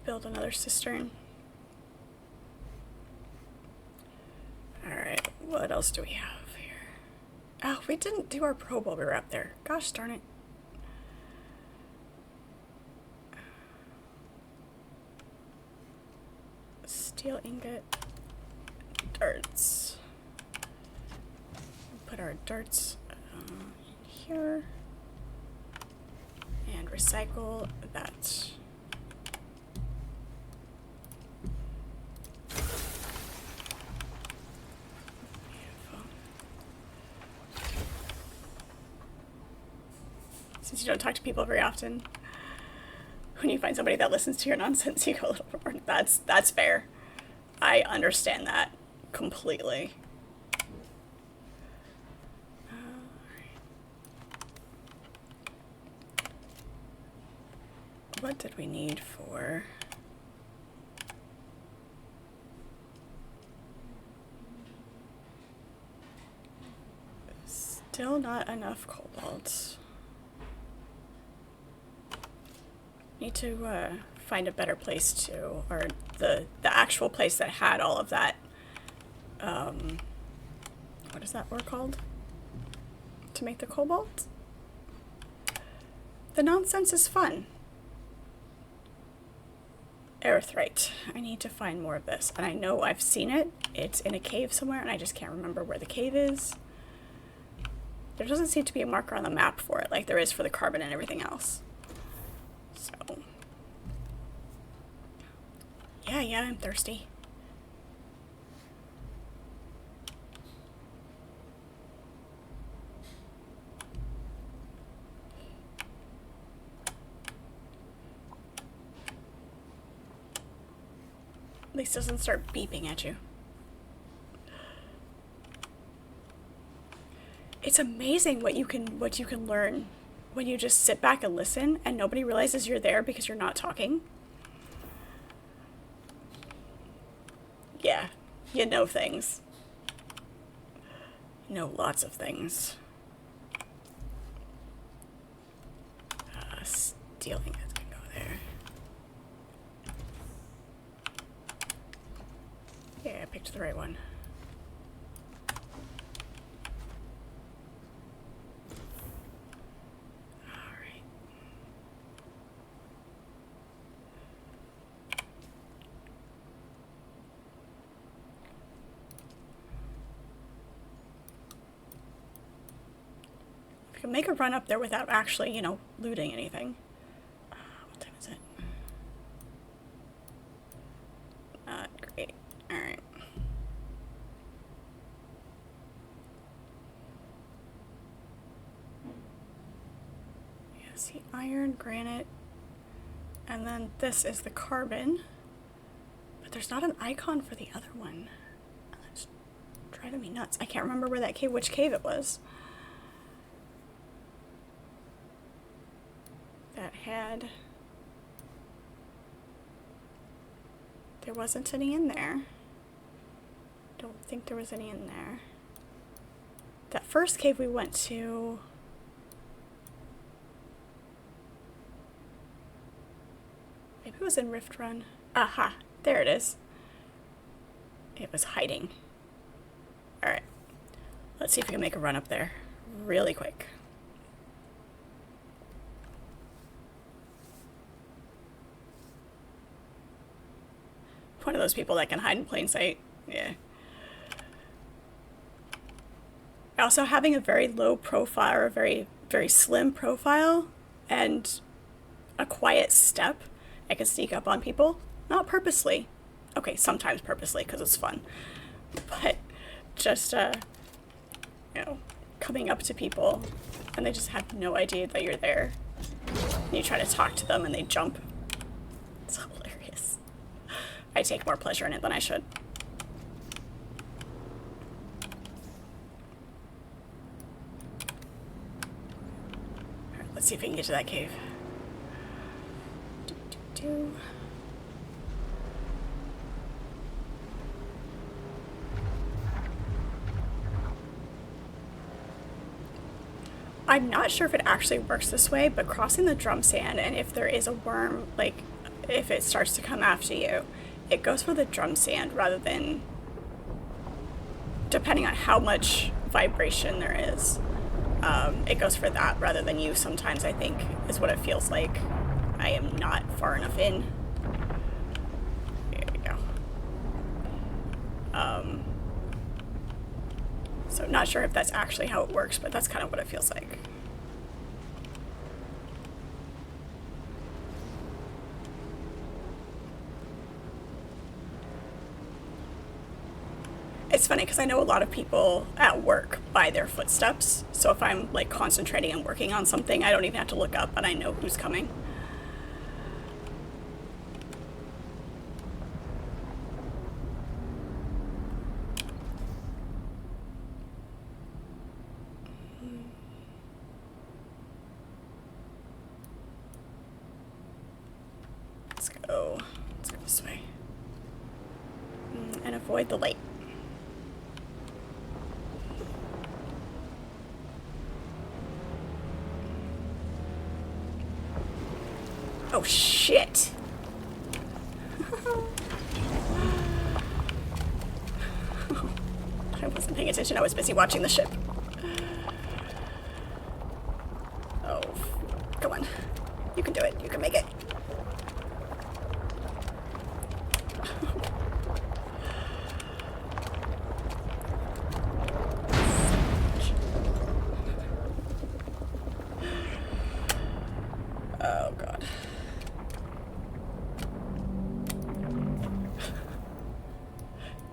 S1: build another cistern. Alright, what else do we have here? Oh, we didn't do our probe while we were up there. Gosh darn it. Steel ingot, darts. Put our darts in here and recycle that. Since you don't talk to people very often, when you find somebody that listens to your nonsense, you go a little more. That's fair. I understand that completely. What did we need for... Still not enough cobalt. Need to find a better place to, or the actual place that had all of that. What is that word called? To make the cobalt? The nonsense is fun. Erythrite. I need to find more of this, and I know I've seen it. It's in a cave somewhere, and I just can't remember where the cave is. There doesn't seem to be a marker on the map for it, like there is for the carbon and everything else. So, yeah, I'm thirsty. At least it doesn't start beeping at you. It's amazing what you can learn when you just sit back and listen and nobody realizes you're there because you're not talking. Yeah, you know things. You know lots of things. Stealing it can go there. Yeah, I picked the right one. Can make a run up there without actually, you know, looting anything. What time is it? Not great. Alright. Yeah, see, iron, granite, and then this is the carbon. But there's not an icon for the other one. That's driving me nuts. I can't remember where that cave, which cave it was. That had... There wasn't any in there. Don't think there was any in there. That first cave we went to... Maybe it was in Rift Run. Aha! There it is. It was hiding. Alright. Let's see if we can make a run up there really quick. One of those people that can hide in plain sight. Yeah. Also, having a very low profile, or a very, very slim profile, and a quiet step, I can sneak up on people. Not purposely. Okay, sometimes purposely, because it's fun. But just, you know, coming up to people, and they just have no idea that you're there. And you try to talk to them, and they jump. It's hilarious. I take more pleasure in it than I should. Alright, let's see if we can get to that cave. Do. I'm not sure if it actually works this way, but crossing the drum sand, and if there is a worm, like, if it starts to come after you, it goes for the drum sand rather than, depending on how much vibration there is, it goes for that rather than you sometimes, I think, is what it feels like. I am not far enough in. There we go. So not sure if that's actually how it works, but that's kind of what it feels like. It's funny because I know a lot of people at work buy their footsteps, so if I'm like concentrating and working on something, I don't even have to look up and I know who's coming. Let's go this way. And avoid the light. Oh shit! I wasn't paying attention, I was busy watching the ship. Oh, come on. You can do it, you can make it. Oh god.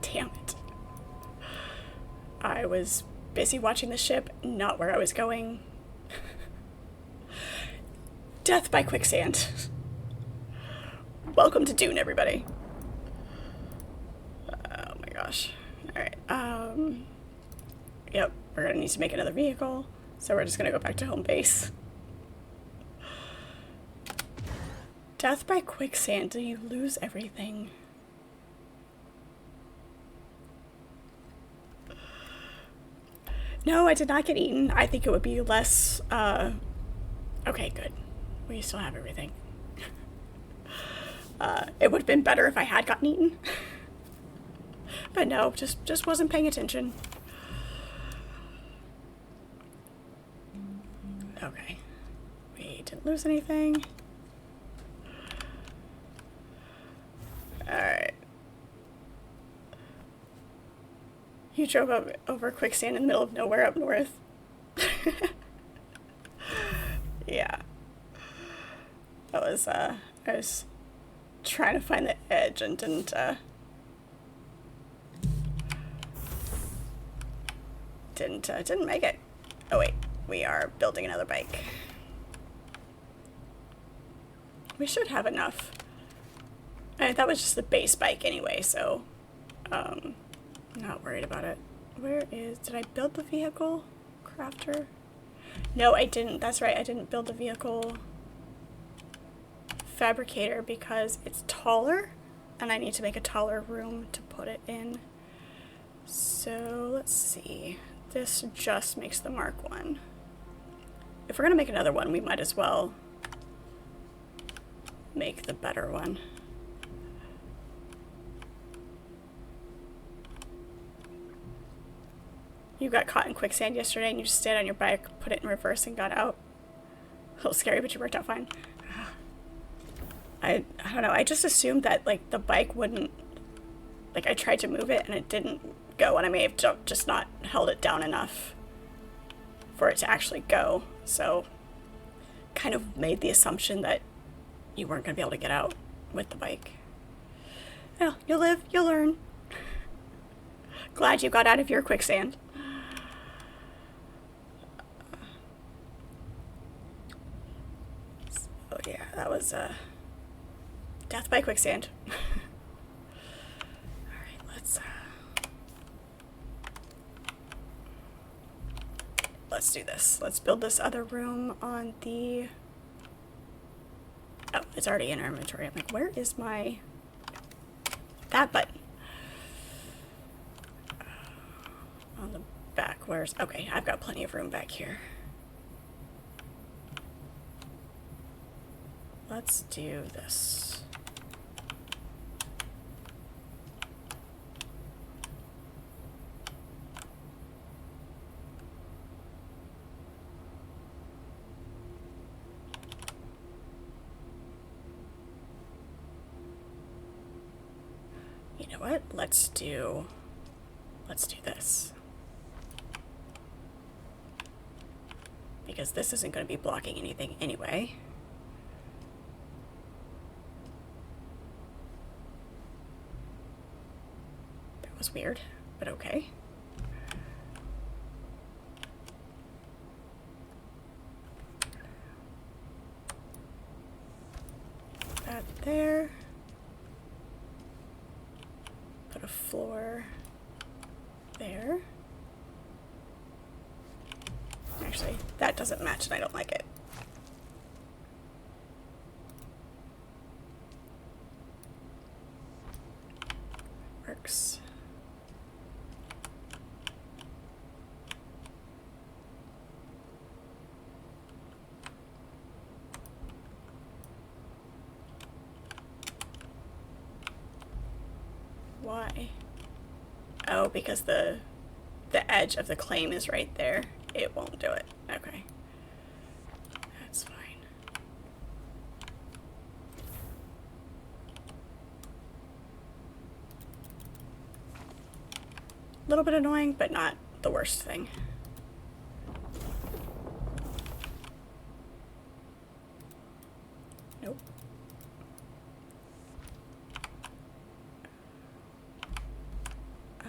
S1: Damn it. I was busy watching the ship, not where I was going. Death by quicksand. Welcome to Dune, everybody. Oh my gosh. Alright, yep, we're gonna need to make another vehicle, so we're just gonna go back to home base. Death by quicksand, do you lose everything? No, I did not get eaten. I think it would be less, okay, good. We still have everything. It would have been better if I had gotten eaten. But no, just wasn't paying attention. Okay. We didn't lose anything. Alright. You drove up over quicksand in the middle of nowhere up north. Yeah. That was, I was trying to find the edge and didn't make it. Oh wait, we are building another bike. We should have enough. That was just the base bike anyway, so not worried about it. Did I build the vehicle crafter? No, I didn't. That's right, I didn't build the vehicle fabricator because it's taller and I need to make a taller room to put it in. So let's see. This just makes the Mark 1. If we're gonna make another one, we might as well make the better one. You got caught in quicksand yesterday and you just stayed on your bike, put it in reverse and got out. A little scary, but you worked out fine. I don't know, I just assumed that like the bike wouldn't, like I tried to move it and it didn't go, and I may have just not held it down enough for it to actually go. So kind of made the assumption that you weren't going to be able to get out with the bike. Well, you'll live, you'll learn. Glad you got out of your quicksand. So yeah, that was death by quicksand. Alright, let's do this. Let's build this other room on the... Oh, it's already in our inventory. I'm like, where is my... that button? On the back, where's... Okay, I've got plenty of room back here. let's do this. You know what? Let's do this. Because this isn't going to be blocking anything anyway. That was weird, but okay. That there. Put a floor there. Actually, that doesn't match and I don't like it. Works. Why? Oh, because the edge of the claim is right there. It won't do it. Okay. That's fine. A little bit annoying, but not the worst thing. Nope.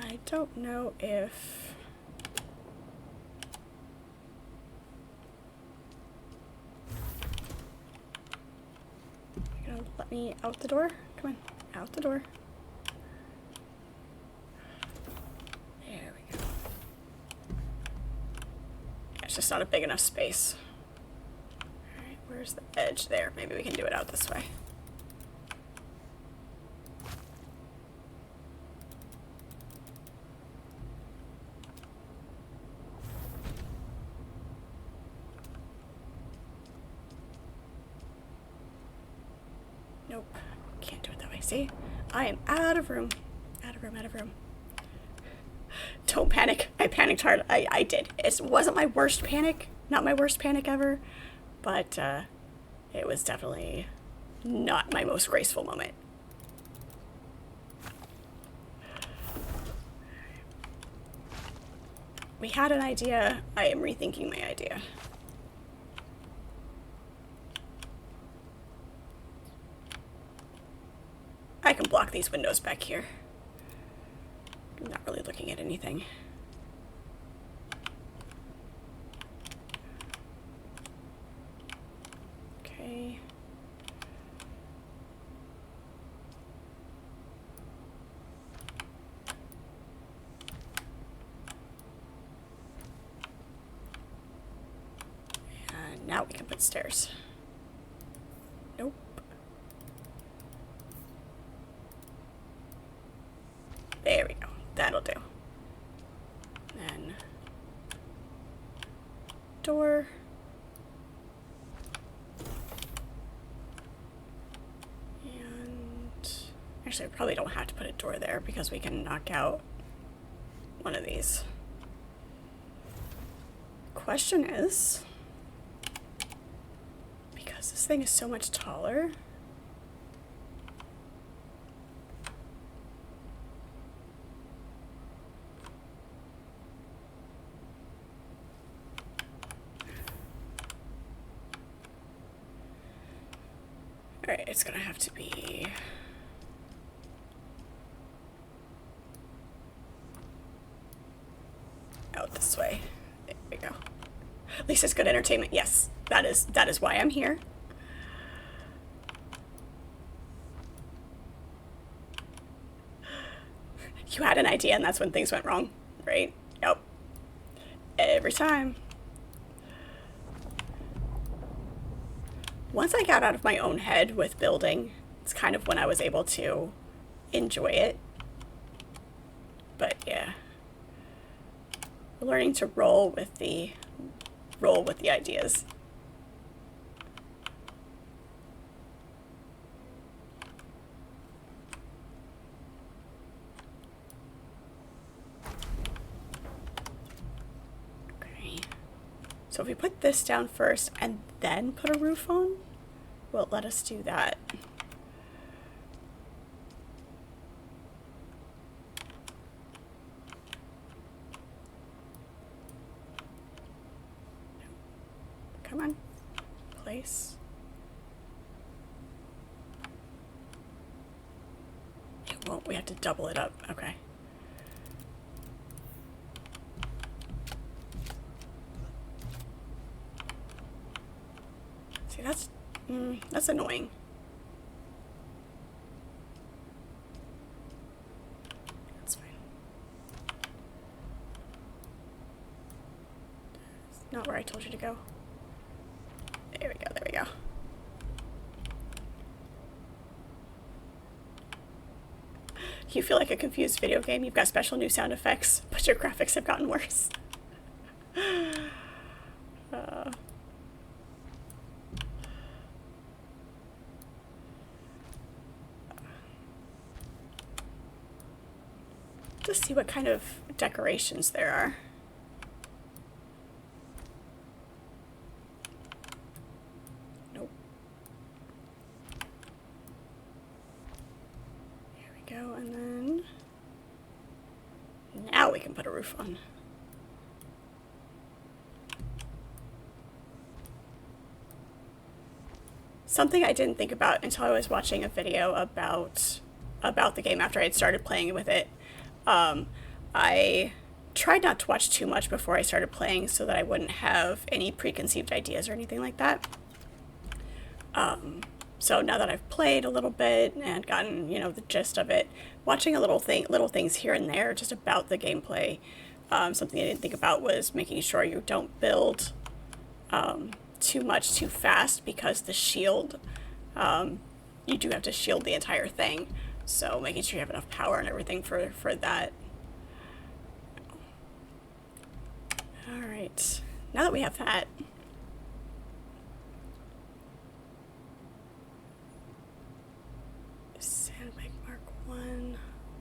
S1: I don't know if... You're gonna let me out the door? Come on, out the door. There we go. It's just not a big enough space. Alright, where's the edge there? Maybe we can do it out this way. Nope, can't do it that way. See? I am out of room. Out of room, out of room. Don't panic. I panicked hard. I did. It wasn't my worst panic. Not my worst panic ever. But it was definitely not my most graceful moment. We had an idea. I am rethinking my idea. I can block these windows back here. I'm not really looking at anything. Okay. And now we can put stairs. Nope. There we go. That'll do. Then door. And actually, I probably don't have to put a door there because we can knock out one of these. Question is, because this thing is so much taller, alright, it's gonna have to be out this way. There we go. At least it's good entertainment. Yes, that is why I'm here. You had an idea and that's when things went wrong, right? Yep. Every time. Once I got out of my own head with building, it's kind of when I was able to enjoy it. But yeah. Learning to roll with the ideas. So if we put this down first and then put a roof on, will it let us do that? Come on. Place. It won't. We have to double it up. Okay. See, that's annoying. That's fine. It's not where I told you to go. There we go, there we go. You feel like a confused video game? You've got special new sound effects, but your graphics have gotten worse. Just see what kind of decorations there are. Nope. Here we go, and then now we can put a roof on. Something I didn't think about until I was watching a video about the game after I had started playing with it. I tried not to watch too much before I started playing so that I wouldn't have any preconceived ideas or anything like that. So now that I've played a little bit and gotten, you know, the gist of it, watching a little things here and there just about the gameplay, something I didn't think about was making sure you don't build too much too fast, because the shield, you do have to shield the entire thing. So making sure you have enough power and everything for that. All right, now that we have that, sandbag Mark 1,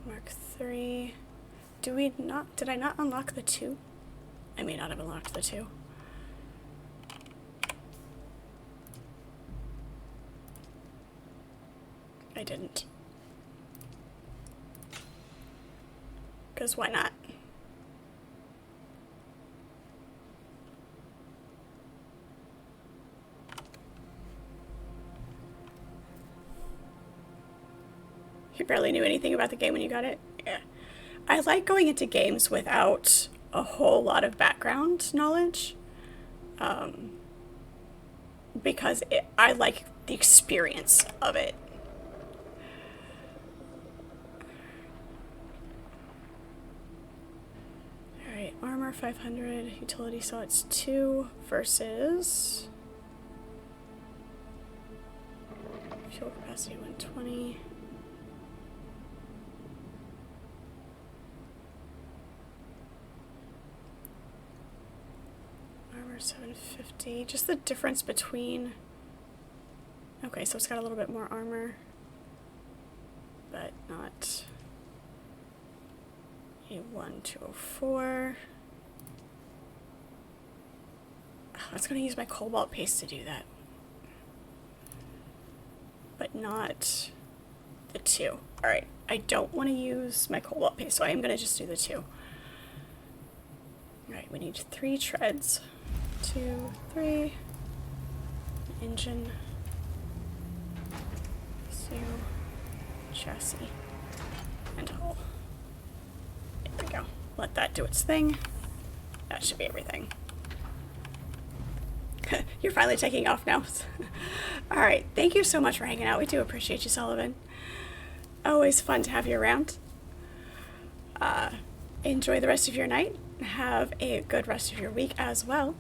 S1: Mark 3. Did I not unlock the 2? I may not have unlocked the 2. I didn't. Because why not? You barely knew anything about the game when you got it? Yeah. I like going into games without a whole lot of background knowledge. Because I like the experience of it. Alright, armor 500, utility saw it's 2 versus fuel capacity 120. Armor 750. Just the difference between. Okay, so it's got a little bit more armor, but not. A1 204. I was going to use my cobalt paste to do that, but not the 2. Alright, I don't want to use my cobalt paste, so I am going to just do the 2. Alright, we need 3 treads. 2, 3. Engine. 2. Chassis. And hull. There we go. Let that do its thing. That should be everything. You're finally taking off now. Alright, thank you so much for hanging out. We do appreciate you, Sullivan. Always fun to have you around. Enjoy the rest of your night. Have a good rest of your week as well.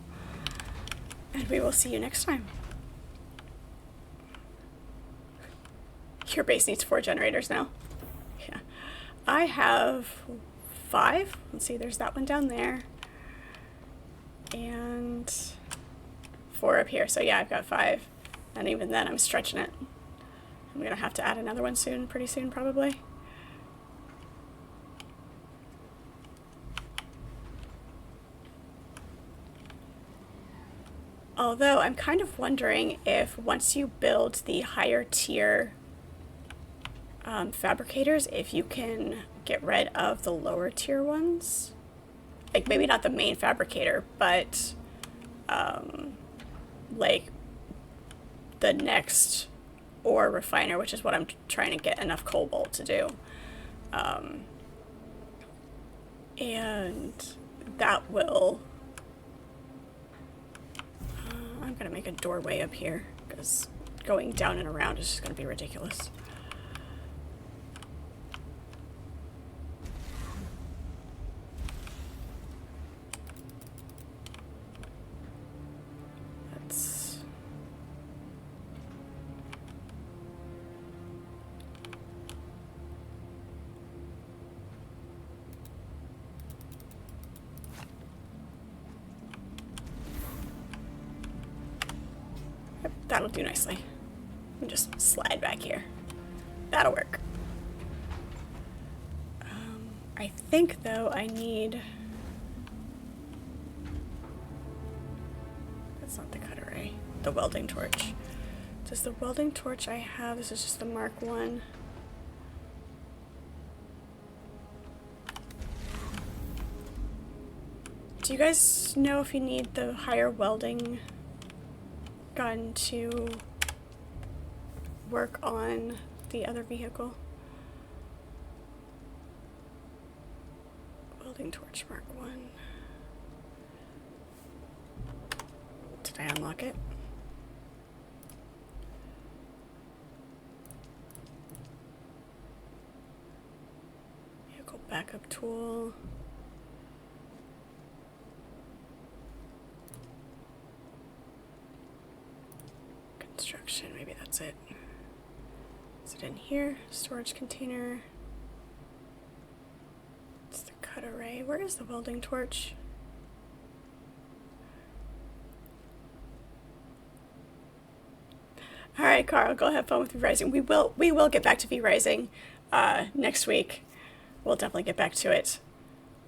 S1: And we will see you next time. Your base needs 4 generators now. Yeah. I have 5. Let's see, there's that one down there. And 4 up here. So yeah, I've got 5. And even then, I'm stretching it. I'm going to have to add another one soon, pretty soon probably. Although I'm kind of wondering if once you build the higher tier fabricators, if you can get rid of the lower tier ones. Like maybe not the main fabricator, but like the next ore refiner, which is what I'm trying to get enough cobalt to do. And that will... I'm going to make a doorway up here, because going down and around is just going to be ridiculous. Let's... Yep, that'll do nicely. And just slide back here. That'll work. I think, though, I need... That's not the cutter ray. The welding torch. Does the welding torch I have... This is just the Mark 1. Do you guys know if you need the higher welding gun to work on the other vehicle? Welding torch Mark 1. Did I unlock it? Vehicle backup tool. Construction, maybe that's it. Is it in here? Storage container. It's the cutter ray. Where is the welding torch? All right, Carl, go have fun with V-Rising. We will get back to V-Rising next week. We'll definitely get back to it.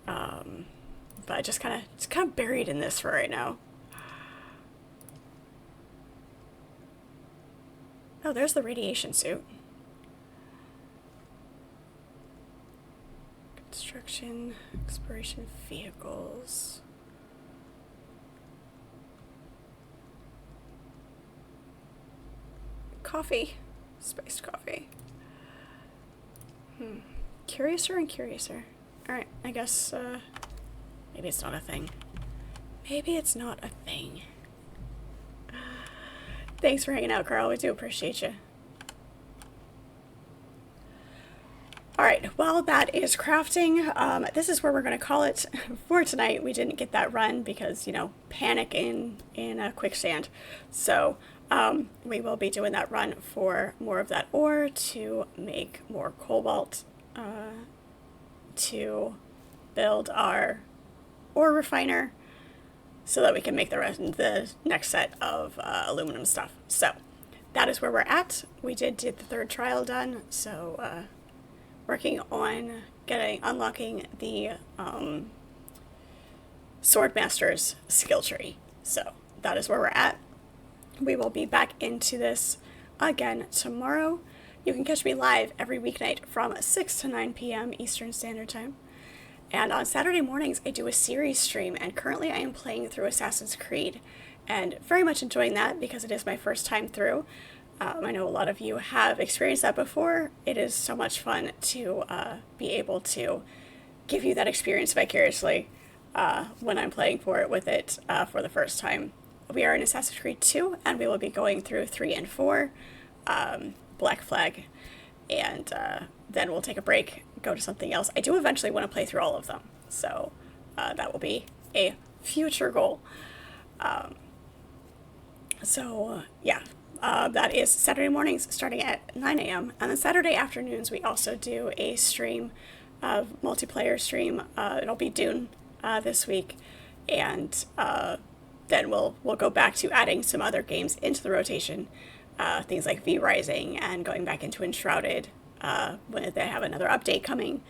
S1: But it's kind of buried in this for right now. Oh, there's the radiation suit. Construction, exploration vehicles. Coffee. Spiced coffee. Curiouser and curiouser. Alright, I guess, maybe it's not a thing. Maybe it's not a thing. Thanks for hanging out, Carl. We do appreciate you. Alright, well, that is crafting. This is where we're going to call it for tonight. We didn't get that run because, you know, panic in a quicksand. So, we will be doing that run for more of that ore to make more cobalt, to build our ore refiner, so that we can make the next set of aluminum stuff. So that is where we're at. We did get the third trial done, so working on unlocking the Swordmaster's skill tree. So that is where we're at. We will be back into this again tomorrow. You can catch me live every weeknight from 6 to 9 p.m. Eastern Standard Time. And on Saturday mornings, I do a series stream, and currently I am playing through Assassin's Creed, and very much enjoying that because it is my first time through. I know a lot of you have experienced that before. It is so much fun to be able to give you that experience vicariously when I'm playing for it with it for the first time. We are in Assassin's Creed 2, and we will be going through 3 and 4, Black Flag, and then we'll take a break, go to something else. I do eventually want to play through all of them, so that will be a future goal. That is Saturday mornings starting at 9 a.m. And then Saturday afternoons we also do a stream, multiplayer stream. It'll be Dune this week, and then we'll go back to adding some other games into the rotation, things like V-Rising and going back into Enshrouded when they have another update coming.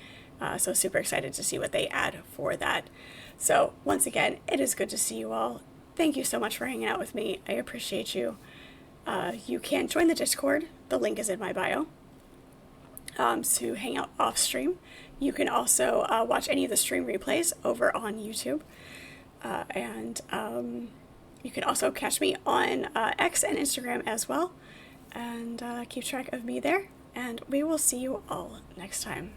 S1: So super excited to see what they add for that. So once again, it is good to see you all. thank you so much for hanging out with me. I appreciate you. You can join the Discord. The link is in my bio. To hang out off stream. You can also watch any of the stream replays over on YouTube. And you can also catch me on X and Instagram as well. And keep track of me there. And we will see you all next time.